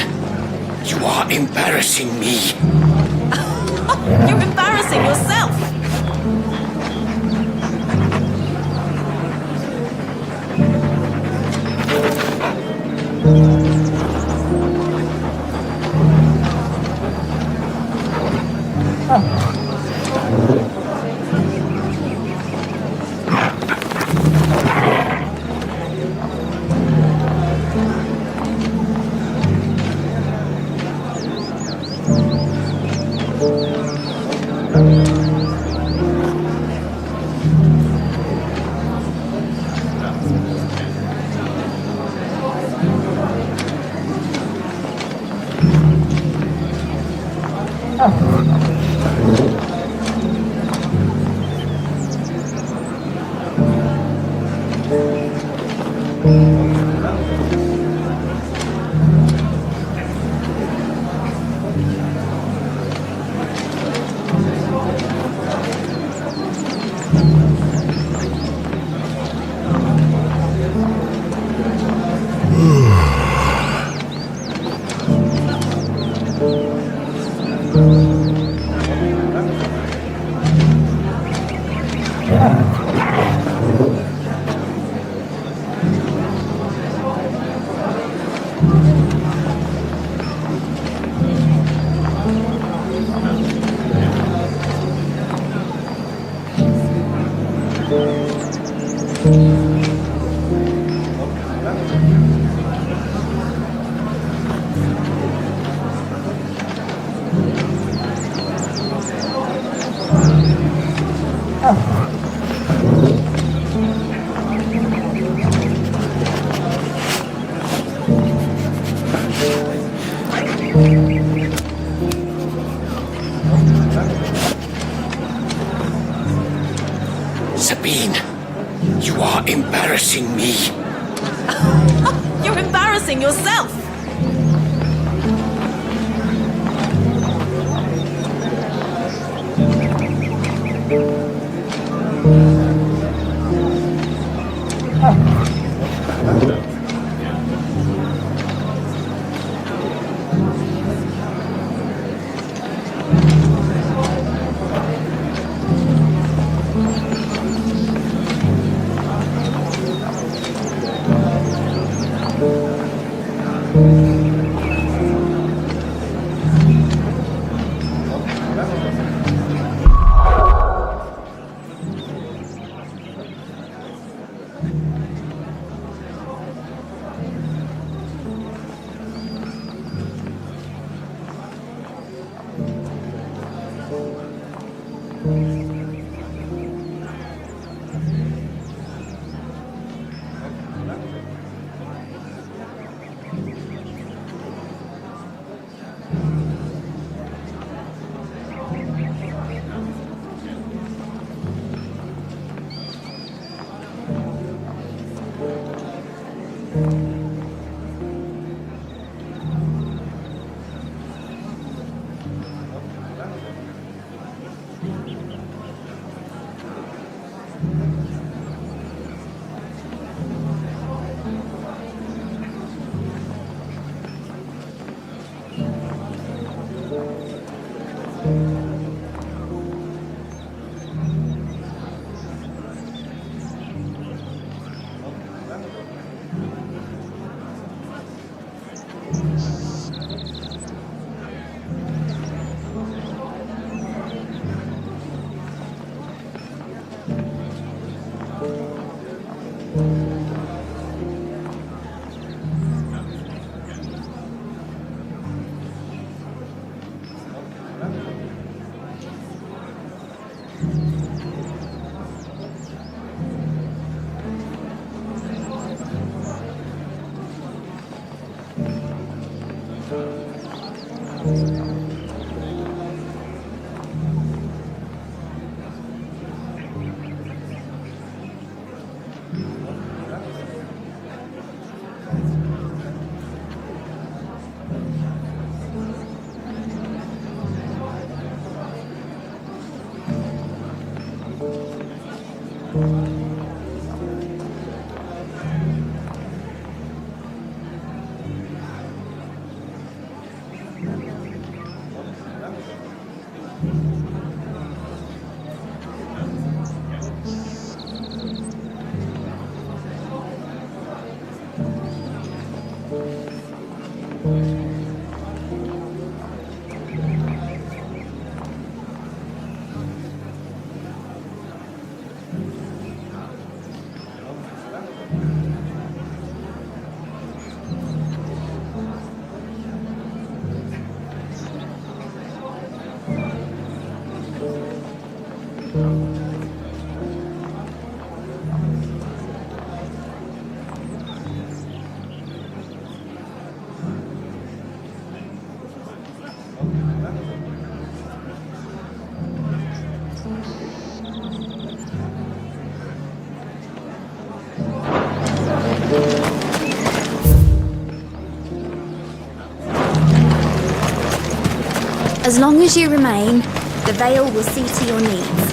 you are embarrassing me. You're embarrassing yourself. Sabine, you are embarrassing me. You're embarrassing yourself. As long as you remain, the veil will see to your needs.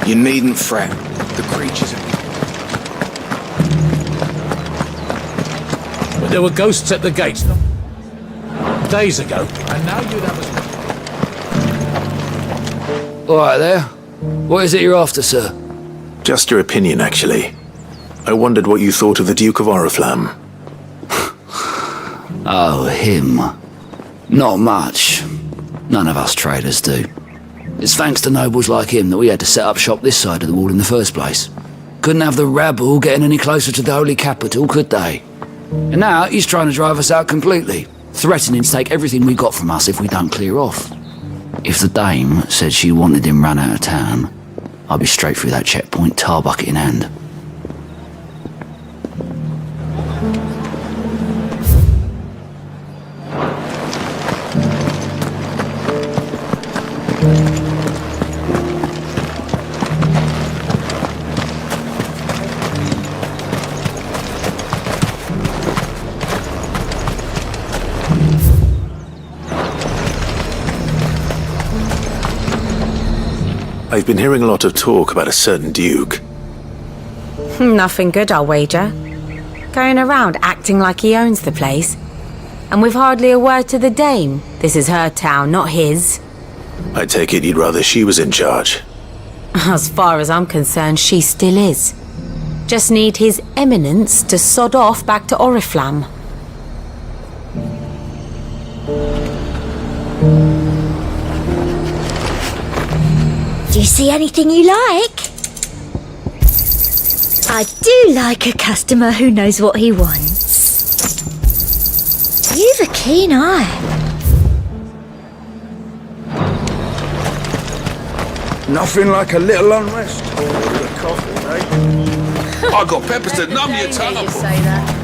You needn't fret. The creatures are... But there were ghosts at the gates days ago, and now you'd have us... All right there. What is it you're after, sir? Just your opinion, actually. I wondered what you thought of the Duke of Oriflamme. Oh, him. Not much. None of us traders do. It's thanks to nobles like him that we had to set up shop this side of the wall in the first place. Couldn't have the rabble getting any closer to the holy capital, could they? And now he's trying to drive us out completely, threatening to take everything we got from us if we don't clear off. If the dame said she wanted him run out of town, I'd be straight through that checkpoint, tar bucket in hand. I've been hearing a lot of talk about a certain duke. Nothing good, I'll wager. Going around acting like he owns the place. And with hardly a word to the dame. This is her town, not his. I take it you'd rather she was in charge. As far as I'm concerned, she still is. Just need his eminence to sod off back to Oriflamme. You see anything you like? I do like a customer who knows what he wants. You've a keen eye. Nothing like a little unrest. Or a coffee, eh? I got peppers to numb your tongue up. Say that.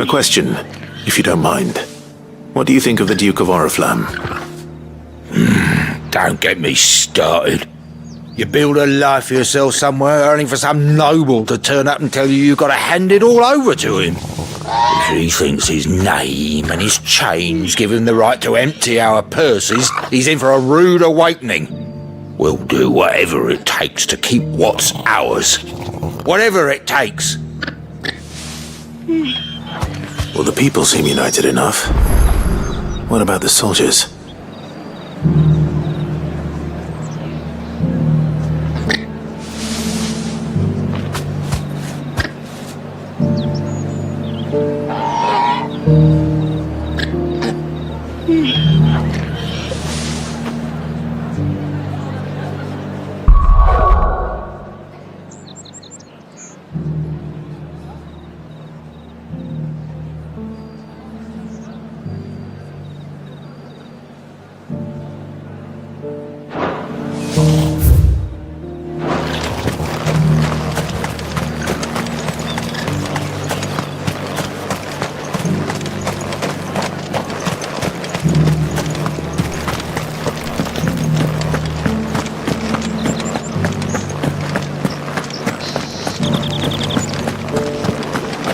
A question, if you don't mind. What do you think of the Duke of Oriflamme? Don't get me started. You build a life for yourself somewhere, earning for some noble to turn up and tell you you've got to hand it all over to him. If he thinks his name and his chains give him the right to empty our purses, he's in for a rude awakening. We'll do whatever it takes to keep what's ours. Whatever it takes. Well, the people seem united enough. What about the soldiers?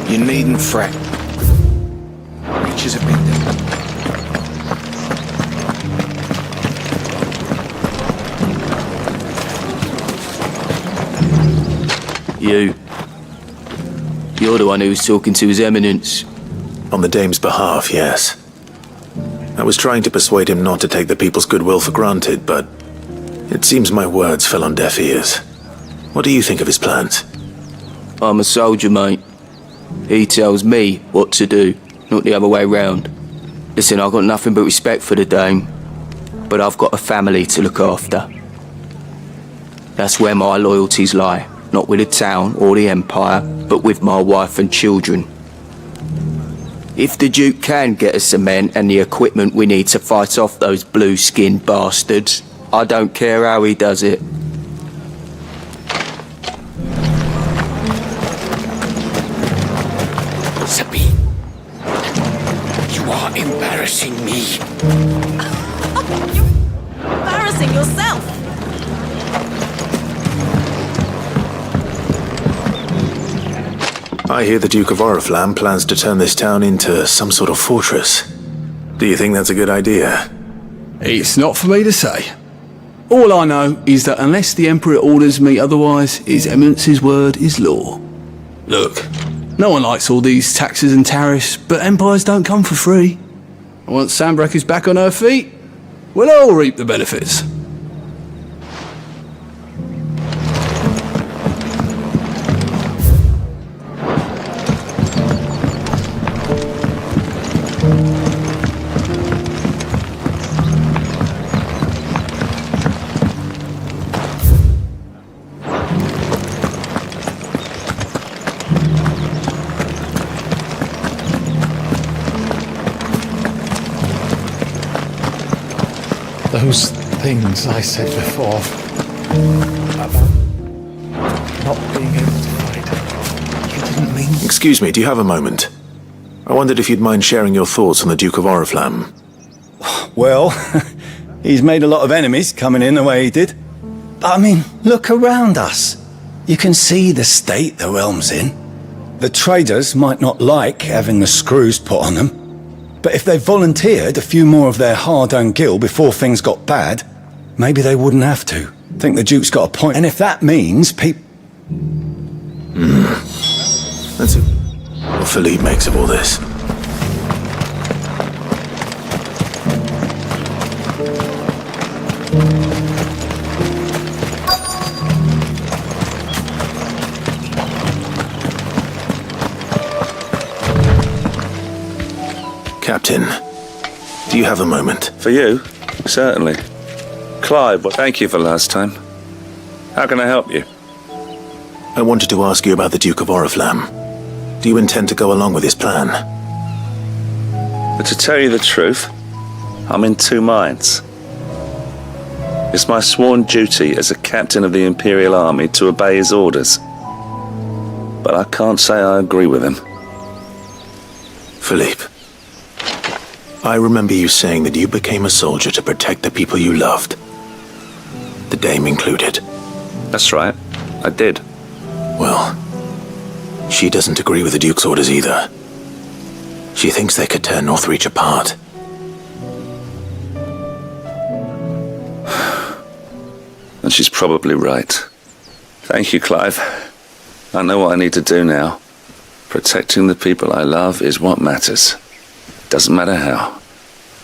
You needn't fret. Creatures have been there. You're the one who was talking to His Eminence. On the dame's behalf, yes. I was trying to persuade him not to take the people's goodwill for granted, but it seems my words fell on deaf ears. What do you think of his plans? I'm a soldier, mate. He tells me what to do, not the other way round. Listen, I've got nothing but respect for the dame, but I've got a family to look after. That's where my loyalties lie, not with the town or the empire, but with my wife and children. If the Duke can get us some men and the equipment we need to fight off those blue-skinned bastards, I don't care how he does it. Sabine, you are embarrassing me. You're embarrassing yourself. I hear the Duke of Oriflamme plans to turn this town into some sort of fortress. Do you think that's a good idea? It's not for me to say. All I know is that unless the Emperor orders me otherwise, His Eminence's word is law. Look, no one likes all these taxes and tariffs, but empires don't come for free. Once Sandbreak is back on her feet, we'll all reap the benefits. Those things I said before about not being able to fight, you didn't mean... Excuse me, do you have a moment? I wondered if you'd mind sharing your thoughts on the Duke of Oriflamme. Well, he's made a lot of enemies coming in the way he did. But I mean, look around us. You can see the state the realm's in. The traders might not like having the screws put on them, but if they volunteered a few more of their hard-earned gil before things got bad, maybe they wouldn't have to. I think the Duke's got a point. And if that means people... Let's see what Philippe makes of all this. Martin. Do you have a moment? For you? Certainly. Clive, well, thank you for last time. How can I help you? I wanted to ask you about the Duke of Oriflamme. Do you intend to go along with his plan? But to tell you the truth, I'm in two minds. It's my sworn duty as a captain of the Imperial Army to obey his orders. But I can't say I agree with him. Philippe, I remember you saying that you became a soldier to protect the people you loved. The Dame included. That's right, I did. Well, she doesn't agree with the Duke's orders either. She thinks they could tear Northreach apart. And she's probably right. Thank you, Clive. I know what I need to do now. Protecting the people I love is what matters. Doesn't matter how.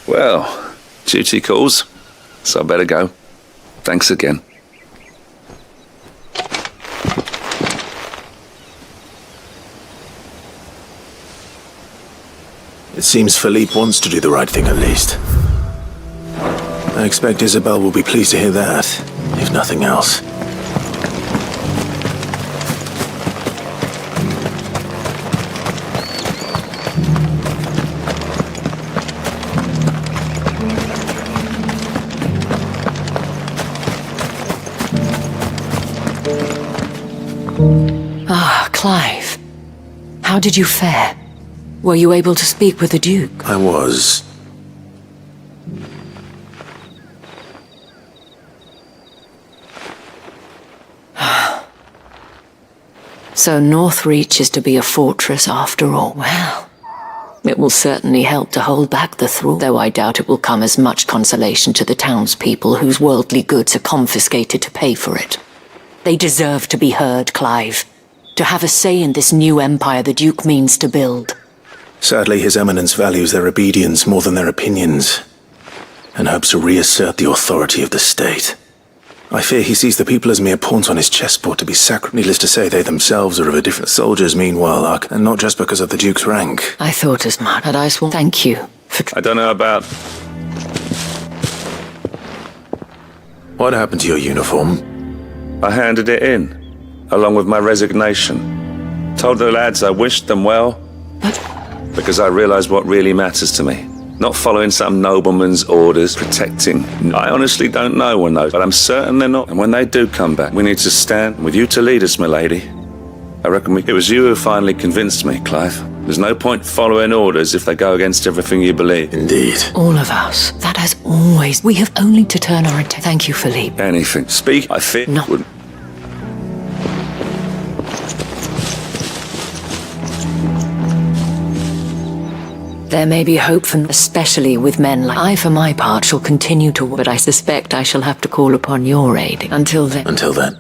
Well, duty calls, so I better go. Thanks again. It seems Philippe wants to do the right thing at least. I expect Isabel will be pleased to hear that, if nothing else. Ah, Clive. How did you fare? Were you able to speak with the Duke? I was. So Northreach is to be a fortress after all. Well, it will certainly help to hold back the thrall, though I doubt it will come as much consolation to the townspeople whose worldly goods are confiscated to pay for it. They deserve to be heard, Clive. To have a say in this new empire the Duke means to build. Sadly, His Eminence values their obedience more than their opinions, and hopes to reassert the authority of the state. I fear he sees the people as mere pawns on his chessboard to be sacrificed. Needless to say, they themselves are of a different soldiers, meanwhile, and not just because of the Duke's rank. I thought as much. Had I sworn? Thank you for... I don't know about... What happened to your uniform? I handed it in, along with my resignation. Told the lads I wished them well, because I realized what really matters to me. Not following some nobleman's orders, protecting. I honestly don't know when those, but I'm certain they're not. And when they do come back, we need to stand with you to lead us, milady. I reckon it was you who finally convinced me, Clive. There's no point following orders if they go against everything you believe. Indeed. All of us. That has always... We have only to turn our attention. Thank you, Philippe. Anything. Speak, I fear... No. Wouldn't. There may be hope for... especially with men like... I, for my part, shall continue to... But I suspect I shall have to call upon your aid. Until then... Until then.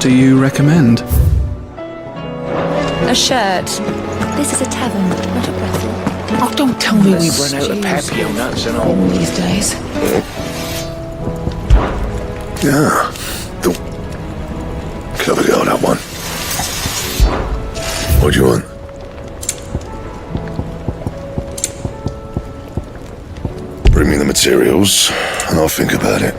do you recommend? A shirt. This is a tavern, not a brothel. Oh, don't tell me we've run out of papio nuts and all. These days. Yeah. Clever girl, that one. What do you want? Bring me the materials, and I'll think about it.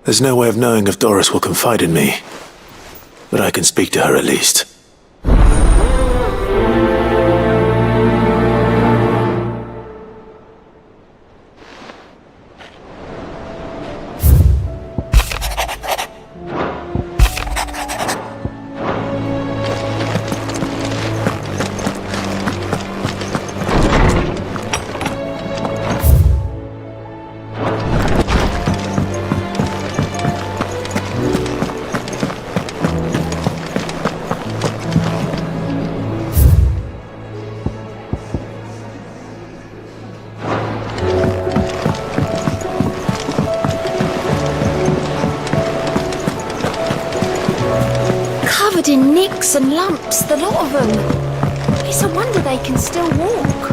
There's no way of knowing if Doris will confide in me, but I can speak to her at least. Covered in nicks and lumps, the lot of them. It's a wonder they can still walk.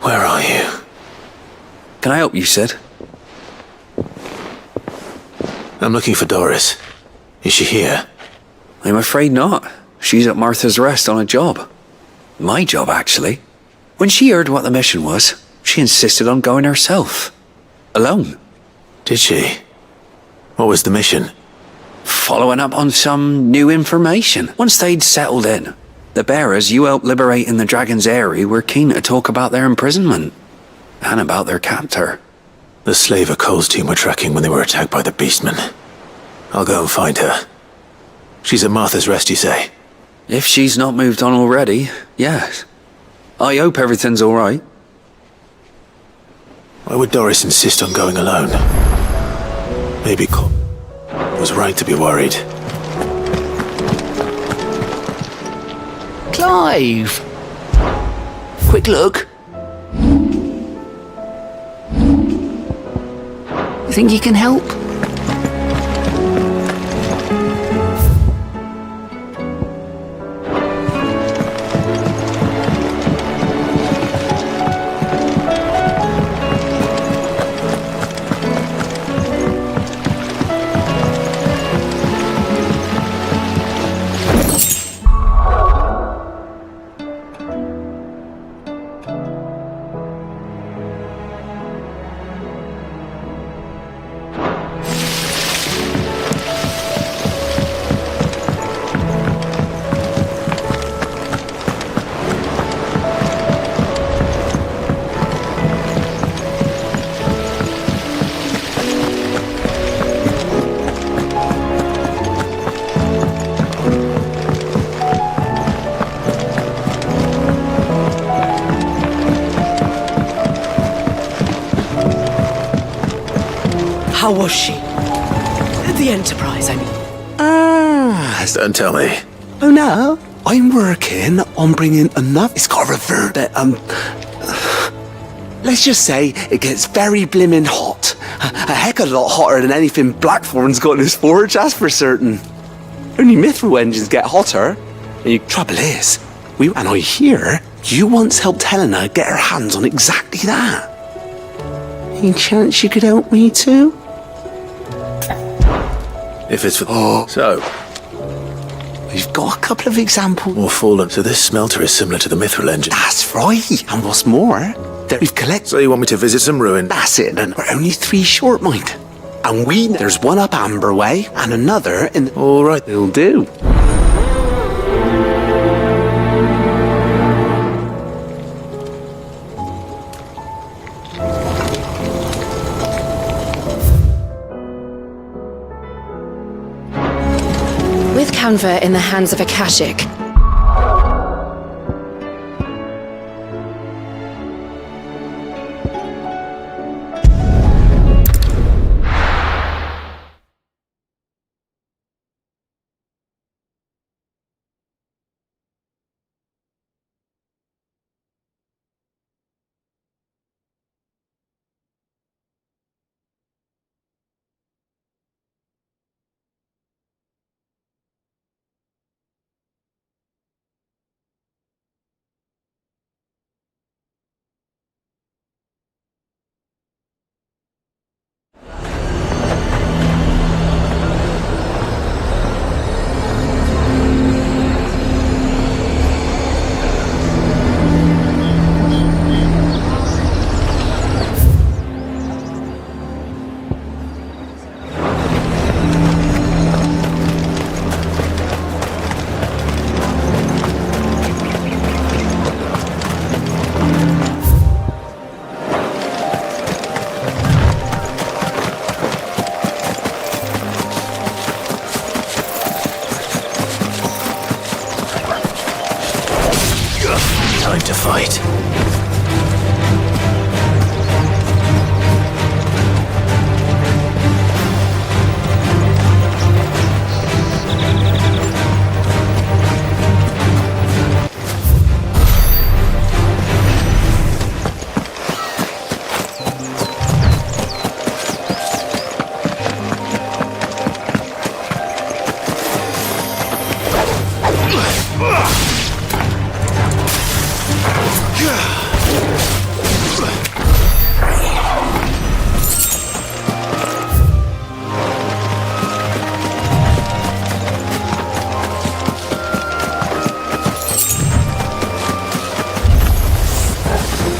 Where are you? Can I help you, Sid? I'm looking for Doris. Is she here? I'm afraid not. She's at Martha's Rest on a job. My job, actually. When she heard what the mission was, she insisted on going herself. Alone. Did she? What was the mission? Following up on some new information. Once they'd settled in, the bearers you helped liberate in the Dragon's Eyrie were keen to talk about their imprisonment. And about their captor. The slaver Cole's team were tracking when they were attacked by the Beastmen. I'll go and find her. She's at Martha's Rest, you say? If she's not moved on already, yes. I hope everything's alright. Why would Doris insist on going alone? Maybe Cole was right to be worried. Clive! Quick look. You think you can help? How was she? The Enterprise, I mean. Don't tell me. Oh no, I'm working on bringing enough. It's got a revert that, let's just say it gets very blimmin' hot. A heck of a lot hotter than anything Blackthorn's got in his forge, that's for certain. Only mithril engines get hotter. And the trouble is, and I hear you once helped Helena get her hands on exactly that. Any chance you could help me too? If it's for... So... We've got a couple of examples. More fallen. So this smelter is similar to the mithril engine. That's right. And what's more, that we've collected... So you want me to visit some ruin? That's it, and we're only 3 short, mind. And there's one up Amber Way, and another in... All right. It'll do. With Canva in the hands of Akashic, time to fight.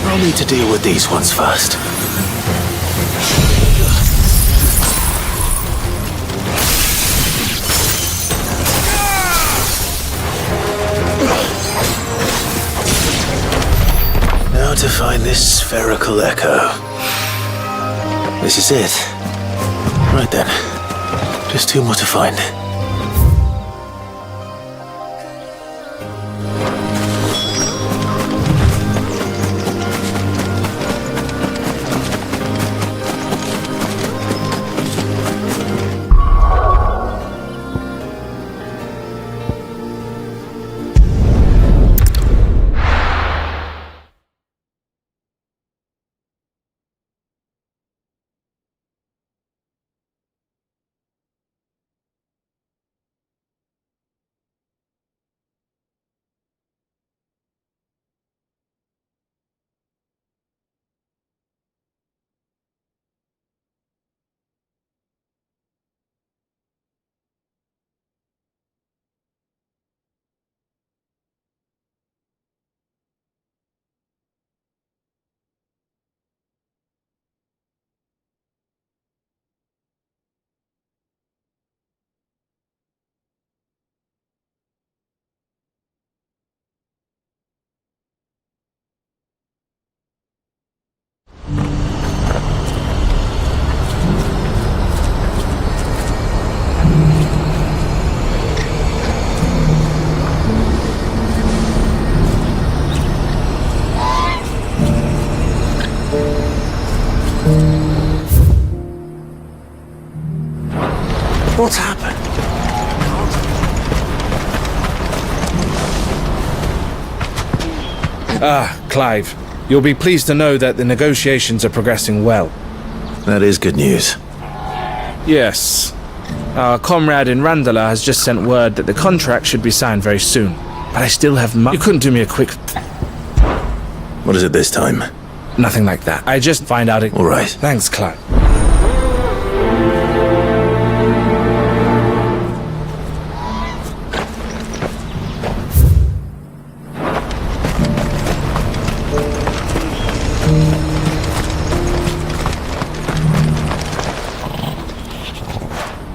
I'll need to deal with these ones first. Now to find this spherical echo. This is it. Right then. Just two more to find. What's happened? Clive, you'll be pleased to know that the negotiations are progressing well. That is good news. Yes. Our comrade in Randalar has just sent word that the contract should be signed very soon. But I still have You couldn't do me a quick... What is it this time? Nothing like that. I just find out it... All right. Thanks, Clive.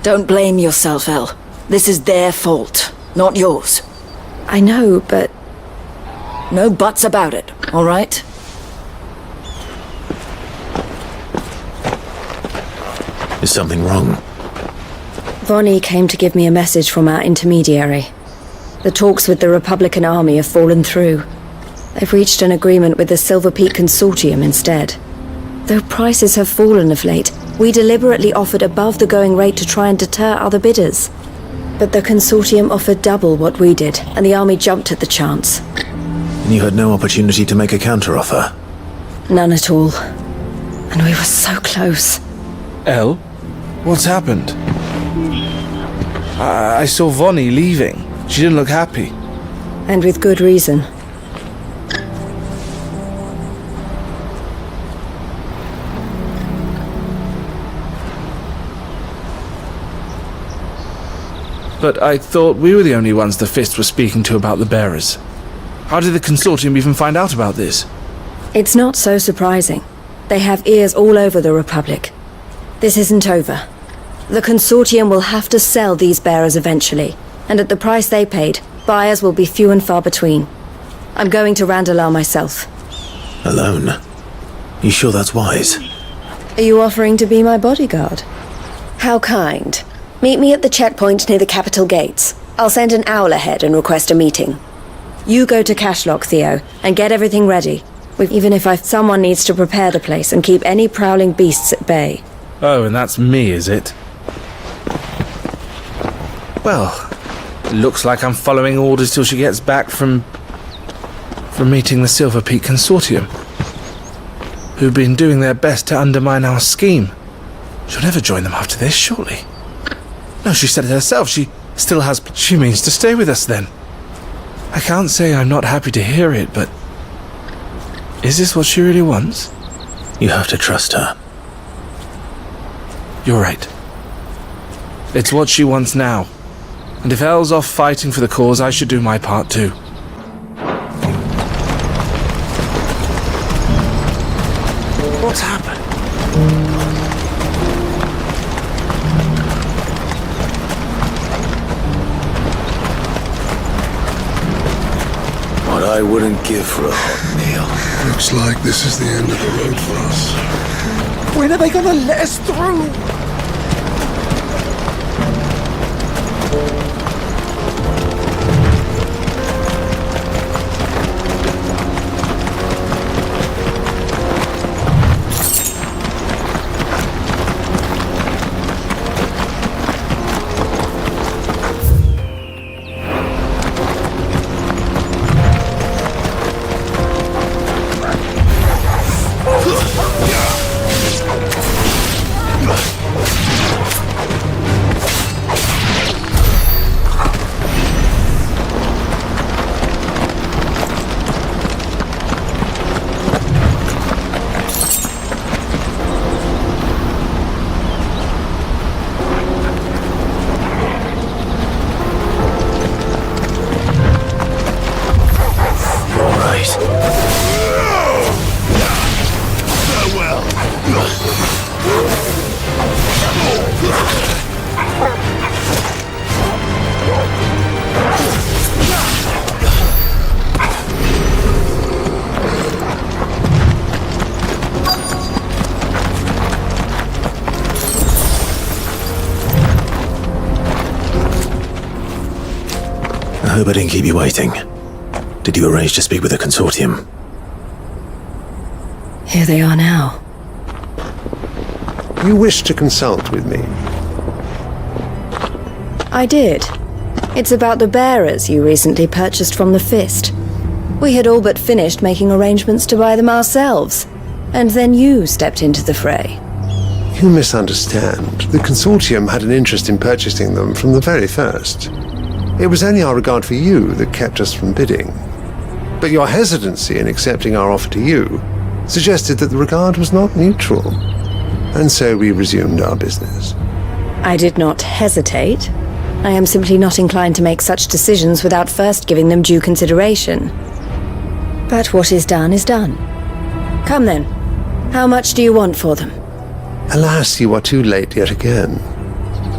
Don't blame yourself, El. This is their fault, not yours. I know, but... No buts about it, all right? Is something wrong? Vonnie came to give me a message from our intermediary. The talks with the Republican army have fallen through. They've reached an agreement with the Silver Peak Consortium instead. Though prices have fallen of late, we deliberately offered above the going rate to try and deter other bidders. But the Consortium offered double what we did, and the army jumped at the chance. And you had no opportunity to make a counteroffer? None at all. And we were so close. El? What's happened? I saw Vonnie leaving. She didn't look happy. And with good reason. But I thought we were the only ones the Fist was speaking to about the bearers. How did the Consortium even find out about this? It's not so surprising. They have ears all over the Republic. This isn't over. The Consortium will have to sell these bearers eventually, and at the price they paid, buyers will be few and far between. I'm going to Randalar myself. Alone? You sure that's wise? Are you offering to be my bodyguard? How kind. Meet me at the checkpoint near the capital gates. I'll send an owl ahead and request a meeting. You go to Cashlock, Theo, and get everything ready. Even if someone needs to prepare the place and keep any prowling beasts at bay. Oh, and that's me, is it? Well, looks like I'm following orders till she gets back from meeting the Silver Peak Consortium, who've been doing their best to undermine our scheme. She'll never join them after this, surely. No, she said it herself. She means to stay with us then. I can't say I'm not happy to hear it, but is this what she really wants? You have to trust her. You're right. It's what she wants now. And if Elle's off fighting for the cause, I should do my part too. What's happened? What I wouldn't give for a hot meal. Looks like this is the end of the road for us. When are they gonna let us through? I hope I didn't keep you waiting. Did you arrange to speak with the consortium? Here they are now. You wish to consult with me? I did. It's about the bearers you recently purchased from the Fist. We had all but finished making arrangements to buy them ourselves. And then you stepped into the fray. You misunderstand. The consortium had an interest in purchasing them from the very first. It was only our regard for you that kept us from bidding. But your hesitancy in accepting our offer to you suggested that the regard was not mutual. And so we resumed our business. I did not hesitate. I am simply not inclined to make such decisions without first giving them due consideration. But what is done is done. Come then. How much do you want for them? Alas, you are too late yet again.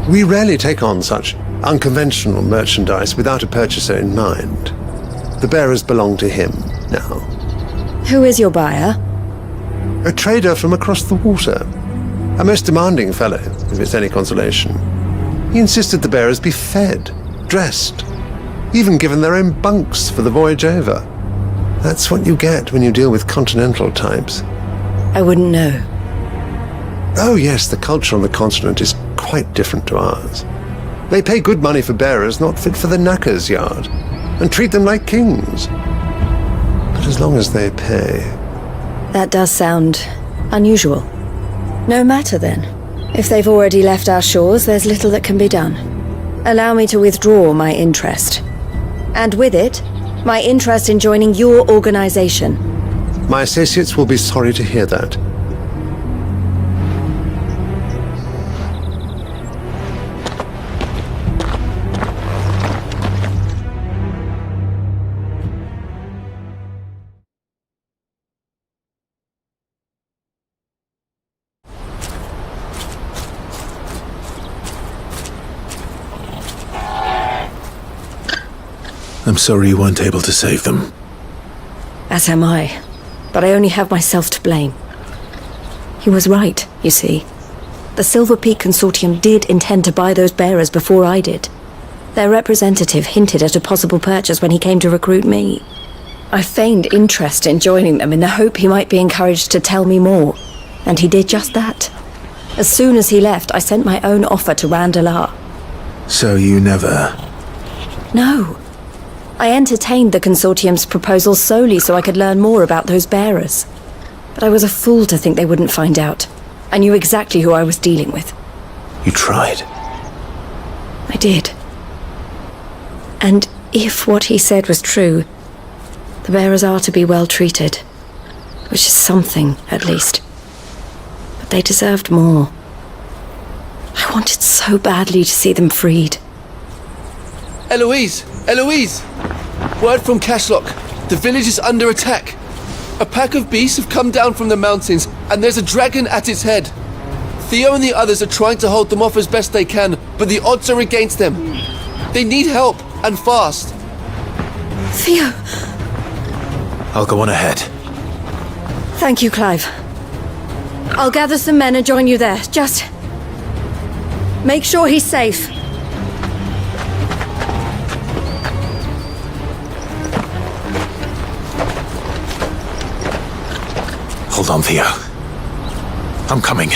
We rarely take on such unconventional merchandise without a purchaser in mind. The bearers belong to him now. Who is your buyer? A trader from across the water. A most demanding fellow, if it's any consolation. He insisted the bearers be fed, dressed, even given their own bunks for the voyage over. That's what you get when you deal with continental types. I wouldn't know. Oh yes, the culture on the continent is quite different to ours. They pay good money for bearers not fit for the knacker's yard, and treat them like kings. But as long as they pay... That does sound unusual. No matter then. If they've already left our shores, there's little that can be done. Allow me to withdraw my interest. And with it, my interest in joining your organization. My associates will be sorry to hear that. I'm sorry you weren't able to save them. As am I. But I only have myself to blame. He was right, you see. The Silver Peak Consortium did intend to buy those bearers before I did. Their representative hinted at a possible purchase when he came to recruit me. I feigned interest in joining them in the hope he might be encouraged to tell me more, and he did just that. As soon as he left, I sent my own offer to adalah. So you never... No. I entertained the consortium's proposal solely so I could learn more about those bearers. But I was a fool to think they wouldn't find out. I knew exactly who I was dealing with. You tried. I did. And if what he said was true, the bearers are to be well treated. Which is something, at least. But they deserved more. I wanted so badly to see them freed. Eloise! Eloise! Word from Cashlock. The village is under attack. A pack of beasts have come down from the mountains, and there's a dragon at its head. Theo and the others are trying to hold them off as best they can, but the odds are against them. They need help, and fast. Theo! I'll go on ahead. Thank you, Clive. I'll gather some men and join you there. Just... make sure he's safe. Hold on, Theo. I'm coming.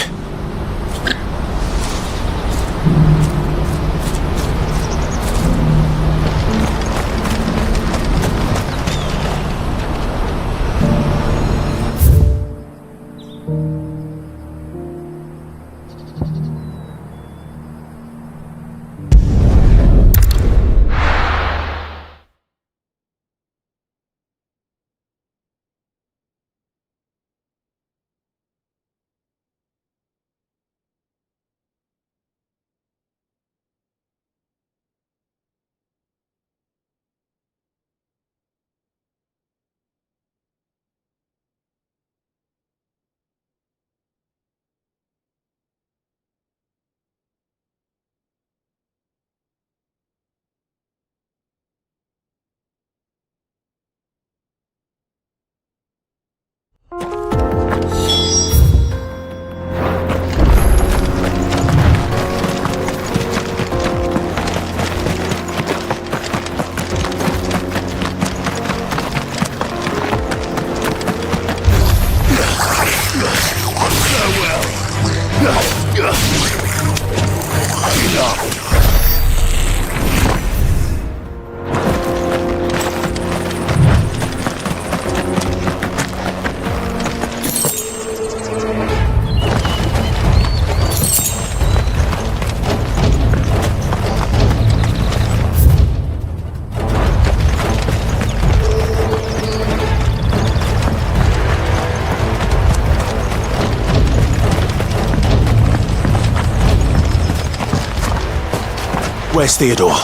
Where's Theodore?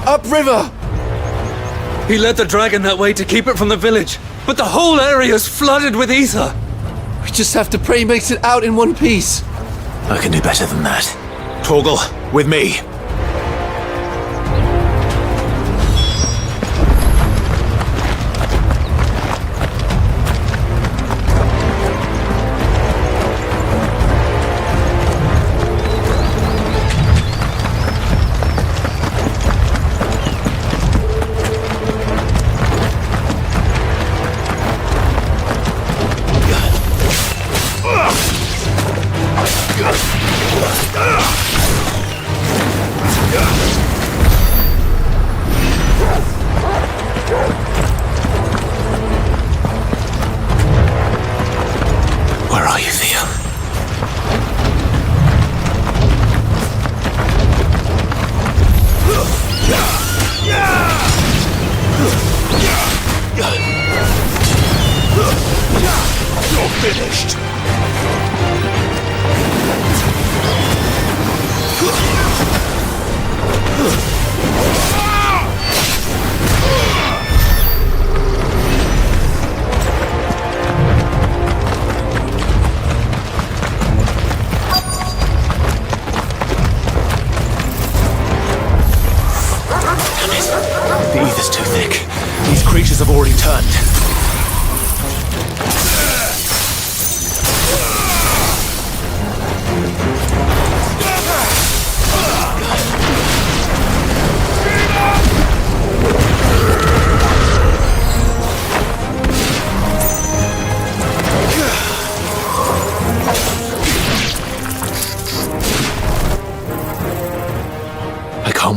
Upriver! He led the dragon that way to keep it from the village, but the whole area's flooded with ether. We just have to pray he makes it out in one piece. I can do better than that. Torgal, with me. Where are you, Theo? You're finished. The ether's too thick. These creatures have already turned.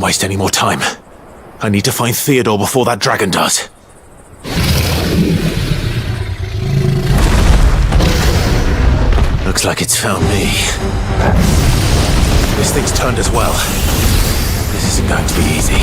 waste any more time. I need to find Theodore before that dragon does. Looks like it's found me. This thing's turned as well. This isn't going to be easy.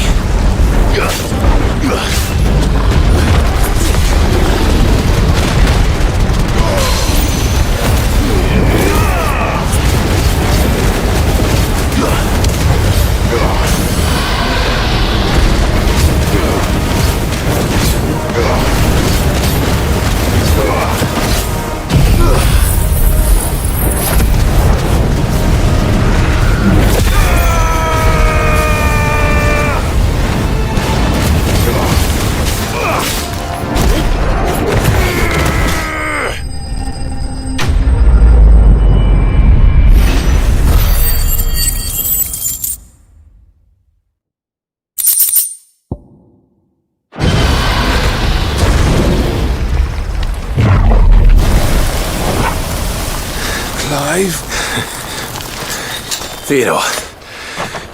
Theodore,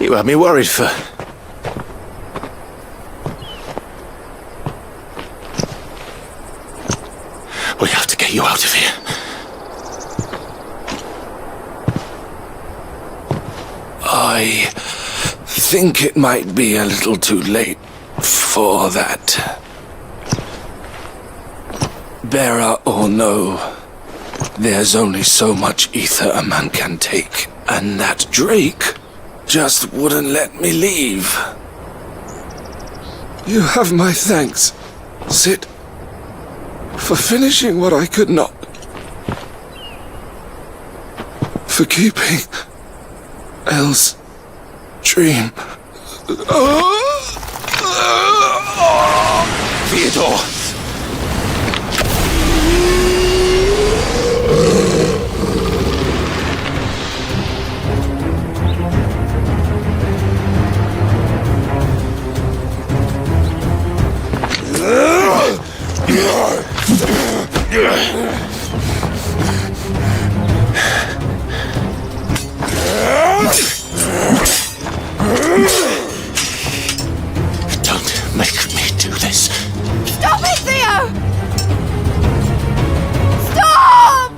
you had me worried for... We have to get you out of here. I think it might be a little too late for that. Bearer or no, there's only so much ether a man can take, and that Drake just wouldn't let me leave. You have my thanks, Sid, for finishing what I could not. For keeping Elle's dream. Theodore! Don't make me do this. Stop it, Theo! Stop!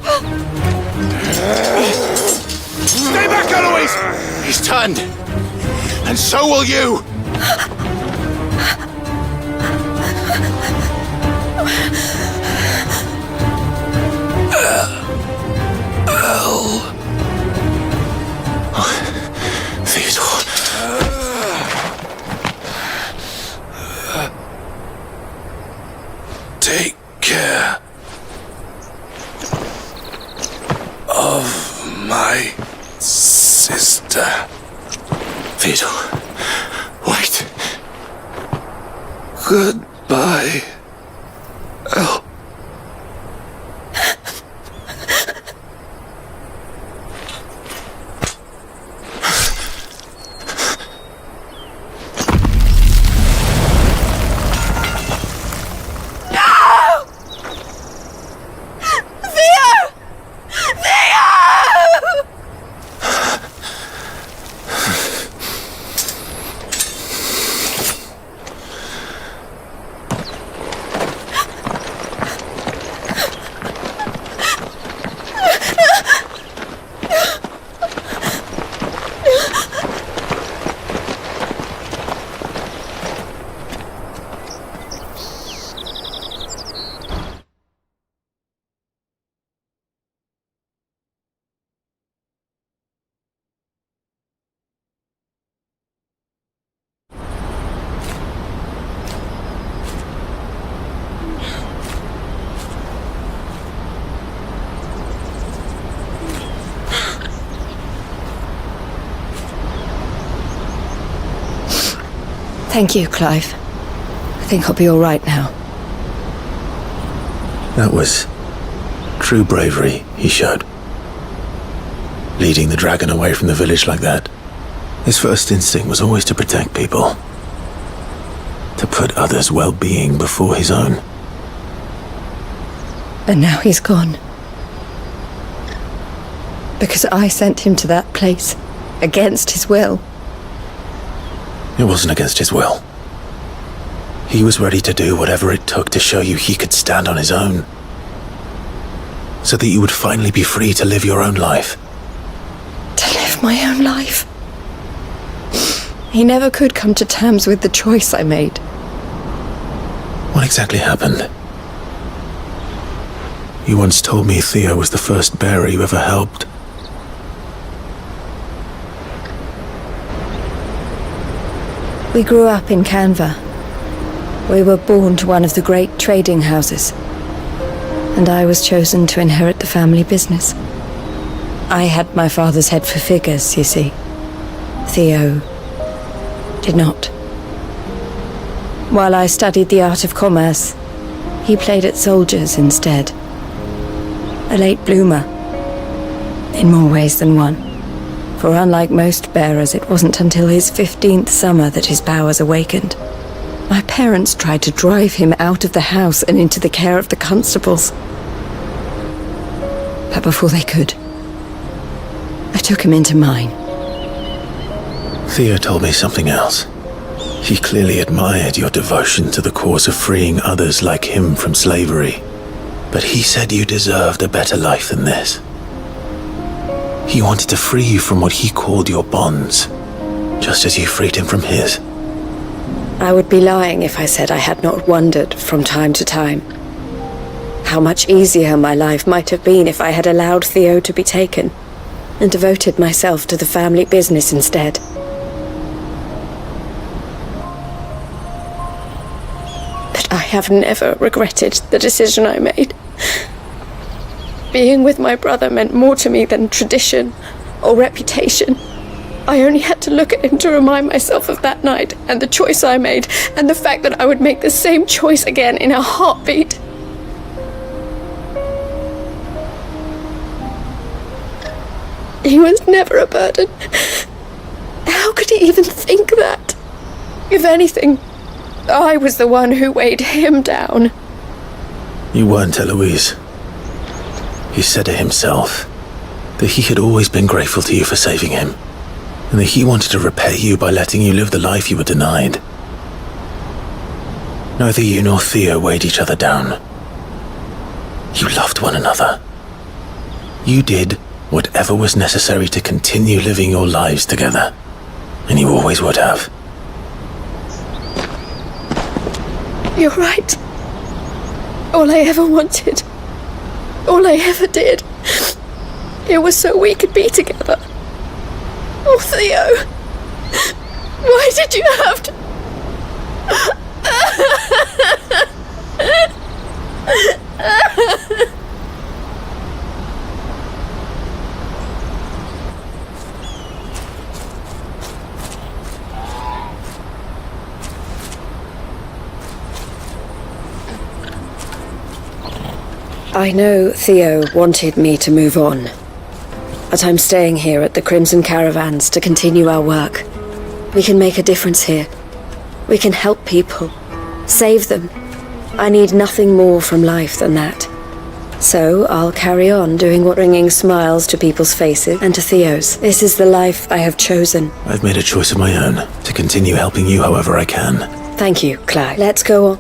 Stay back, Eloise! He's turned. And so will you! Theodore. Take care of my sister. Theodore, wait. Goodbye, Elle. Thank you, Clive. I think I'll be all right now. That was true bravery he showed. Leading the dragon away from the village like that. His first instinct was always to protect people. To put others' well-being before his own. And now he's gone. Because I sent him to that place, against his will. It wasn't against his will. He was ready to do whatever it took to show you he could stand on his own, so that you would finally be free to live your own life. To live my own life? He never could come to terms with the choice I made. What exactly happened? You once told me Theo was the first bearer you ever helped. We grew up in Canva. We were born to one of the great trading houses, and I was chosen to inherit the family business. I had my father's head for figures, you see. Theo did not. While I studied the art of commerce, he played at soldiers instead. A late bloomer, in more ways than one. For unlike most bearers, it wasn't until his 15th summer that his powers awakened. My parents tried to drive him out of the house and into the care of the constables. But before they could, I took him into mine. Theo told me something else. He clearly admired your devotion to the cause of freeing others like him from slavery. But he said you deserved a better life than this. He wanted to free you from what he called your bonds, just as you freed him from his. I would be lying if I said I had not wondered from time to time how much easier my life might have been if I had allowed Theo to be taken and devoted myself to the family business instead. But I have never regretted the decision I made. Being with my brother meant more to me than tradition or reputation. I only had to look at him to remind myself of that night and the choice I made and the fact that I would make the same choice again in a heartbeat. He was never a burden. How could he even think that? If anything, I was the one who weighed him down. You weren't, Eloise. He said it himself, that he had always been grateful to you for saving him, and that he wanted to repay you by letting you live the life you were denied. Neither you nor Theo weighed each other down. You loved one another. You did whatever was necessary to continue living your lives together, and you always would have. You're right. All I ever wanted, all I ever did, it was so we could be together. Oh, Theo, why did you have to... I know Theo wanted me to move on, but I'm staying here at the Crimson Caravans to continue our work. We can make a difference here. We can help people, save them. I need nothing more from life than that. So I'll carry on doing what bringing smiles to people's faces and to Theo's. This is the life I have chosen. I've made a choice of my own, to continue helping you however I can. Thank you, Clyde. Let's go on.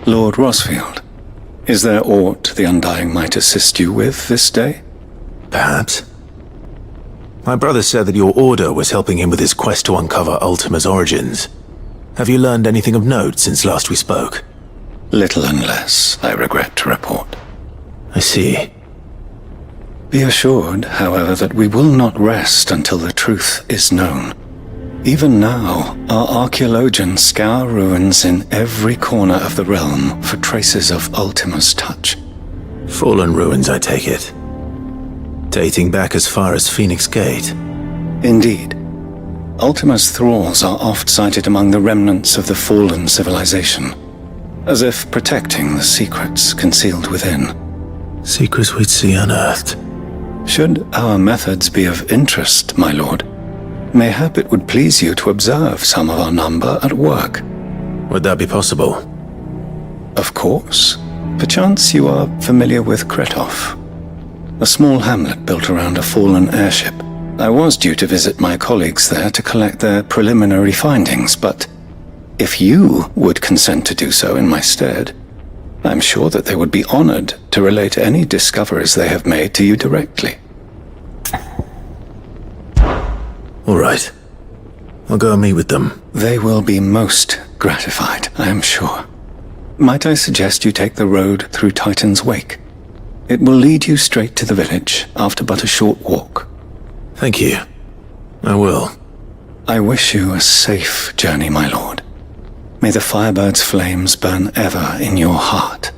Lord Rosfield, is there aught the Undying might assist you with this day? Perhaps. My brother said that your order was helping him with his quest to uncover Ultima's origins. Have you learned anything of note since last we spoke? Little unless, I regret to report. I see. Be assured, however, that we will not rest until the truth is known. Even now, our archaeologians scour ruins in every corner of the realm for traces of Ultima's touch. Fallen ruins, I take it. Dating back as far as Phoenix Gate. Indeed. Ultima's thralls are oft sighted among the remnants of the fallen civilization, as if protecting the secrets concealed within. Secrets we'd see unearthed. Should our methods be of interest, my lord, mayhap it would please you to observe some of our number at work. Would that be possible? Of course. Perchance you are familiar with Kretov, a small hamlet built around a fallen airship. I was due to visit my colleagues there to collect their preliminary findings, but if you would consent to do so in my stead, I'm sure that they would be honored to relate any discoveries they have made to you directly. All right. I'll go and meet with them. They will be most gratified, I am sure. Might I suggest you take the road through Titan's Wake? It will lead you straight to the village after but a short walk. Thank you. I will. I wish you a safe journey, my lord. May the Firebird's flames burn ever in your heart.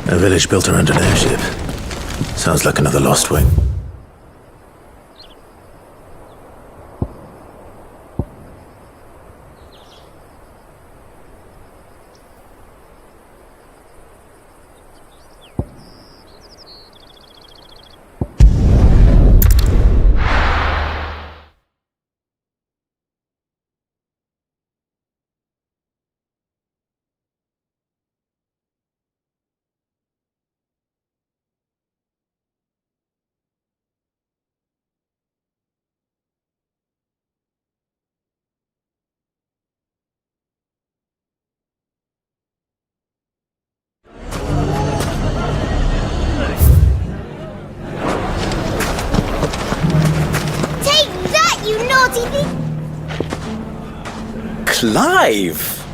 A village built around an airship. Sounds like another lost wing. Clive!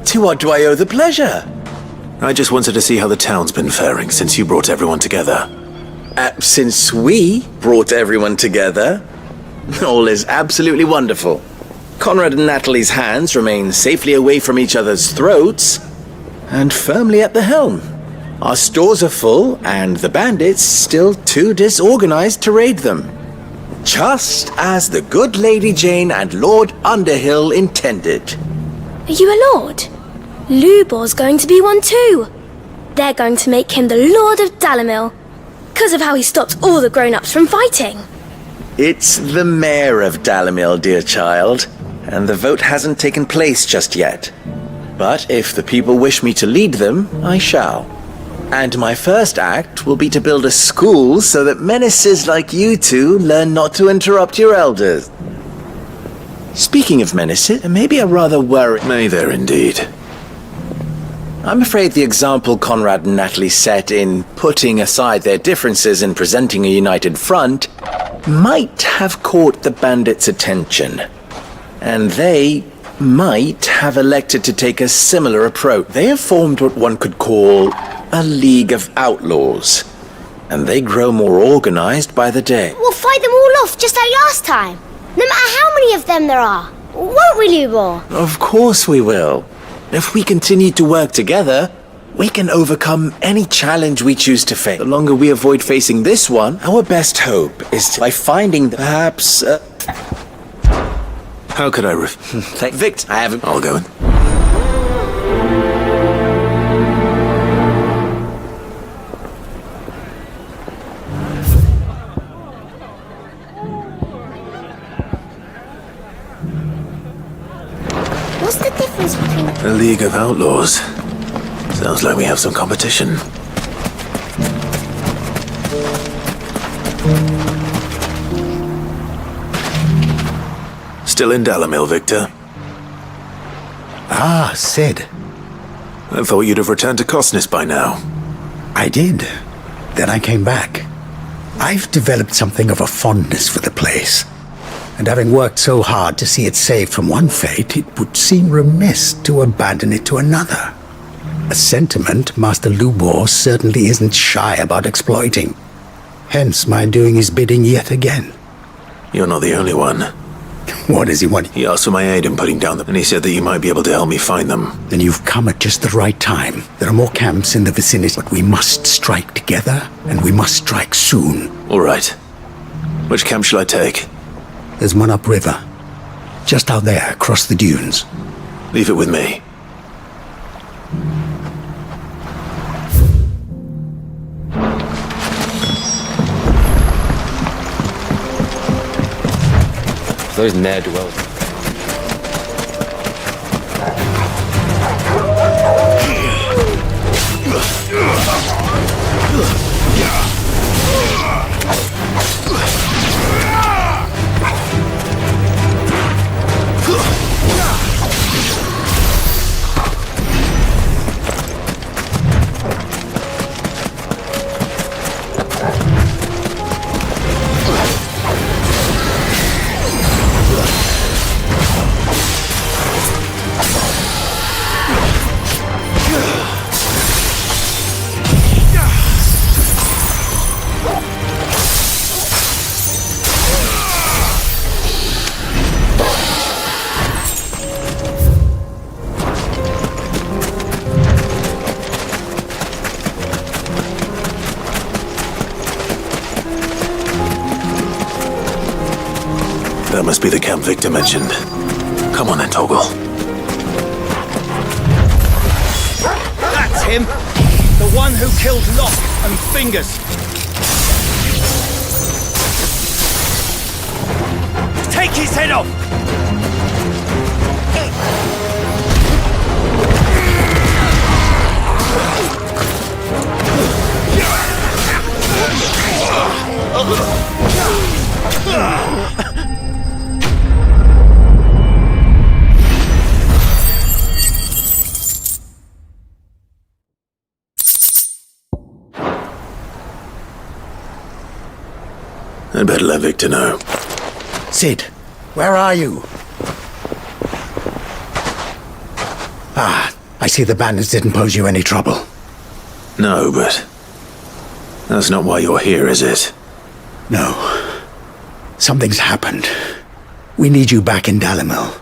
To what do I owe the pleasure? I just wanted to see how the town's been faring since you brought everyone together. Since we brought everyone together, all is absolutely wonderful. Conrad and Natalie's hands remain safely away from each other's throats and firmly at the helm. Our stores are full and the bandits still too disorganized to raid them. Just as the good Lady Jane and Lord Underhill intended. Are you a lord? Lubor's going to be one too. They're going to make him the Lord of Dalamil, because of how he stopped all the grown-ups from fighting. It's the mayor of Dalamil, dear child, and the vote hasn't taken place just yet. But if the people wish me to lead them, I shall. And my first act will be to build a school so that menaces like you two learn not to interrupt your elders. Speaking of menaces, maybe a rather May there indeed. I'm afraid the example Conrad and Natalie set in putting aside their differences and presenting a united front might have caught the bandits' attention. And they might have elected to take a similar approach. They have formed what one could call a League of Outlaws, and they grow more organized by the day. We'll fight them all off just like last time, no matter how many of them there are. Won't we, Lubor? Of course we will. If we continue to work together, we can overcome any challenge we choose to face. The longer we avoid facing this one, our best hope is by finding perhaps... How could I Thank Victor, I haven't... I'll go in. What's the difference between... A League of Outlaws. Sounds like we have some competition. Still in Dalamil, Victor? Ah, Sid. I thought you'd have returned to Cosnus by now. I did. Then I came back. I've developed something of a fondness for the place. And having worked so hard to see it saved from one fate, it would seem remiss to abandon it to another. A sentiment Master Lubor certainly isn't shy about exploiting. Hence my doing his bidding yet again. You're not the only one. What does he want? He asked for my aid in putting down them, and he said that you might be able to help me find them. Then you've come at just the right time. There are more camps in the vicinity, but we must strike together, and we must strike soon. All right. Which camp shall I take? There's one upriver. Just out there, across the dunes. Leave it with me. Those ne'er-do-wells. That must be the camp Victor mentioned. Come on then, Toggle. That's him! The one who killed Locke and Fingers. Take his head off! I'd better let Victor know. Sid, where are you? Ah, I see the bandits didn't pose you any trouble. No, but that's not why you're here, is it? No. Something's happened. We need you back in Dalimil.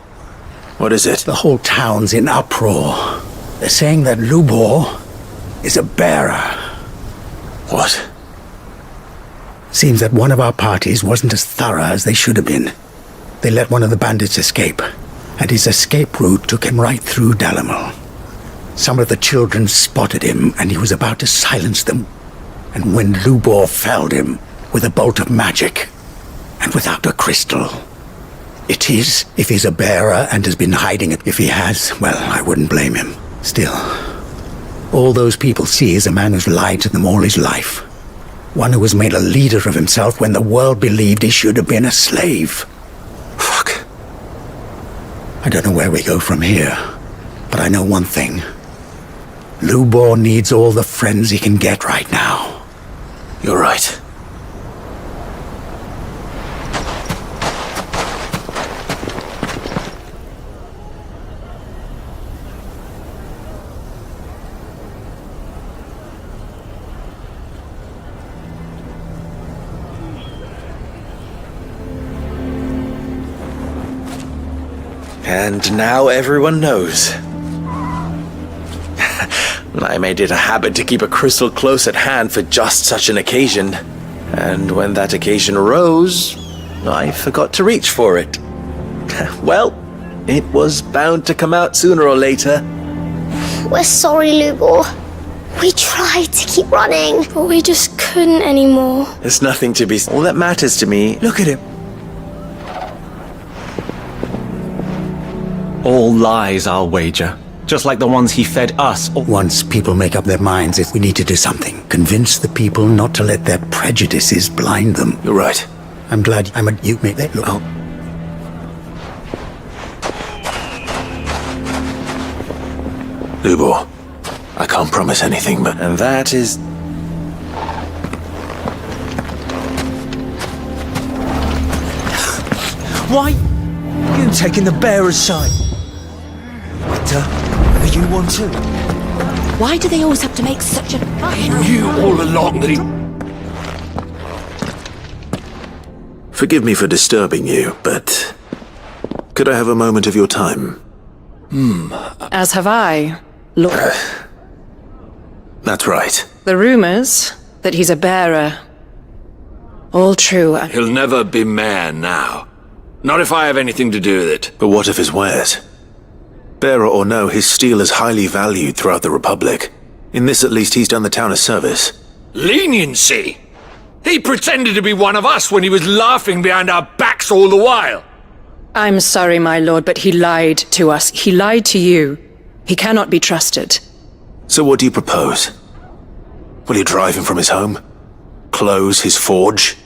What is it? The whole town's in uproar. They're saying that Lubor is a bearer. What? Seems that one of our parties wasn't as thorough as they should have been. They let one of the bandits escape, and his escape route took him right through Dalimil. Some of the children spotted him, and he was about to silence them. And when Lubor felled him with a bolt of magic, and without a crystal. It is, if he's a bearer and has been hiding it. If he has, well, I wouldn't blame him. Still, all those people see is a man who's lied to them all his life. One who was made a leader of himself when the world believed he should have been a slave. Fuck. I don't know where we go from here, but I know one thing. Lubor needs all the friends he can get right now. You're right. And now everyone knows. I made it a habit to keep a crystal close at hand for just such an occasion. And when that occasion arose, I forgot to reach for it. Well, it was bound to come out sooner or later. We're sorry, Lubor. We tried to keep running, but we just couldn't anymore. There's nothing to be... All that matters to me... Look at him. All lies, I'll wager. Just like the ones he fed us. Once people make up their minds if we need to do something, convince the people not to let their prejudices blind them. You're right. I'm glad you made that look. Lubor, I can't promise anything, but... And that is... Why? You taking the bearer's side. Victor, are you one too? Why do they always have to make such a fuss? I knew all along that he... Forgive me for disturbing you, but... Could I have a moment of your time? As have I, Lord. That's right. The rumors that he's a bearer. All true. He'll never be mayor now. Not if I have anything to do with it. But what of his wares? Bearer or no, his steel is highly valued throughout the Republic. In this at least he's done the town a service. Leniency? He pretended to be one of us when he was laughing behind our backs all the while. I'm sorry, my lord, but he lied to us. He lied to you. He cannot be trusted. So what do you propose? Will you drive him from his home? Close his forge?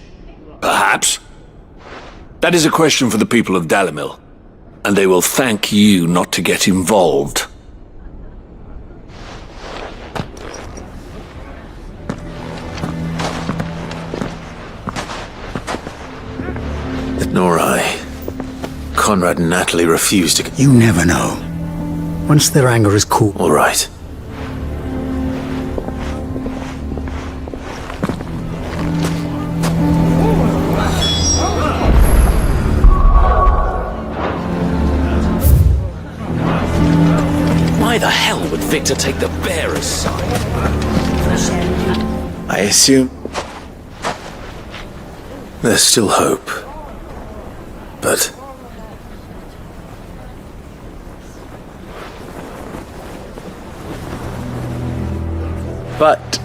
Perhaps. That is a question for the people of Dalimil, and they will thank you not to get involved. Nor I. Conrad and Natalie refused to... You never know. Once their anger is cool... All right. Why the hell would Victor take the bearer's side? I assume... There's still hope. But... But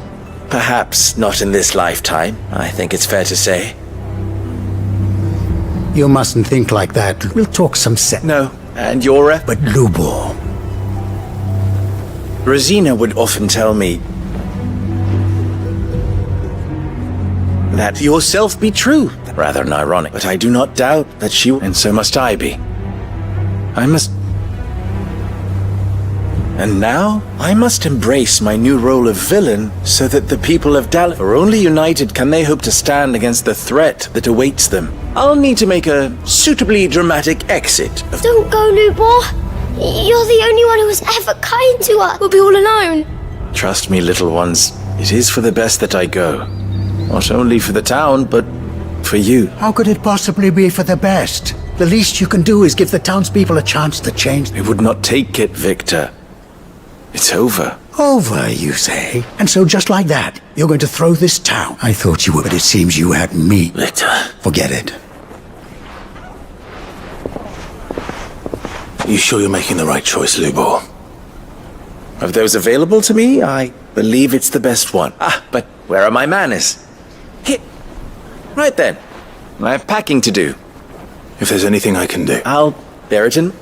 perhaps not in this lifetime, I think it's fair to say. You mustn't think like that. We'll talk some sense. No, and Yora? But Lubor... Rosina would often tell me that yourself be true. Rather than ironic, but I do not doubt that she, and so must I be. I must... And now, I must embrace my new role of villain so that the people of Dalimil, for only united can they hope to stand against the threat that awaits them. I'll need to make a suitably dramatic exit of... Don't go, Lubor. You're the only one who was ever kind to us. We'll be all alone. Trust me, little ones, it is for the best that I go. Not only for the town, but for you. How could it possibly be for the best? The least you can do is give the townspeople a chance to change. They would not take it, Victor. It's over. Over, you say? And so just like that, you're going to throw this town? I thought you would, but it seems you had me. Victor. Forget it. You sure you're making the right choice, Lubor? Of those available to me, I believe it's the best one. Ah, but where are my manners? Here. Right then. I have packing to do. If there's anything I can do... I'll bear it in.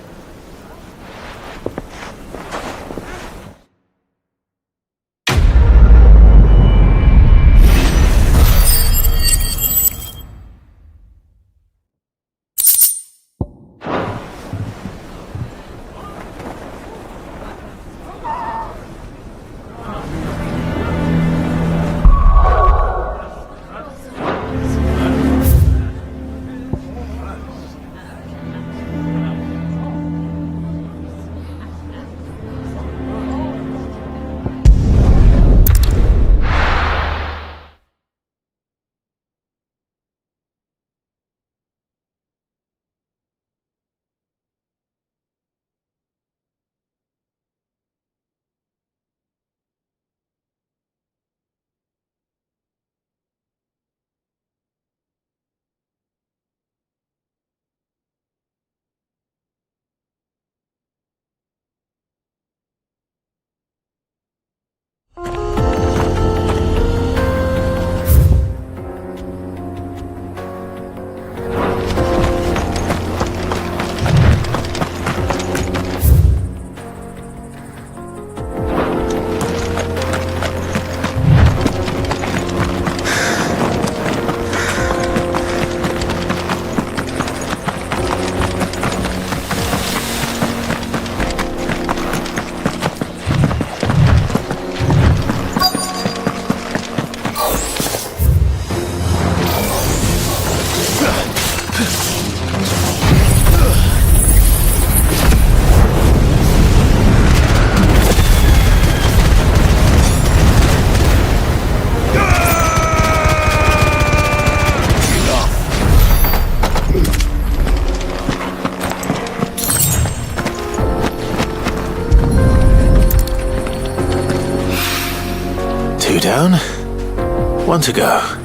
down. One to go.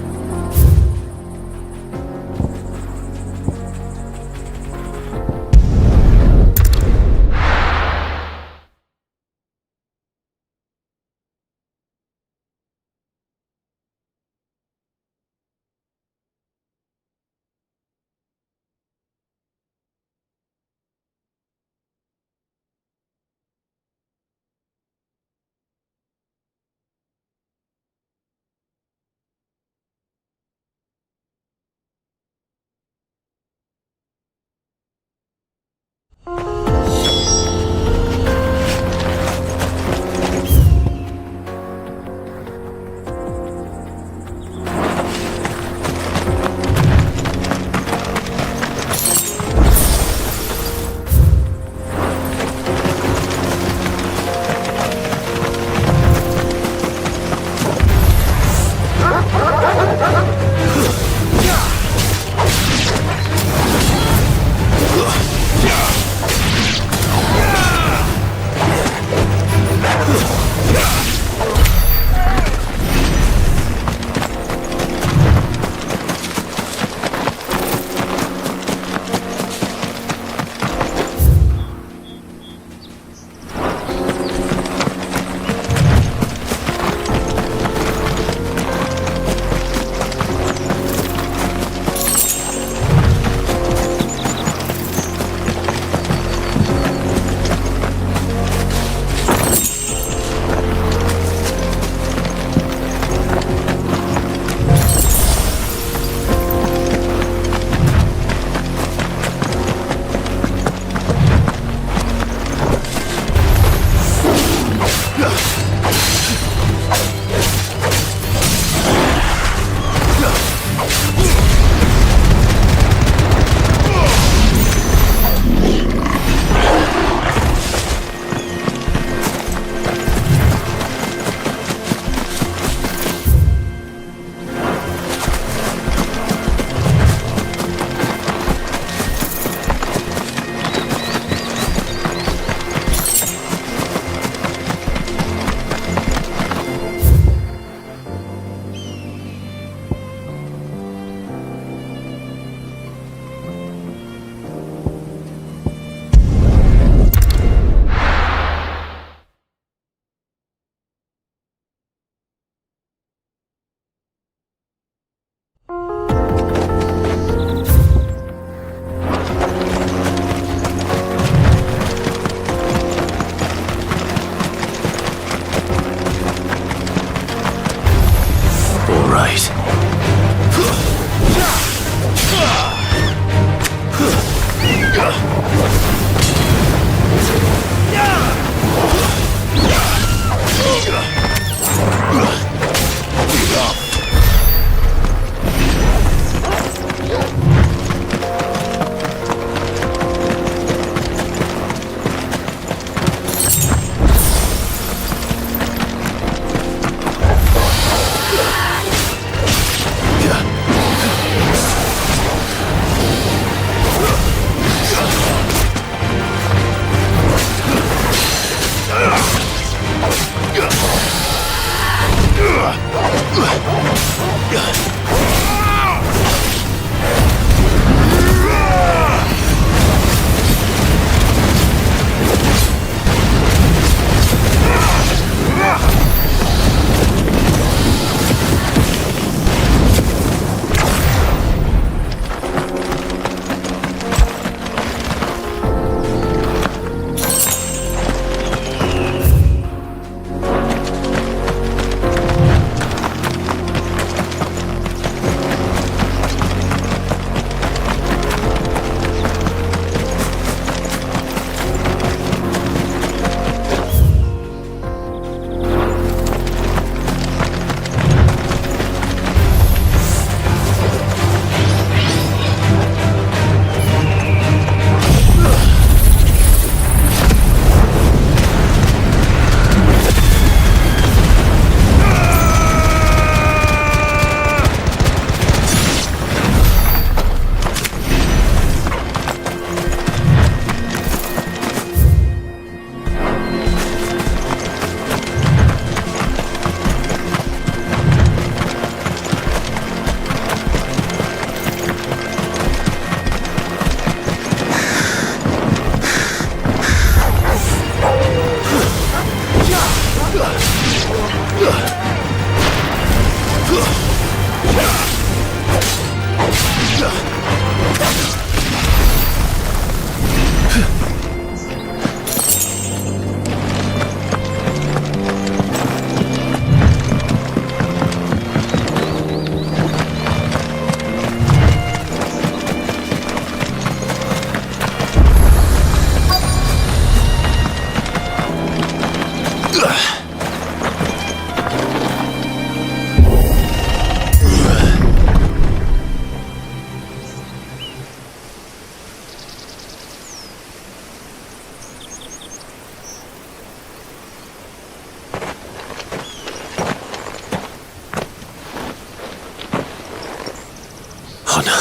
Oh no.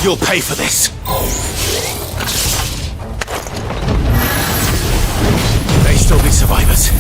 You'll pay for this. May still be survivors.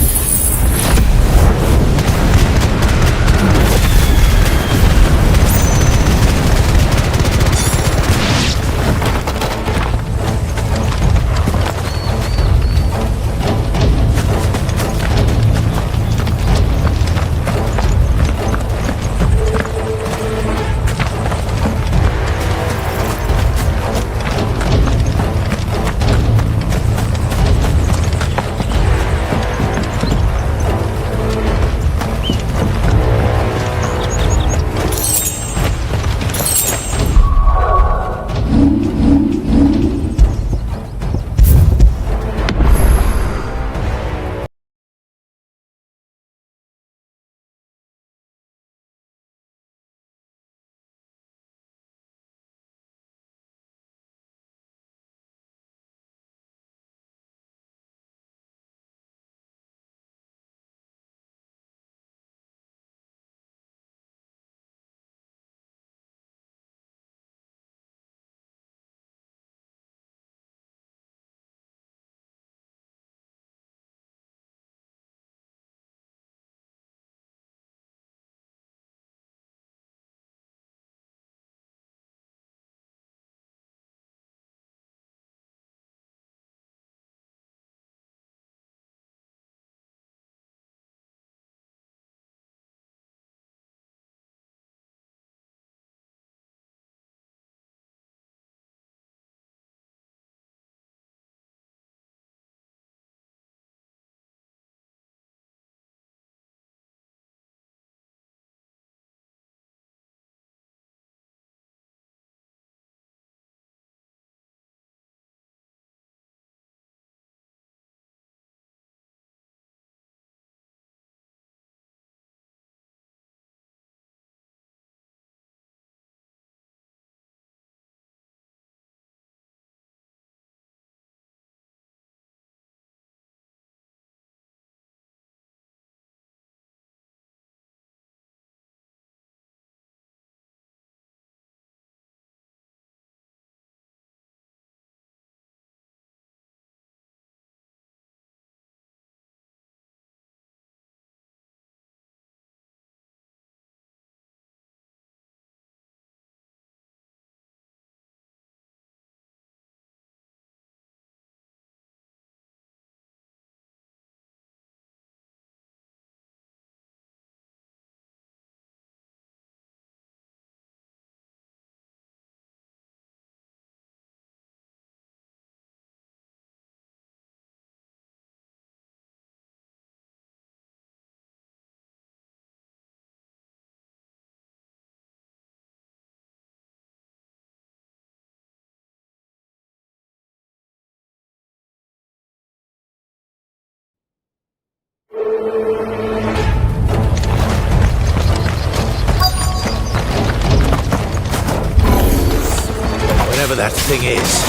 Whatever that thing is,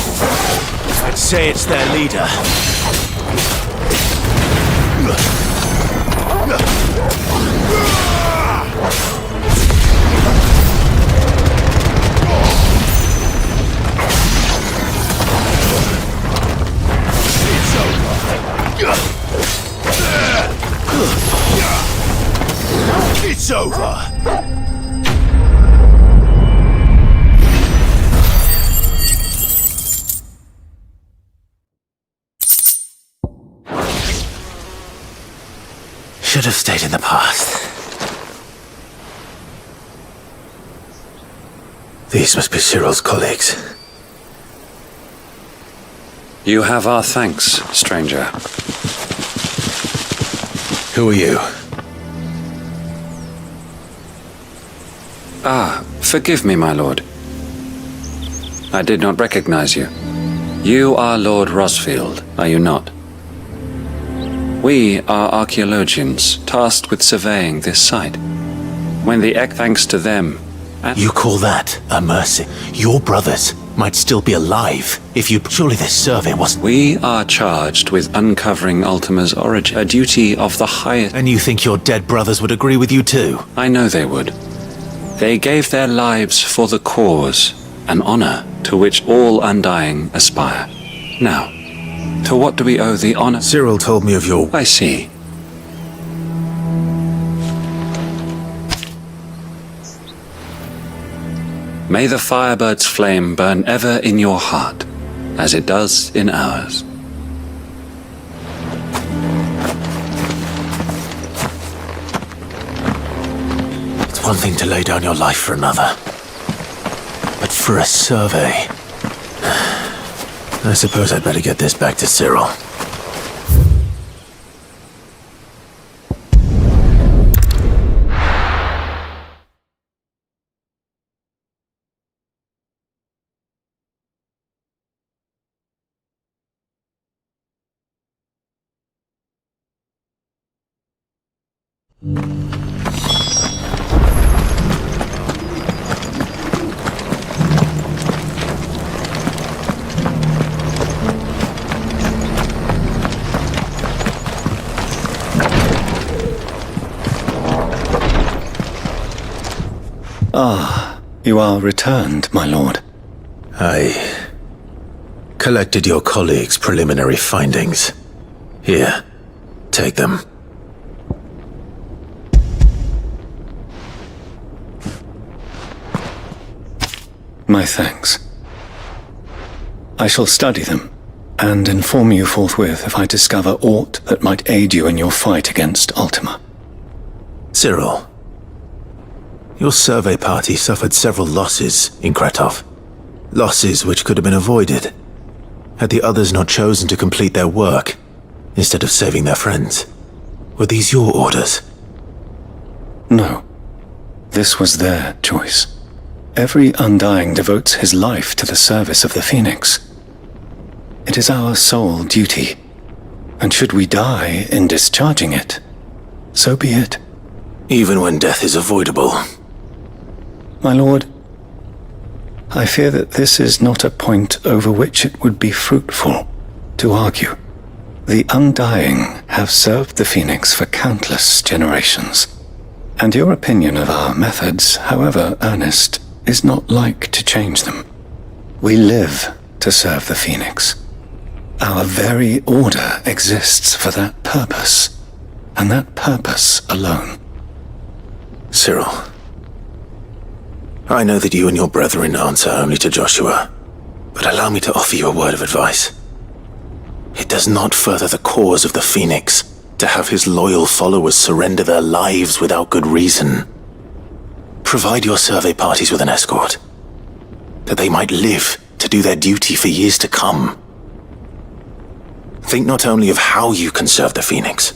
I'd say it's their leader. It's over. Should have stayed in the past. These must be Cyril's colleagues. You have our thanks, stranger. Who are you? Ah, forgive me, my lord. I did not recognize you. You are Lord Rosfield, are you not? We are archaeologians tasked with surveying this site. When the thanks to them... You call that a mercy? Your brothers might still be alive if you... Surely this survey wasn't... We are charged with uncovering Ultima's origin, a duty of the highest... And you think your dead brothers would agree with you too? I know they would. They gave their lives for the cause, an honor to which all undying aspire. Now, to what do we owe the honor? Cyril told me of your... I see. May the Firebird's flame burn ever in your heart, as it does in ours. It's one thing to lay down your life for another. But for a survey... I suppose I'd better get this back to Cyril. Ah, you are returned, my lord. I collected your colleagues' preliminary findings. Here, take them. My thanks. I shall study them, and inform you forthwith if I discover aught that might aid you in your fight against Ultima. Cyril, your survey party suffered several losses in Kretov. Losses which could have been avoided, had the others not chosen to complete their work, instead of saving their friends. Were these your orders? No. This was their choice. Every Undying devotes his life to the service of the Phoenix. It is our sole duty, and should we die in discharging it, so be it. Even when death is avoidable. My lord, I fear that this is not a point over which it would be fruitful to argue. The Undying have served the Phoenix for countless generations, and your opinion of our methods, however earnest, is not like to change them. We live to serve the Phoenix. Our very order exists for that purpose, and that purpose alone. Cyril, I know that you and your brethren answer only to Joshua, but allow me to offer you a word of advice. It does not further the cause of the Phoenix to have his loyal followers surrender their lives without good reason. Provide your survey parties with an escort, that they might live to do their duty for years to come. Think not only of how you can serve the Phoenix,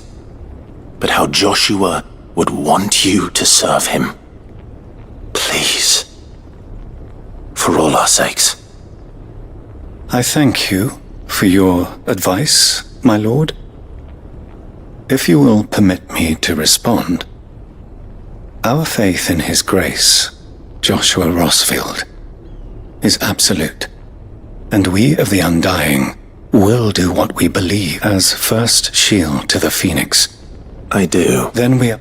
but how Joshua would want you to serve him. Please. For all our sakes. I thank you for your advice, my lord. if you will permit me to respond, our faith in His Grace, Joshua Rosfield, is absolute, and we of the Undying will do what we believe as first shield to the Phoenix. I do. Then we are...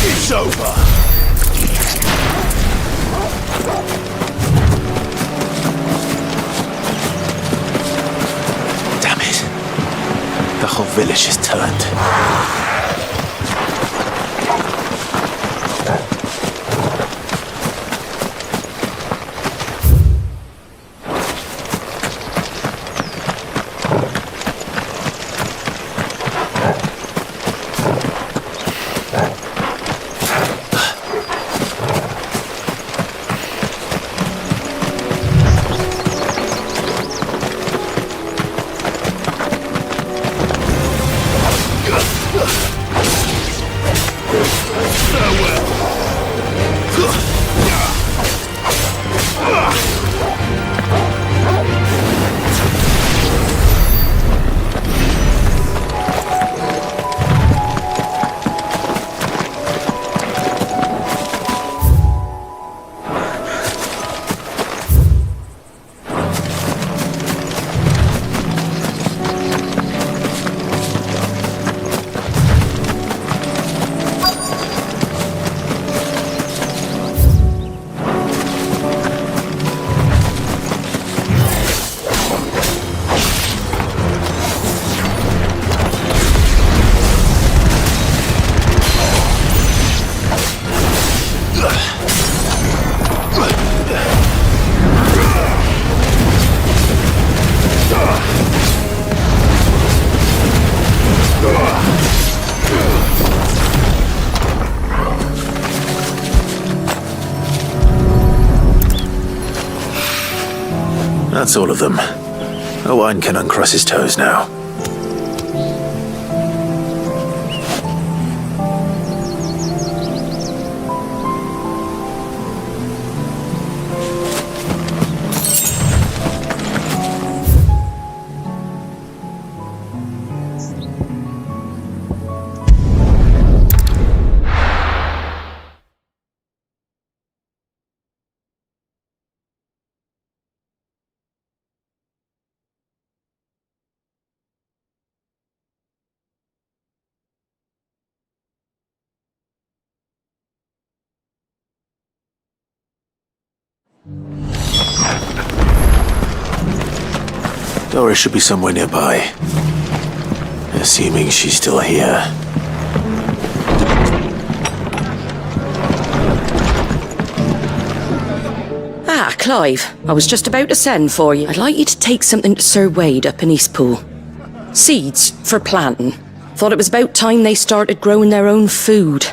It's over! Damn it. The whole village is turned. That's all of them. Owain can uncross his toes now. Doris should be somewhere nearby. Assuming she's still here. Ah, Clive, I was just about to send for you. I'd like you to take something to Sir Wade up in Eastpool. Seeds for planting. Thought it was about time they started growing their own food.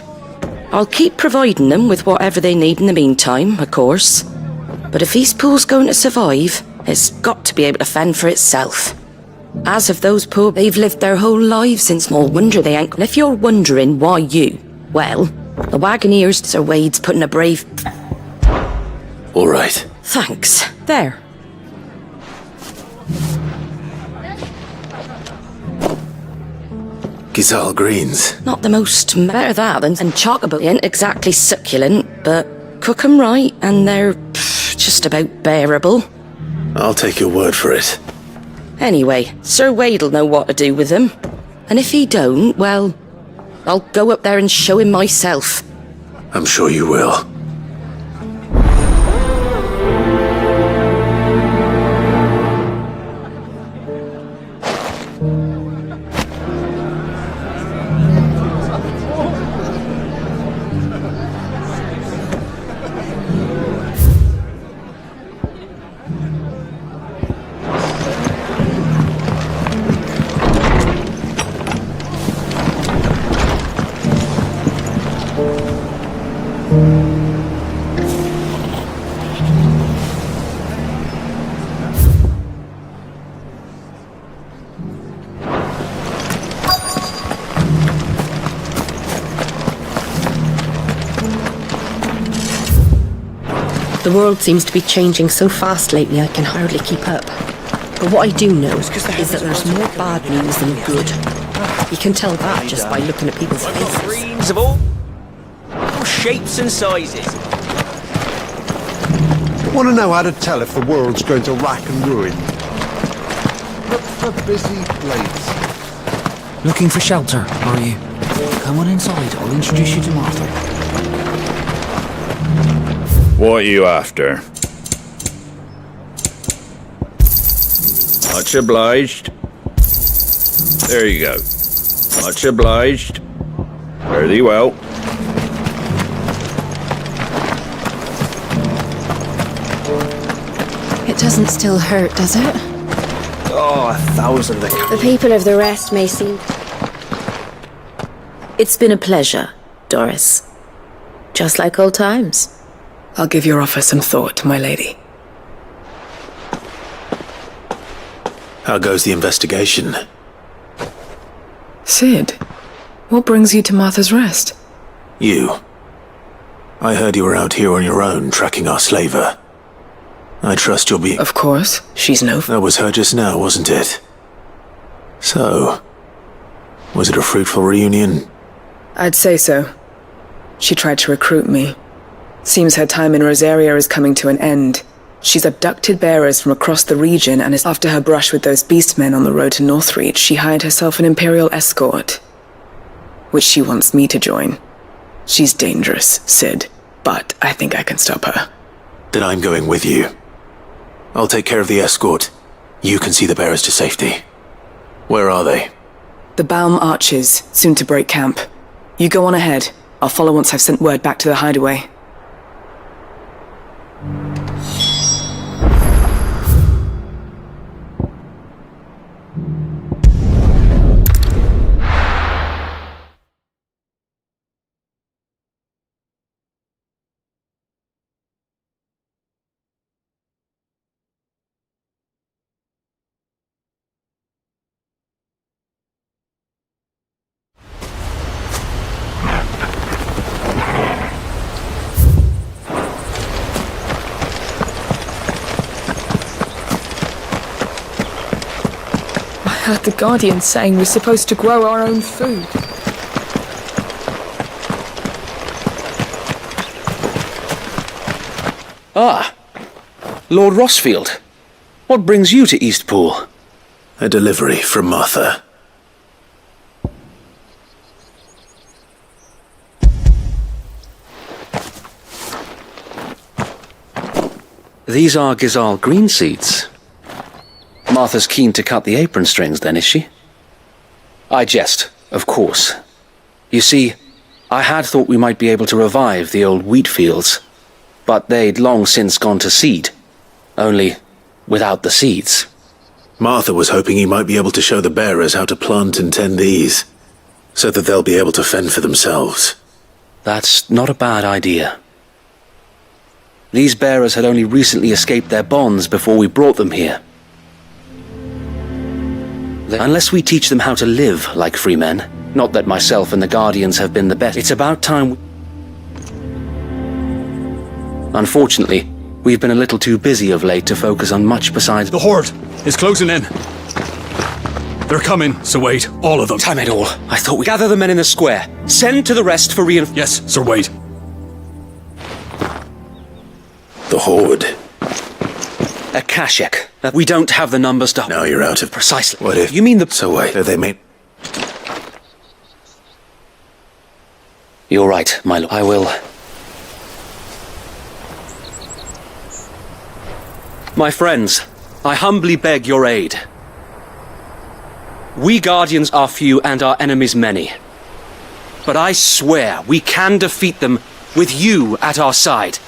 I'll keep providing them with whatever they need in the meantime, of course. But if Eastpool's going to survive, it's got to be able to fend for itself. As of those poor, they've lived their whole lives since small wonder they ain't. And if you're wondering why you, well, the Wagoneers, Sir Wade's putting a brave... All right. Thanks. There. Gizal greens. Not the most better that than and chockable ain't exactly succulent, but cook 'em right and they're just about bearable. I'll take your word for it. Anyway, Sir Wade'll know what to do with them. And if he don't, well, I'll go up there and show him myself. I'm sure you will. The world seems to be changing so fast lately I can hardly keep up. But what I do know is that there's more bad news than good. You can tell that just by looking at people's faces. Greens of all shapes and sizes. Want to know how to tell if the world's going to rack and ruin? Look for busy blades. Looking for shelter, are you? Come on inside, I'll introduce you to Martha. What are you after? Much obliged. There you go. Much obliged. Fare thee well. It doesn't still hurt, does it? Oh, 1,000 The people of the rest may seem... It's been a pleasure, Doris. Just like old times. I'll give your offer some thought, my lady. How goes the investigation? Sid, what brings you to Martha's Rest? You. I heard you were out here on your own, tracking our slaver. I trust you'll be... Of course. She's no... That was her just now, wasn't it? So... was it a fruitful reunion? I'd say so. She tried to recruit me. Seems her time in Rosaria is coming to an end. She's abducted bearers from across the region, and after her brush with those beastmen on the road to Northreach, she hired herself an Imperial escort, which she wants me to join. She's dangerous, Sid, but I think I can stop her. Then I'm going with you. I'll take care of the escort. You can see the bearers to safety. Where are they? The Baum Archers, soon to break camp. You go on ahead. I'll follow once I've sent word back to the hideaway. I heard the Guardian saying we're supposed to grow our own food. Ah, Lord Rosfield. What brings you to Eastpool? A delivery from Martha. These are Gizal green seeds. Martha's keen to cut the apron strings then, is she? I jest, of course. You see, I had thought we might be able to revive the old wheat fields, but they'd long since gone to seed, only without the seeds. Martha was hoping he might be able to show the bearers how to plant and tend these, so that they'll be able to fend for themselves. That's not a bad idea. These bearers had only recently escaped their bonds before we brought them here. Unless we teach them how to live like free men, not that myself and the Guardians have been the best, it's about time Unfortunately, we've been a little too busy of late to focus on much besides— The Horde is closing in. They're coming, Sir Wade, all of them. Time it all. I thought we— Gather the men in the square. Send to the rest for Yes, Sir Wade. The Horde. A Kashek. We don't have the numbers to— Now you're out of— Precisely. What if— You mean the— So wait, they may— You're right, my lord. I will— My friends, I humbly beg your aid. We Guardians are few and our enemies many. But I swear we can defeat them with you at our side.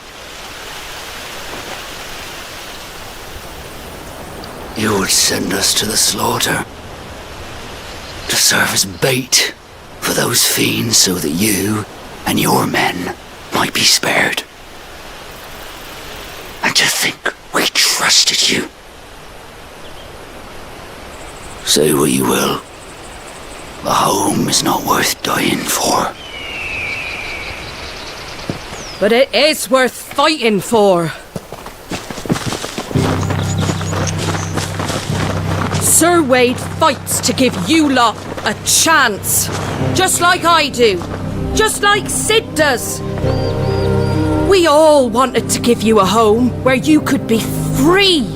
You would send us to the slaughter, to serve as bait for those fiends so that you and your men might be spared. And to think we trusted you. Say what you will, a home is not worth dying for. But it is worth fighting for. Sir Wade fights to give you lot a chance. Just like I do. Just like Sid does. We all wanted to give you a home where you could be free.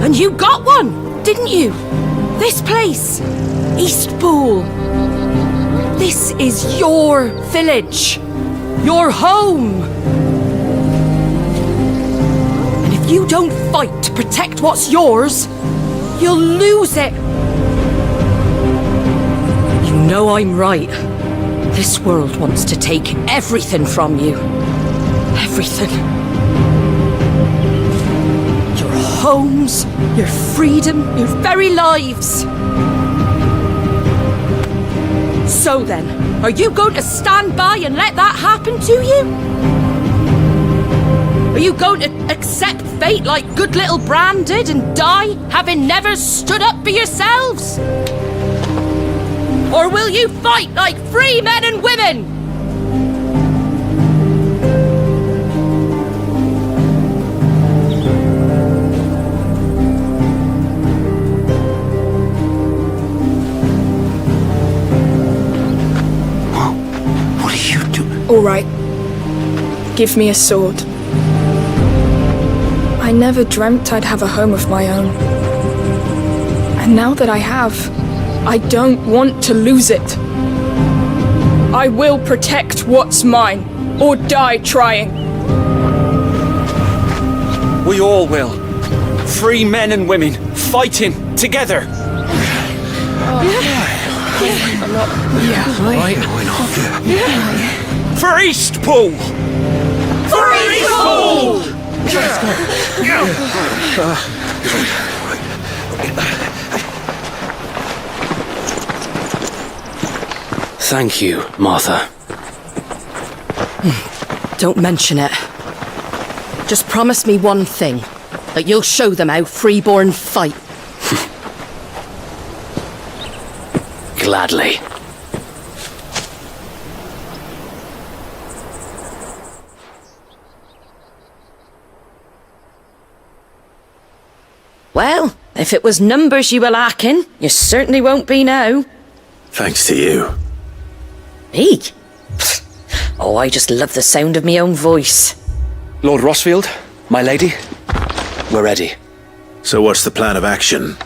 And you got one, didn't you? This place, Eastpool. This is your village. Your home. And if you don't fight to protect what's yours, you'll lose it. You know I'm right. This world wants to take everything from you. Everything. Your homes, your freedom, your very lives. So then, are you going to stand by and let that happen to you? Are you going to accept fate like good little Bran did and die, having never stood up for yourselves? Or will you fight like free men and women? What are you doing? All right. Give me a sword. I never dreamt I'd have a home of my own. And now that I have, I don't want to lose it. I will protect what's mine, or die trying. We all will. Free men and women, fighting together. For Eastpool! For Eastpool! Thank you, Martha. Don't mention it. Just promise me one thing. That you'll show them how freeborn fight. Gladly. Well, if it was numbers you were lacking, you certainly won't be now. Thanks to you. Me? Oh, I just love the sound of my own voice. Lord Rosfield, my lady, we're ready. So what's the plan of action?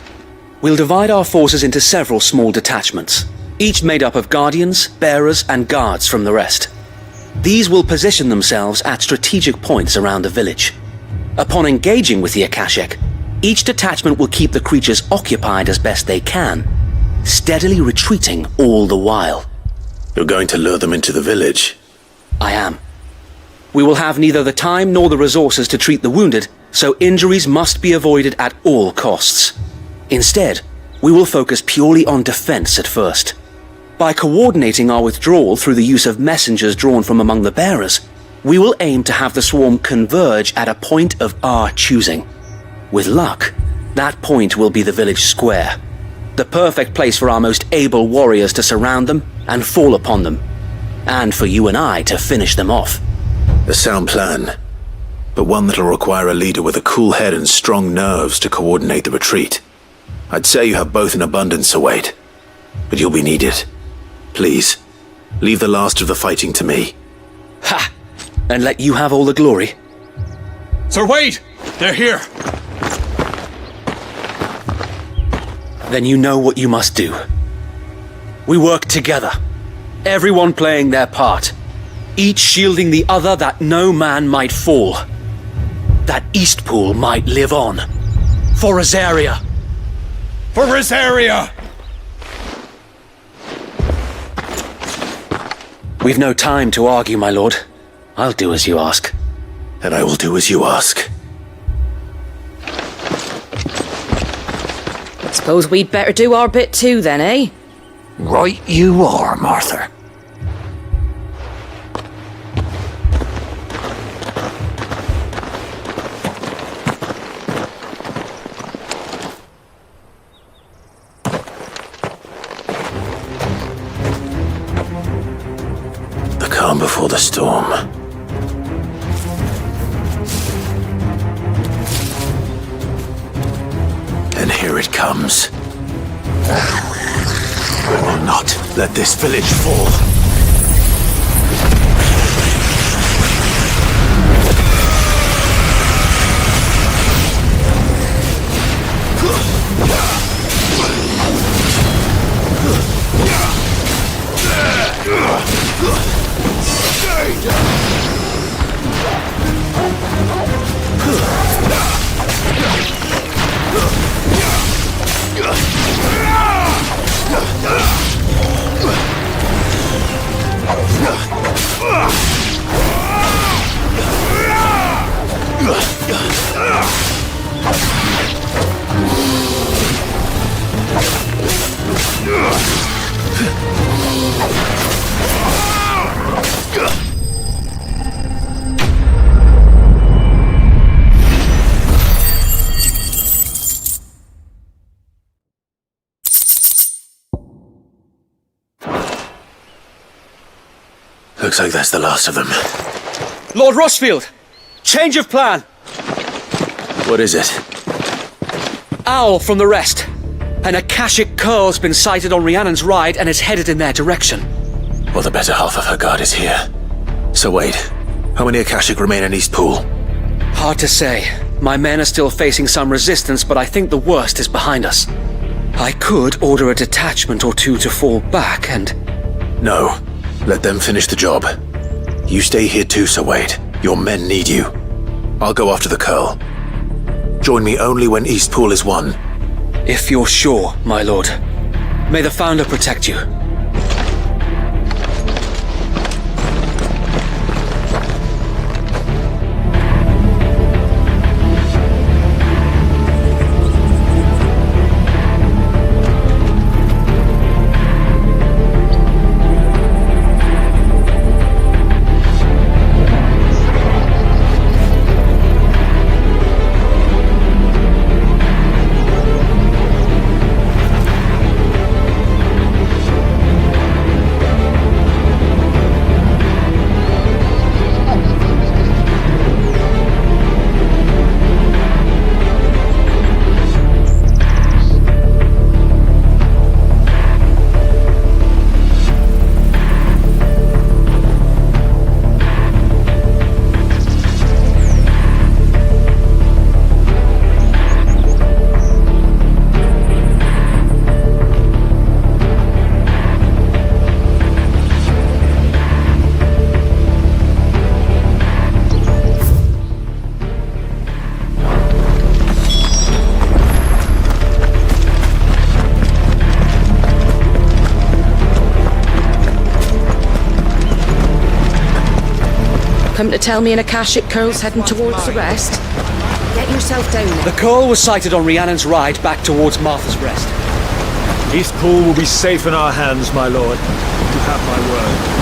We'll divide our forces into several small detachments, each made up of guardians, bearers, and guards from the rest. These will position themselves at strategic points around the village. Upon engaging with the Akashic, each detachment will keep the creatures occupied as best they can, steadily retreating all the while. You're going to lure them into the village? I am. We will have neither the time nor the resources to treat the wounded, so injuries must be avoided at all costs. Instead, we will focus purely on defense at first. By coordinating our withdrawal through the use of messengers drawn from among the bearers, we will aim to have the swarm converge at a point of our choosing. With luck, that point will be the village square, the perfect place for our most able warriors to surround them and fall upon them, and for you and I to finish them off. A sound plan, but one that'll require a leader with a cool head and strong nerves to coordinate the retreat. I'd say you have both in abundance, Wade, but you'll be needed. Please, leave the last of the fighting to me. Ha! And let you have all the glory. Sir Wade! They're here! Then you know what you must do. We work together, everyone playing their part, each shielding the other that no man might fall, that Eastpool might live on. For Rosaria! For Rosaria! We've no time to argue, my lord. I'll do as you ask. And I will do as you ask. Suppose we'd better do our bit too then, eh? Right you are, Martha. The calm before the storm. And here it comes. I will not let this village fall. Looks like that's the last of them. Lord Rushfield! Change of plan! What is it? Owl from the rest. An Akashic curl's been sighted on Rhiannon's ride and is headed in their direction. Well, the better half of her guard is here. So Wade, how many Akashic remain in Eastpool? Hard to say. My men are still facing some resistance, but I think the worst is behind us. I could order a detachment or two to fall back and... No. Let them finish the job. You stay here too, Sir Wade. Your men need you. I'll go after the curl. Join me only when Eastpool is won. If you're sure, my lord. May the Founder protect you. Come to tell me an Akashic Curl's heading towards the rest? Get yourself down there. The curl was sighted on Rhiannon's ride back towards Martha's Rest. Eastpool will be safe in our hands, my lord. You have my word.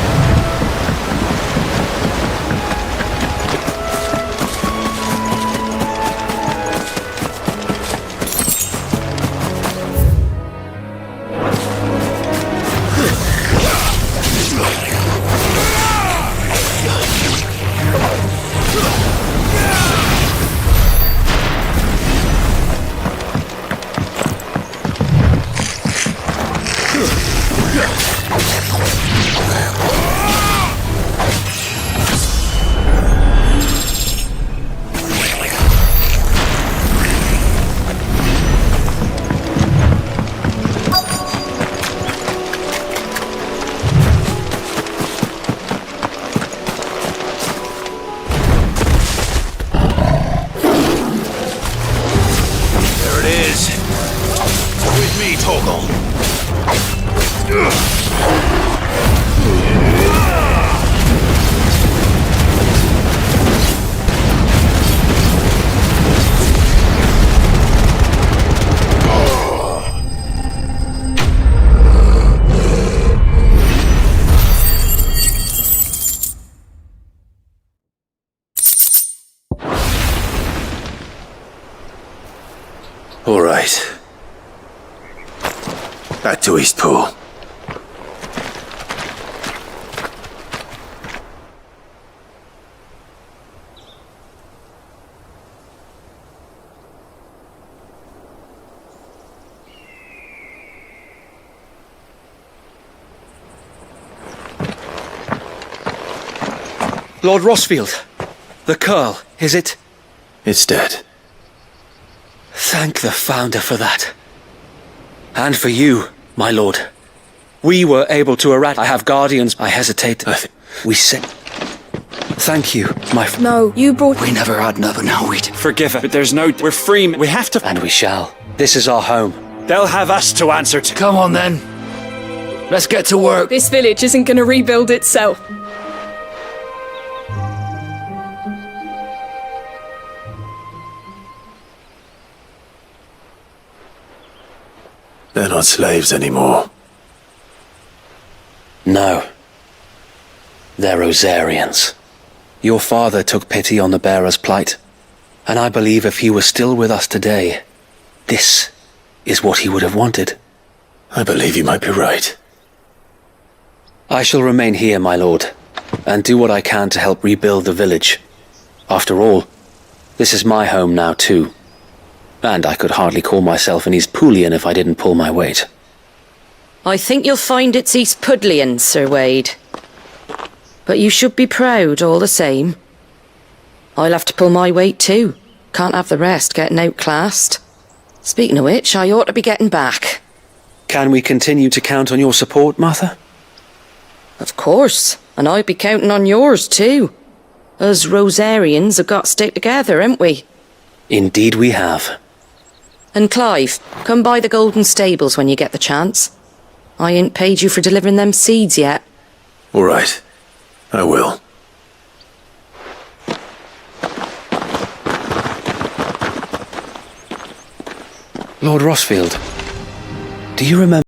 All right. Back to Eastpool. Lord Rosfield, the curl, is it? It's dead. Thank the Founder for that. And for you, my lord. We were able to eradicate. I have guardians. I hesitate. We said. Thank you, my. No, you brought. We never had another now, we'd. Forgive us, but there's no. We're free. We have to. And we shall. This is our home. They'll have us to answer to. Come on then. Let's get to work. This village isn't gonna rebuild itself. They're not slaves anymore. No. They're Rosarians. Your father took pity on the bearer's plight, and I believe if he was still with us today, this is what he would have wanted. I believe you might be right. I shall remain here, my lord, and do what I can to help rebuild the village. After all, this is my home now too. And I could hardly call myself an Eastpoolian if I didn't pull my weight. I think you'll find it's East Pudlian, Sir Wade. But you should be proud all the same. I'll have to pull my weight too. Can't have the rest getting outclassed. Speaking of which, I ought to be getting back. Can we continue to count on your support, Martha? Of course, and I'd be counting on yours too. Us Rosarians have got to stick together, haven't we? Indeed we have. And Clive, come by the Golden Stables when you get the chance. I ain't paid you for delivering them seeds yet. All right. I will. Lord Rosfield, do you remember...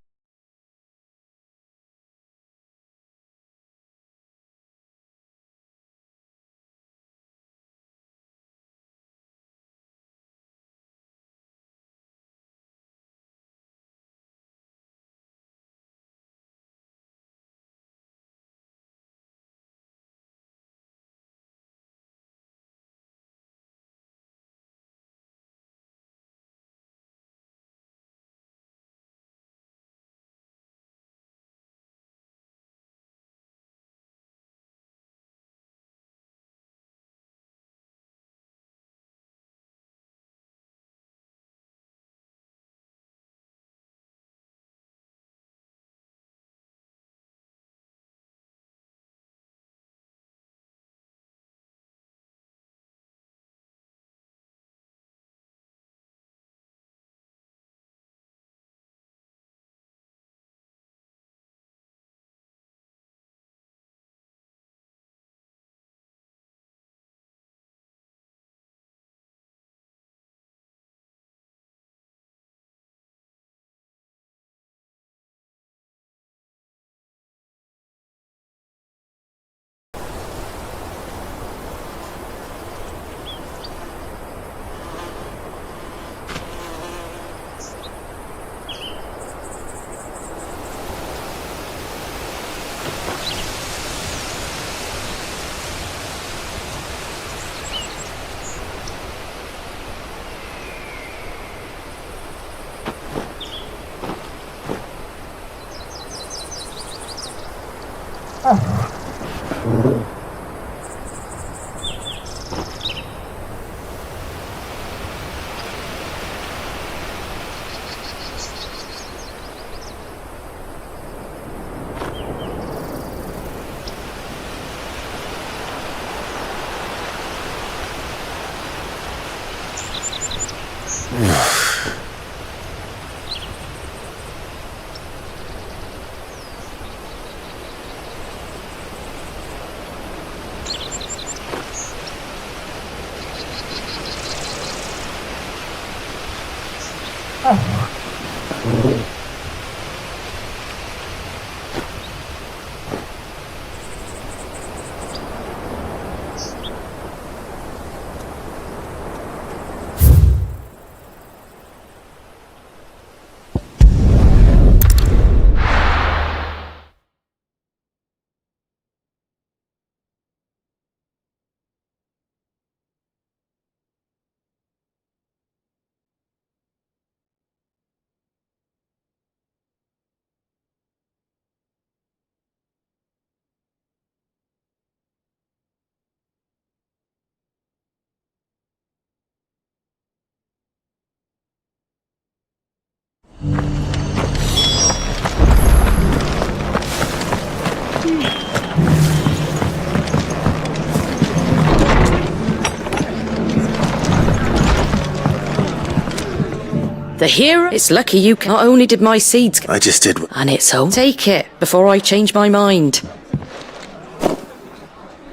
The hero? It's lucky you not only did my seeds... I just did... And it's home. Take it, before I change my mind.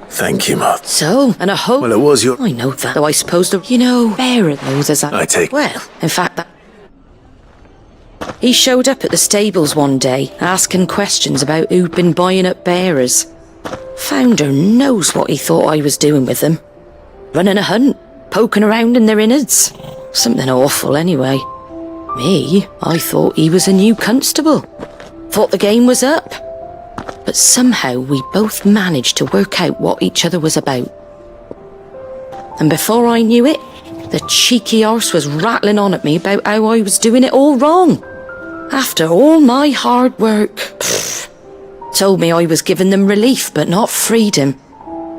Thank you, Moth. So, and a hope... Well, it was your... I know that, though I suppose the... You know, bearer knows as I take... Well, in fact, that... He showed up at the stables one day, asking questions about who'd been buying up bearers. Founder knows what he thought I was doing with them. Running a hunt, poking around in their innards. Something awful, anyway. Me, I thought he was a new constable. Thought the game was up. But somehow we both managed to work out what each other was about. And before I knew it, the cheeky arse was rattling on at me about how I was doing it all wrong. After all my hard work. Told me I was giving them relief but not freedom.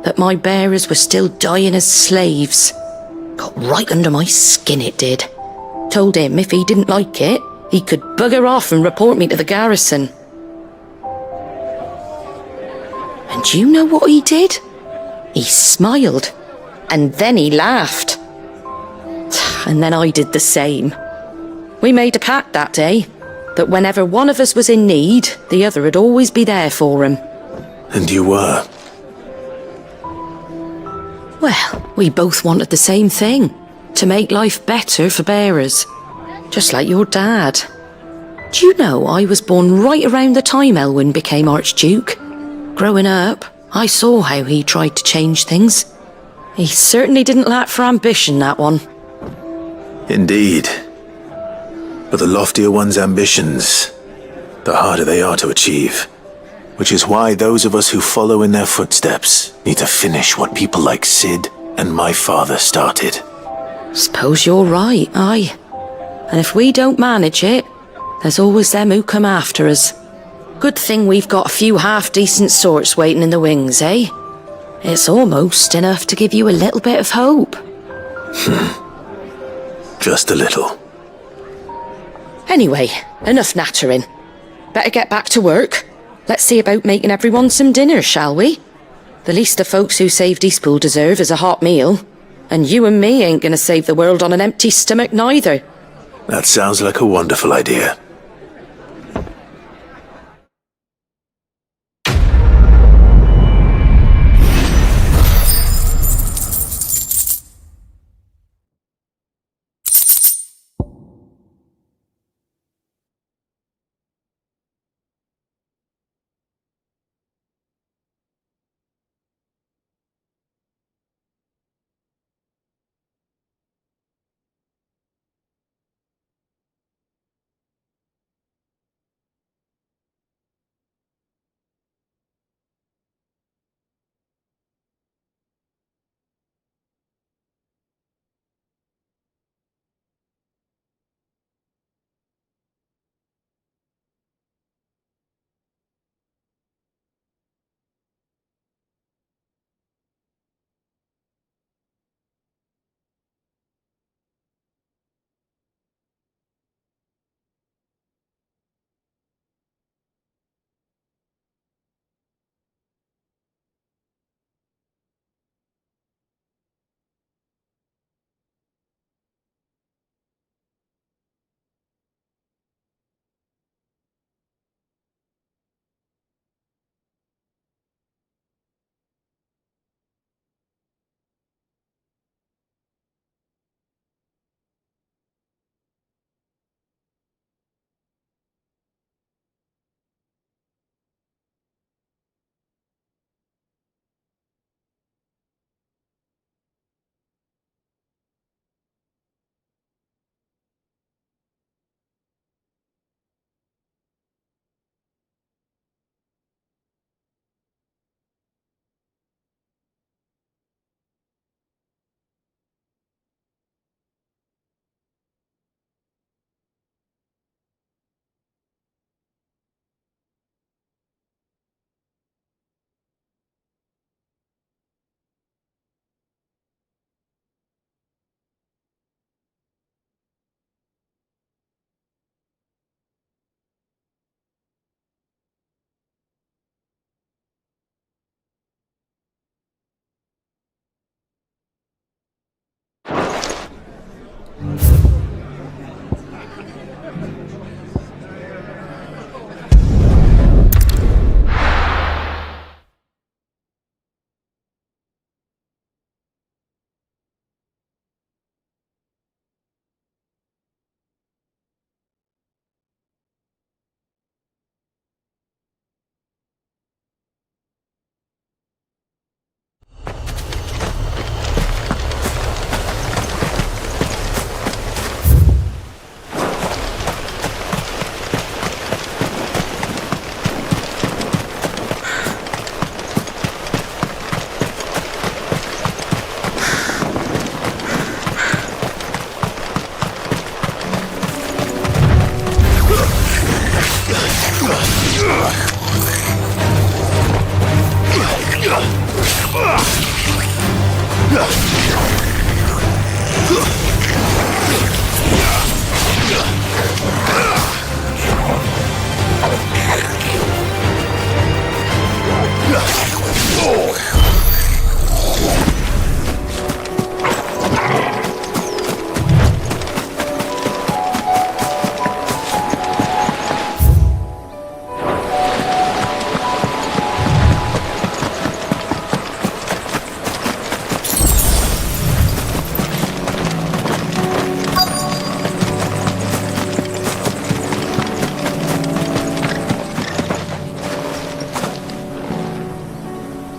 That my bearers were still dying as slaves. Got right under my skin, it did. Told him if he didn't like it, he could bugger off and report me to the garrison. And do you know what he did? He smiled. And then he laughed. And then I did the same. We made a pact that day, that whenever one of us was in need, the other would always be there for him. And you were? Well, we both wanted the same thing. To make life better for bearers. Just like your dad. Do you know I was born right around the time Elwyn became Archduke? Growing up, I saw how he tried to change things. He certainly didn't lack for ambition, that one. Indeed. But the loftier one's ambitions, the harder they are to achieve. Which is why those of us who follow in their footsteps need to finish what people like Sid and my father started. Suppose you're right, aye. And if we don't manage it, there's always them who come after us. Good thing we've got a few half-decent sorts waiting in the wings, eh? It's almost enough to give you a little bit of hope. Just a little. Anyway, enough nattering. Better get back to work. Let's see about making everyone some dinner, shall we? The least the folks who saved Eastpool deserve is a hot meal. And you and me ain't gonna save the world on an empty stomach neither. That sounds like a wonderful idea.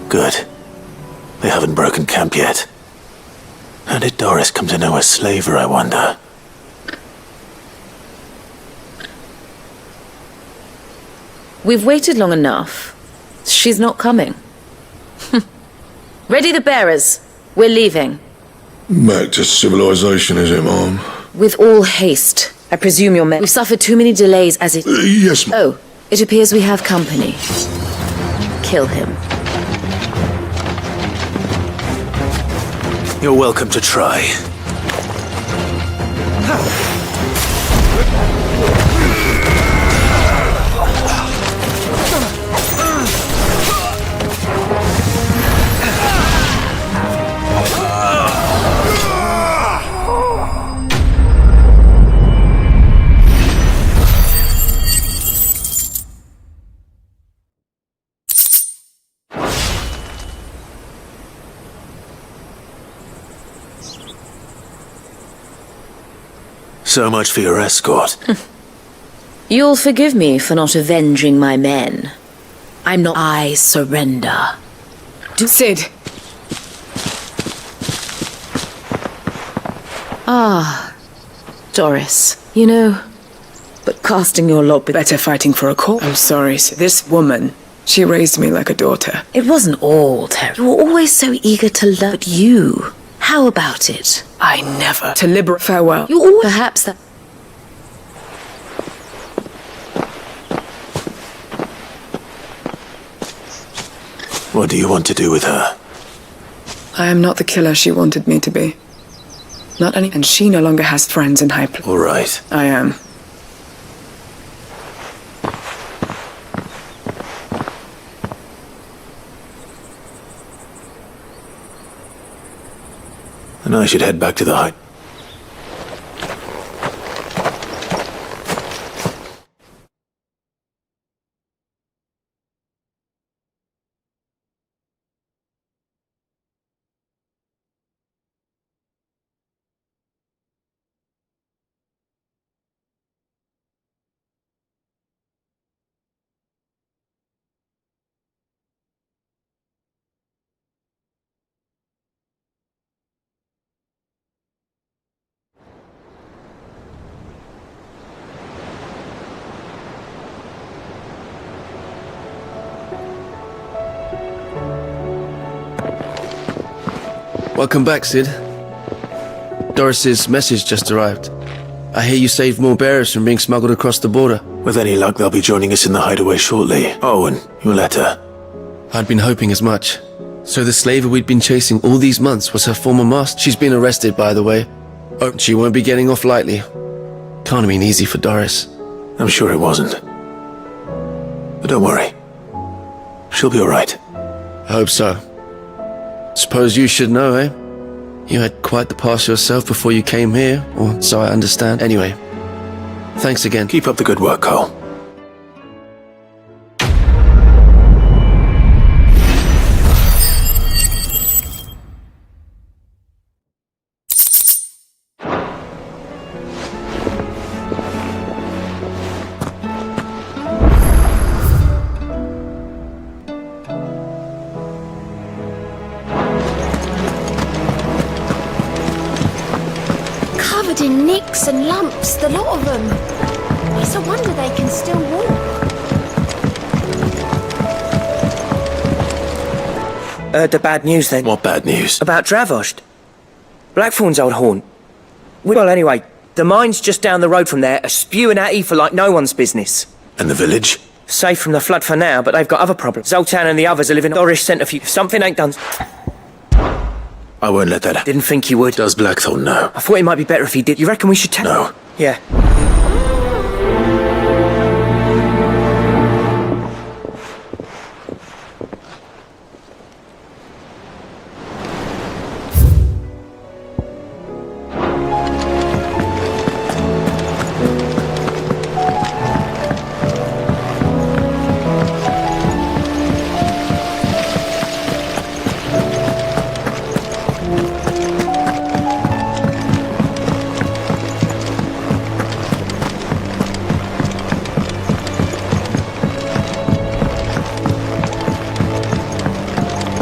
Good. They haven't broken camp yet. How did Doris come to know a slaver, I wonder? We've waited long enough. She's not coming. Ready the bearers. We're leaving. Back to civilization, is it, Mom? With all haste. I presume you're We've suffered too many delays as it... Yes, Mom. Oh, it appears we have company. Kill him. You're welcome to try. So much for your escort. You'll forgive me for not avenging my men. I surrender. Sid. Ah, Doris. You know, but casting your lot with... Better fighting for a cause. I'm sorry, Sid. This woman, she raised me like a daughter. It wasn't all terrible. You were always so eager to learn. But you, how about it? I never. To liberate. Farewell. You always... Perhaps that... What do you want to do with her? I am not the killer she wanted me to be. Not any... And she no longer has friends in high places. All right. I am. And I should head back to the hut. Welcome back, Sid. Doris's message just arrived. I hear you saved more bearers from being smuggled across the border. With any luck, they'll be joining us in the hideaway shortly. Oh, and your letter. I'd been hoping as much. So the slaver we'd been chasing all these months was her former master. She's been arrested, by the way. Oh, she won't be getting off lightly. Can't have been easy for Doris. I'm sure it wasn't. But don't worry. She'll be all right. I hope so. Suppose you should know, eh? You had quite the past yourself before you came here, or so I understand. Anyway, thanks again. Keep up the good work, Cole. Covered in nicks and lumps, the lot of them. It's a wonder they can still walk. Heard the bad news then? What bad news? About Dravost. Blackthorn's old haunt. Well, anyway, the mines just down the road from there are spewing out ether like no one's business. And the village? Safe from the flood for now, but they've got other problems. Zoltan and the others are living in Dorish centrifuge. If something ain't done... I won't let that happen. Didn't think you would. Does Blackthorn know? I thought it might be better if he did. You reckon we should tell... No. Yeah.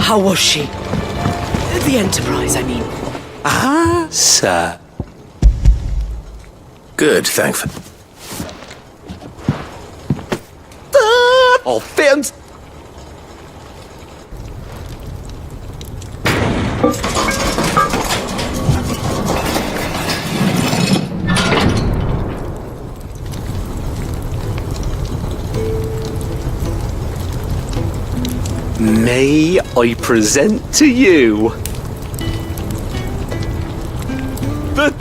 How was she? The Enterprise, I mean. Ah, sir. Good, thanks. Oh, films! May I present to you the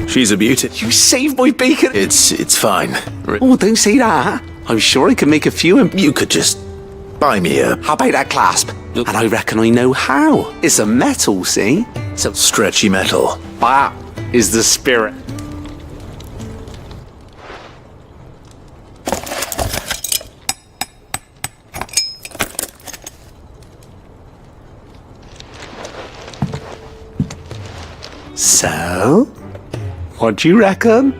She's a beauty. You saved my beacon. It's fine. Oh, don't say that. I'm sure I can make a few. You could just buy me a... How about that clasp? And I reckon I know how. It's a metal, see? So stretchy metal. That is the spirit. So, what do you reckon?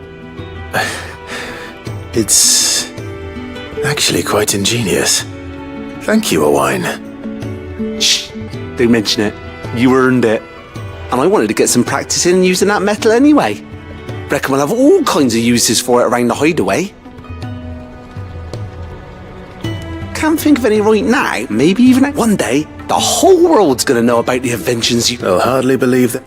It's actually quite ingenious. Thank you, Owain. Shh, don't mention it. You earned it. And I wanted to get some practice in using that metal anyway. Reckon we'll have all kinds of uses for it around the hideaway. Can't think of any right now. Maybe even one day, the whole world's gonna know about the inventions you... They'll hardly believe that...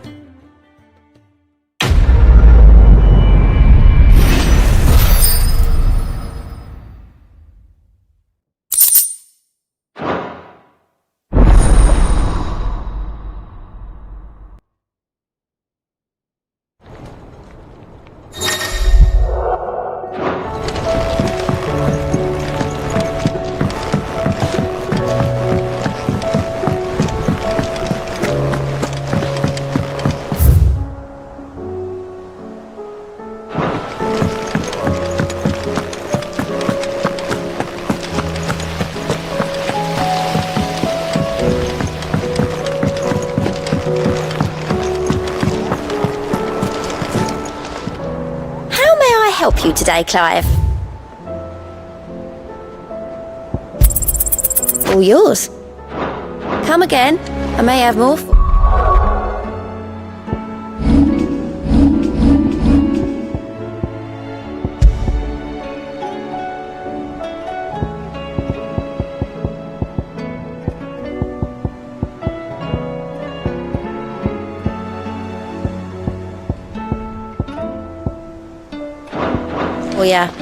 Help you today, Clive? All yours. Come again. I may have more. Oh, yeah.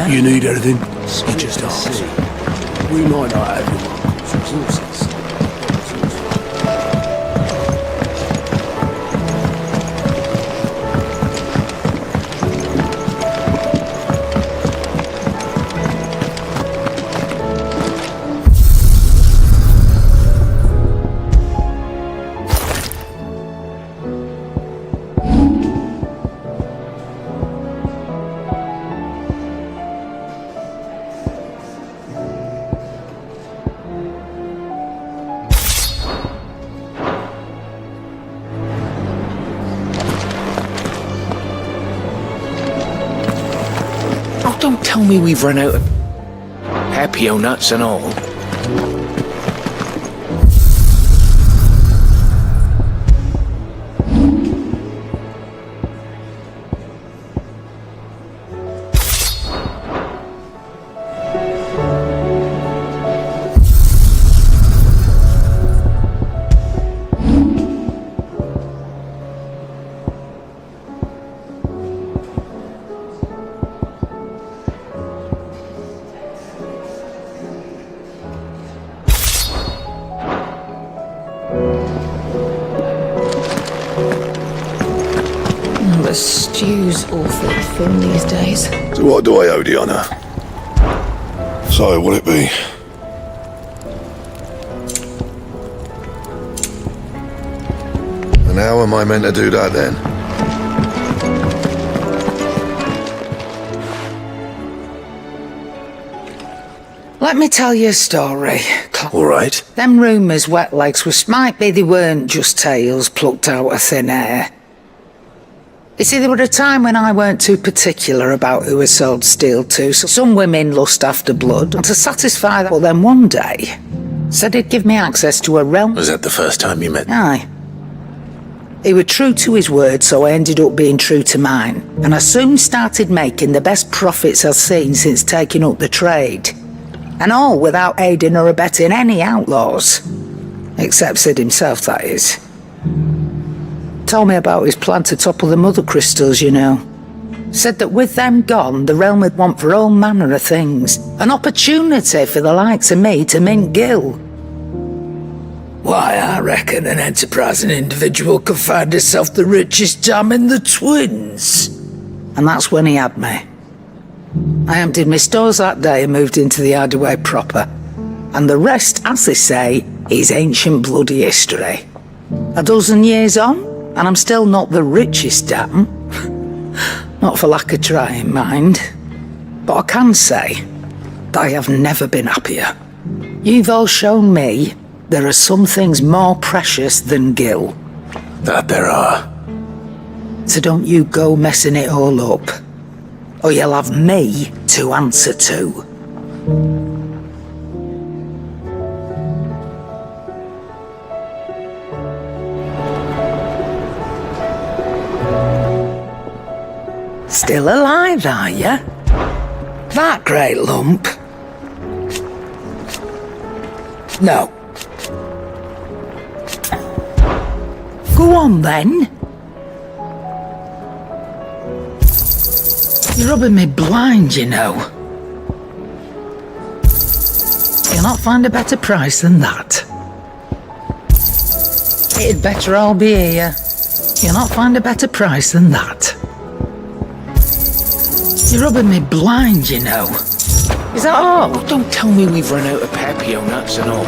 You need anything? You just ask. We might not have resources. don't tell me we've run out of Papio nuts and all. The stew's awfully thin these days. So what do I owe the honour? So, will it be? And how am I meant to do that then? Let me tell you a story. All right. Them rumours wet legs might be they weren't just tales plucked out of thin air. You see, there were a time when I weren't too particular about who I sold steel to, so some women lust after blood, and to satisfy that, well then one day, said he'd give me access to a realm. Was that the first time you met? Aye. He was true to his word, so I ended up being true to mine, and I soon started making the best profits I've seen since taking up the trade. And all without aiding or abetting any outlaws. Except Sid himself, that is. Told me about his plan to topple the Mothercrystals, you know. Said that with them gone, the realm would want for all manner of things. An opportunity for the likes of me to mint gil. Why, I reckon an enterprising individual could find himself the richest dam in the Twins. And that's when he had me. I emptied my stores that day and moved into the hideaway proper. And the rest, as they say, is ancient bloody history. A dozen years on, and I'm still not the richest dam. Not for lack of trying, mind. But I can say that I have never been happier. You've all shown me there are some things more precious than gil. That there are. So don't you go messing it all up, or you'll have me to answer to. Still alive, are you? That great lump? No. Go on, then. You're rubbing me blind, you know. You'll not find a better price than that. It'd better all be here. You'll not find a better price than that. You're rubbing me blind, you know. Is that all? Oh, don't tell me we've run out of Papio nuts and all.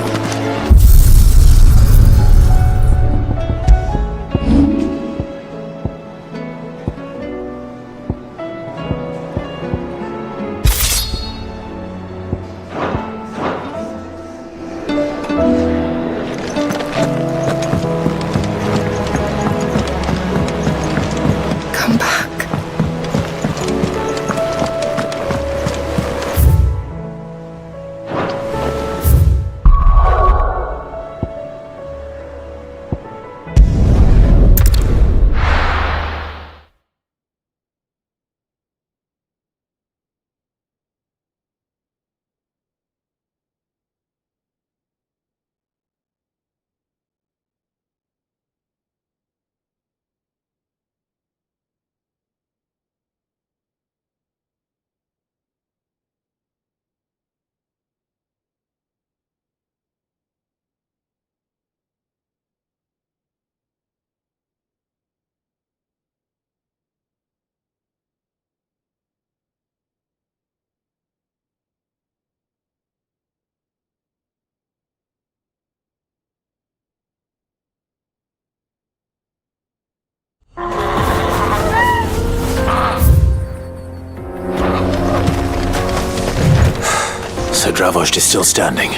So Dravost is still standing.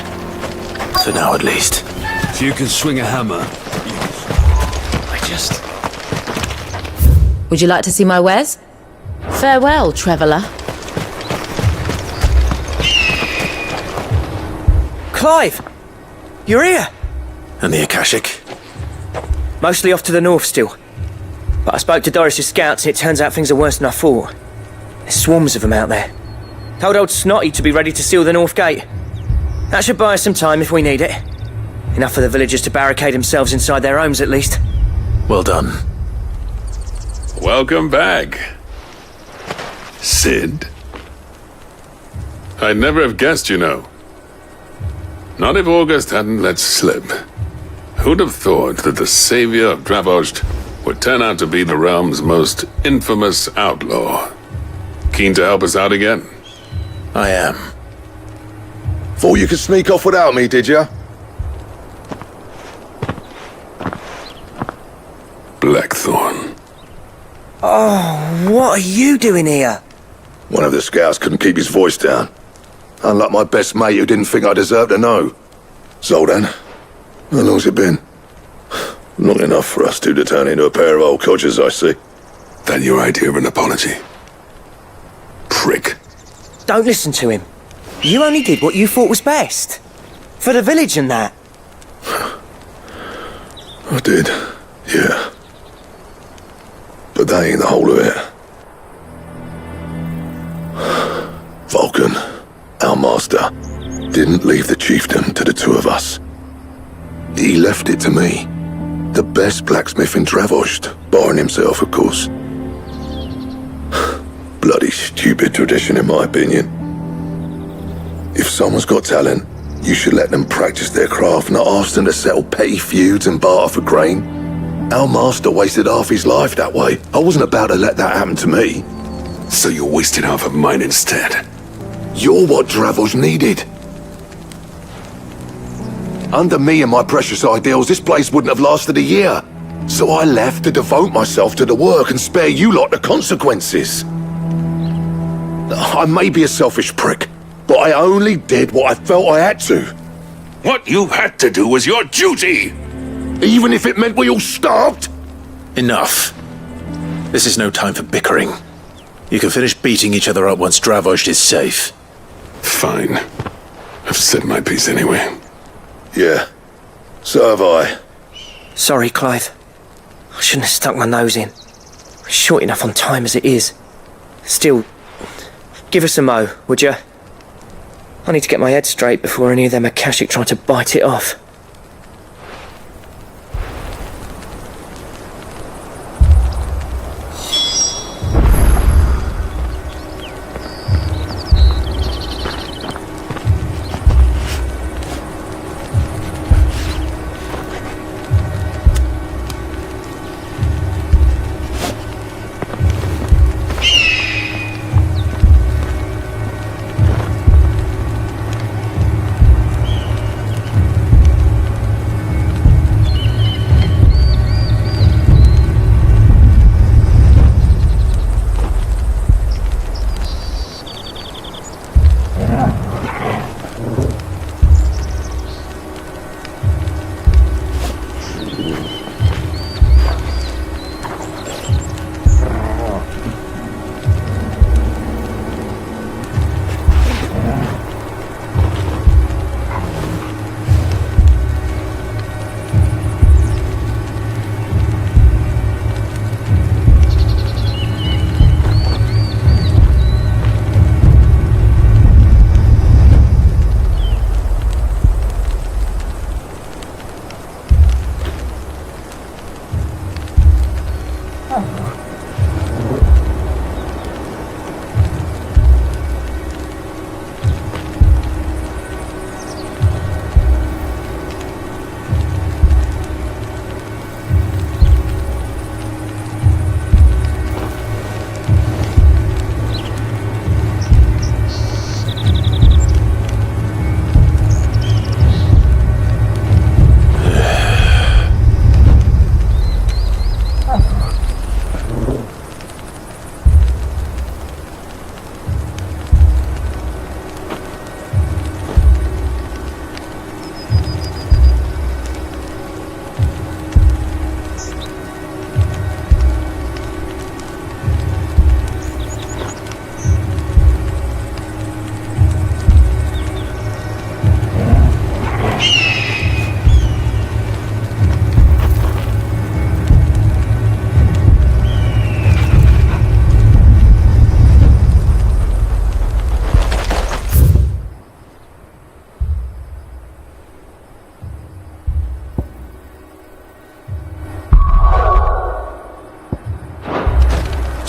For now, at least. If you can swing a hammer... Would you like to see my wares? Farewell, traveller. Clive! You're here! And the Akashic? Mostly off to the north still. But I spoke to Doris's scouts and it turns out things are worse than I thought. There's swarms of them out there. Told old Snotty to be ready to seal the north gate. That should buy us some time if we need it. Enough for the villagers to barricade themselves inside their homes at least. Well done. Welcome back, Sid. I'd never have guessed, you know. Not if August hadn't let slip. Who'd have thought that the savior of Dravost would turn out to be the realm's most infamous outlaw? Keen to help us out again? I am. Thought you could sneak off without me, did ya? Blackthorn. Oh, what are you doing here? One of the scouts couldn't keep his voice down. Unlike my best mate who didn't think I deserved to know. So then, how long's it been? Not enough for us two to turn into a pair of old codgers, I see. That your idea of an apology? Prick. Don't listen to him. You only did what you thought was best. For the village and that. I did, yeah. But that ain't the whole of it. Vulcan, our master, didn't leave the chiefdom to the two of us. He left it to me. The best blacksmith in Dravost, barring himself, of course. Bloody stupid tradition, in my opinion. If someone's got talent, you should let them practice their craft, not ask them to settle petty feuds and barter for grain. Our master wasted half his life that way. I wasn't about to let that happen to me. So you wasted half of mine instead? You're what Dravost needed. Under me and my precious ideals, this place wouldn't have lasted a year. So I left to devote myself to the work and spare you lot the consequences. I may be a selfish prick, but I only did what I felt I had to. What you had to do was your duty! Even if it meant we all starved? Enough. This is no time for bickering. You can finish beating each other up once Dravost is safe. Fine. I've said my piece anyway. Yeah, so have I. Sorry, Clive. I shouldn't have stuck my nose in. We're short enough on time as it is. Still, give us a mo, would you? I need to get my head straight before any of them Akashic try to bite it off.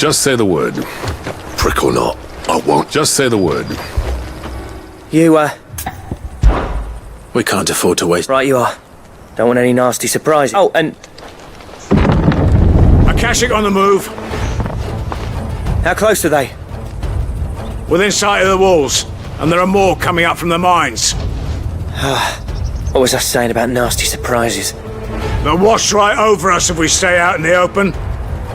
Just say the word. Prick or not, I won't. Just say the word. You, We can't afford to waste... Right you are. Don't want any nasty surprises. Oh, and... Akashic on the move. How close are they? Within sight of the walls. And there are more coming up from the mines. What was I saying about nasty surprises? They'll wash right over us if we stay out in the open.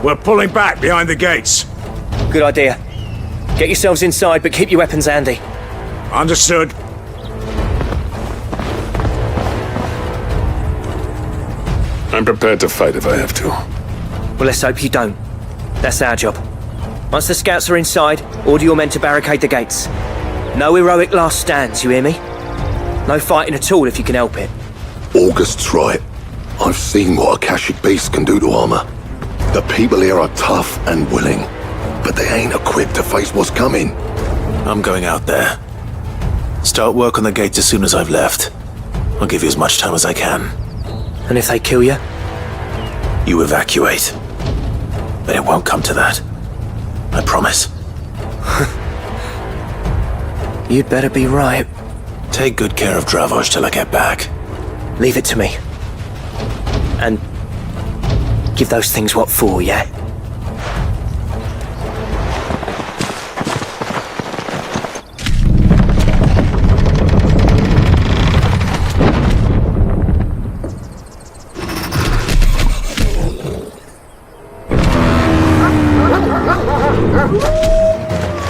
We're pulling back behind the gates. Good idea. Get yourselves inside, but keep your weapons handy. Understood. I'm prepared to fight if I have to. Well, let's hope you don't. That's our job. Once the scouts are inside, order your men to barricade the gates. No heroic last stands, you hear me? No fighting at all if you can help it. August's right. I've seen what Akashic beasts can do to armor. The people here are tough and willing, but they ain't equipped to face what's coming. I'm going out there. Start work on the gates as soon as I've left. I'll give you as much time as I can. And if they kill you? You evacuate. But it won't come to that. I promise. You'd better be right. Take good care of Dravoj till I get back. Leave it to me. And give those things what for, yeah?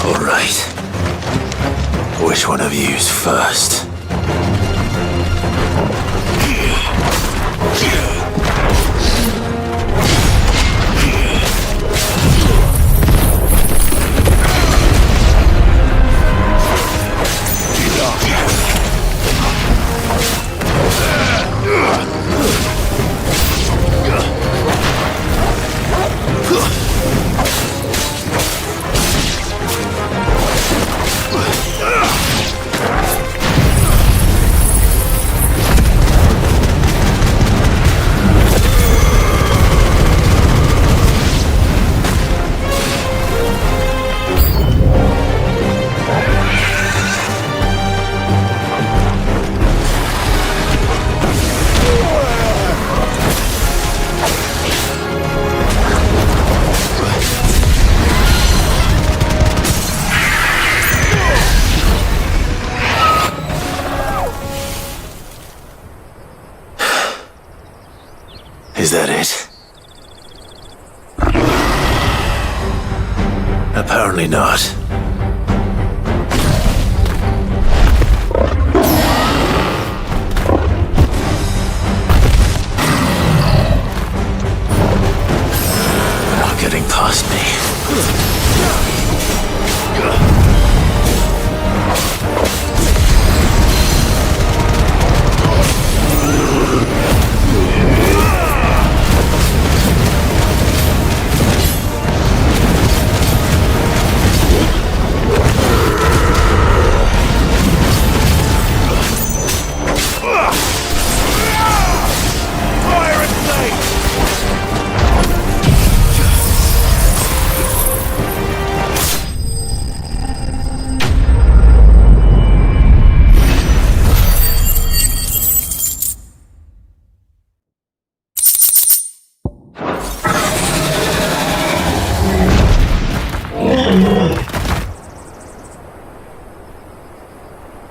All right. Which one of you's first? Is that it? Apparently not. They're not getting past me.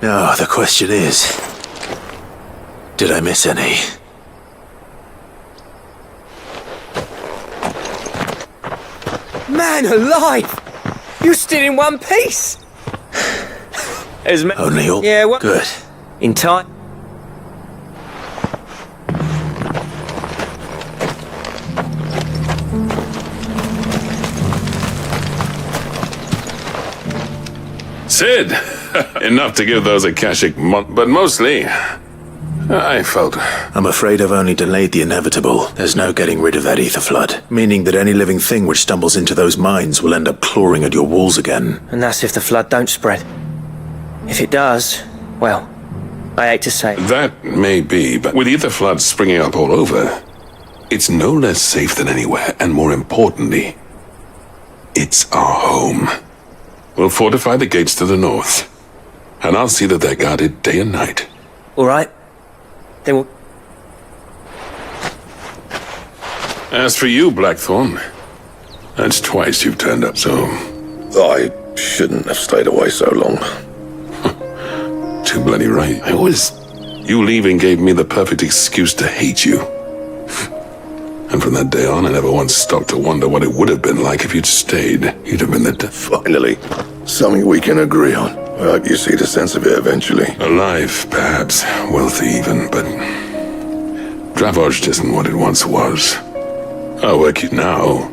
Now, the question is, did I miss any? Man alive! You're still in one piece! Only all? Yeah, what? Good. In time? Sid! Enough to give those Akashic but mostly, I felt... I'm afraid I've only delayed the inevitable. There's no getting rid of that ether flood, meaning that any living thing which stumbles into those mines will end up clawing at your walls again. And that's if the flood don't spread. If it does, well, I hate to say it. That may be, but with ether floods springing up all over, it's no less safe than anywhere, and more importantly, it It's our home. We'll fortify the gates to the north, and I'll see that they're guarded day and night. All right. Then we'll... As for you, Blackthorn, that's twice you've turned up, so... I shouldn't have stayed away so long. Too bloody right. You leaving gave me the perfect excuse to hate you. And from that day on, I never once stopped to wonder what it would have been like if you'd stayed. You'd have been the... Finally, something we can agree on. I hope you see the sense of it eventually. Alive, perhaps. Wealthy even, but... Dravoj isn't what it once was. I'll work you now.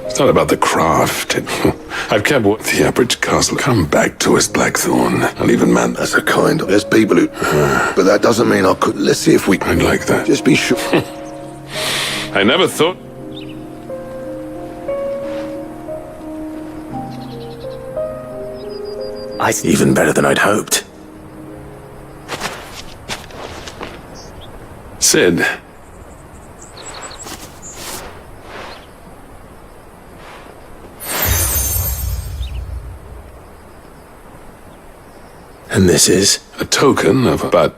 It's not about the craft. I've kept what the average castle. Come back to us, Blackthorn. I'll even man... That's a kind of... There's people who... But that doesn't mean I could... Let's see if we... I'd like that. Just be sure... I never thought... Even better than I'd hoped. Sid. And this is? A token of... But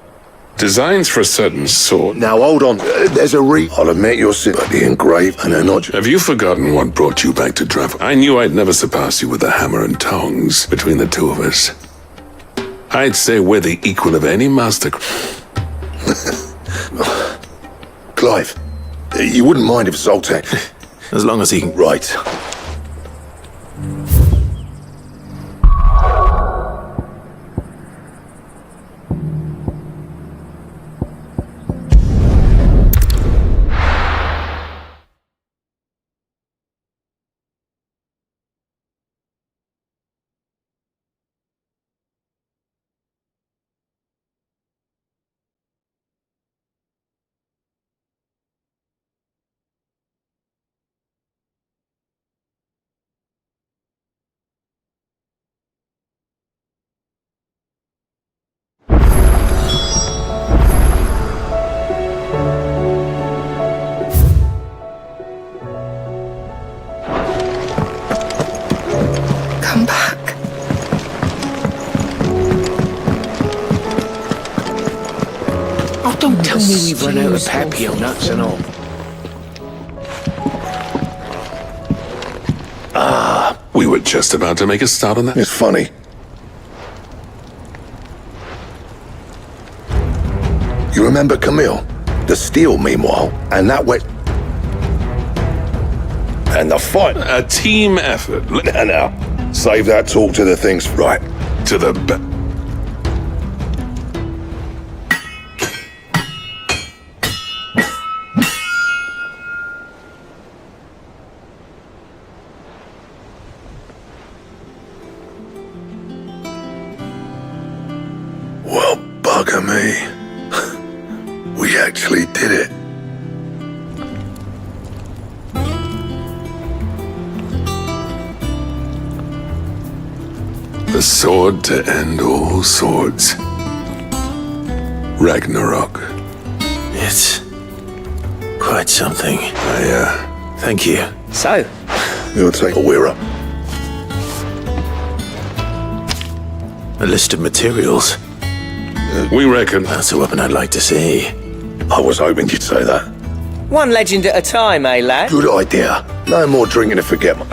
designs for a certain sort. Now, hold on. There's a I'll admit you're sitting at the engraved, and they're not... Have you forgotten what brought you back to Dravoj? I knew I'd never surpass you with the hammer and tongs between the two of us. I'd say we're the equal of any master... Clive, you wouldn't mind if Zoltek... As long as he can... Right. Come back. Oh, don't tell me we've run out of papio nuts and all. We were just about to make a start on that. It's funny. You remember Camille? The steel, meanwhile, and that wet... And the fight. A team effort. Now, save that talk to the things right. To the... Well, bugger me. We actually did it. The sword to end all swords. Ragnarok. It's... quite something. Thank you. So? You'll take a we're up. A list of materials. We reckon... That's a weapon I'd like to see. I was hoping you'd say that. One legend at a time, eh, lad? Good idea. No more drinking to forget my...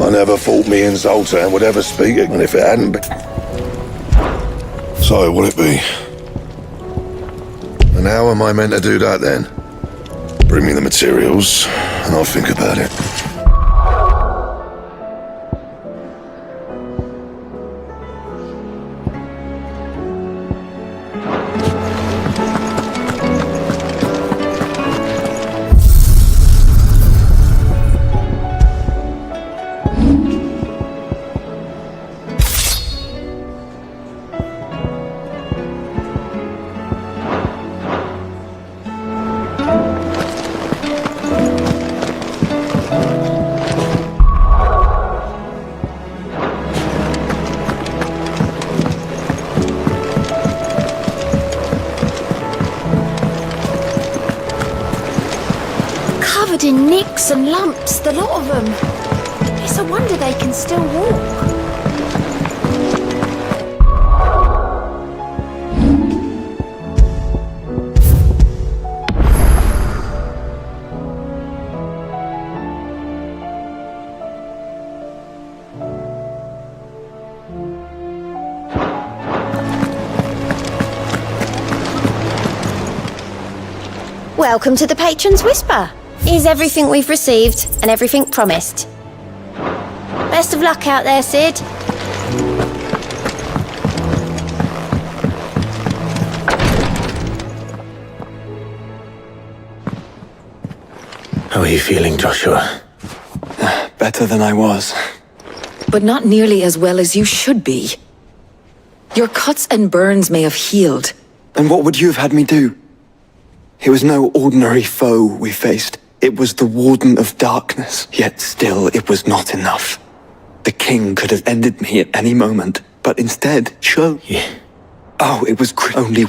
I never thought me and Zoltan would ever speak again if it hadn't been. So, will it be? And how am I meant to do that then? Bring me the materials, and I'll think about it. Covered in nicks and lumps, the lot of them. It's a wonder they can still walk. Welcome to the Patron's Whisper. Here's everything we've received and everything promised. Best of luck out there, Sid. How are you feeling, Joshua? Better than I was. But not nearly as well as you should be. Your cuts and burns may have healed. And what would you have had me do? It was no ordinary foe we faced. It was the Warden of Darkness. Yet still, it was not enough. The king could have ended me at any moment, but instead chose. Yeah. Oh, it was only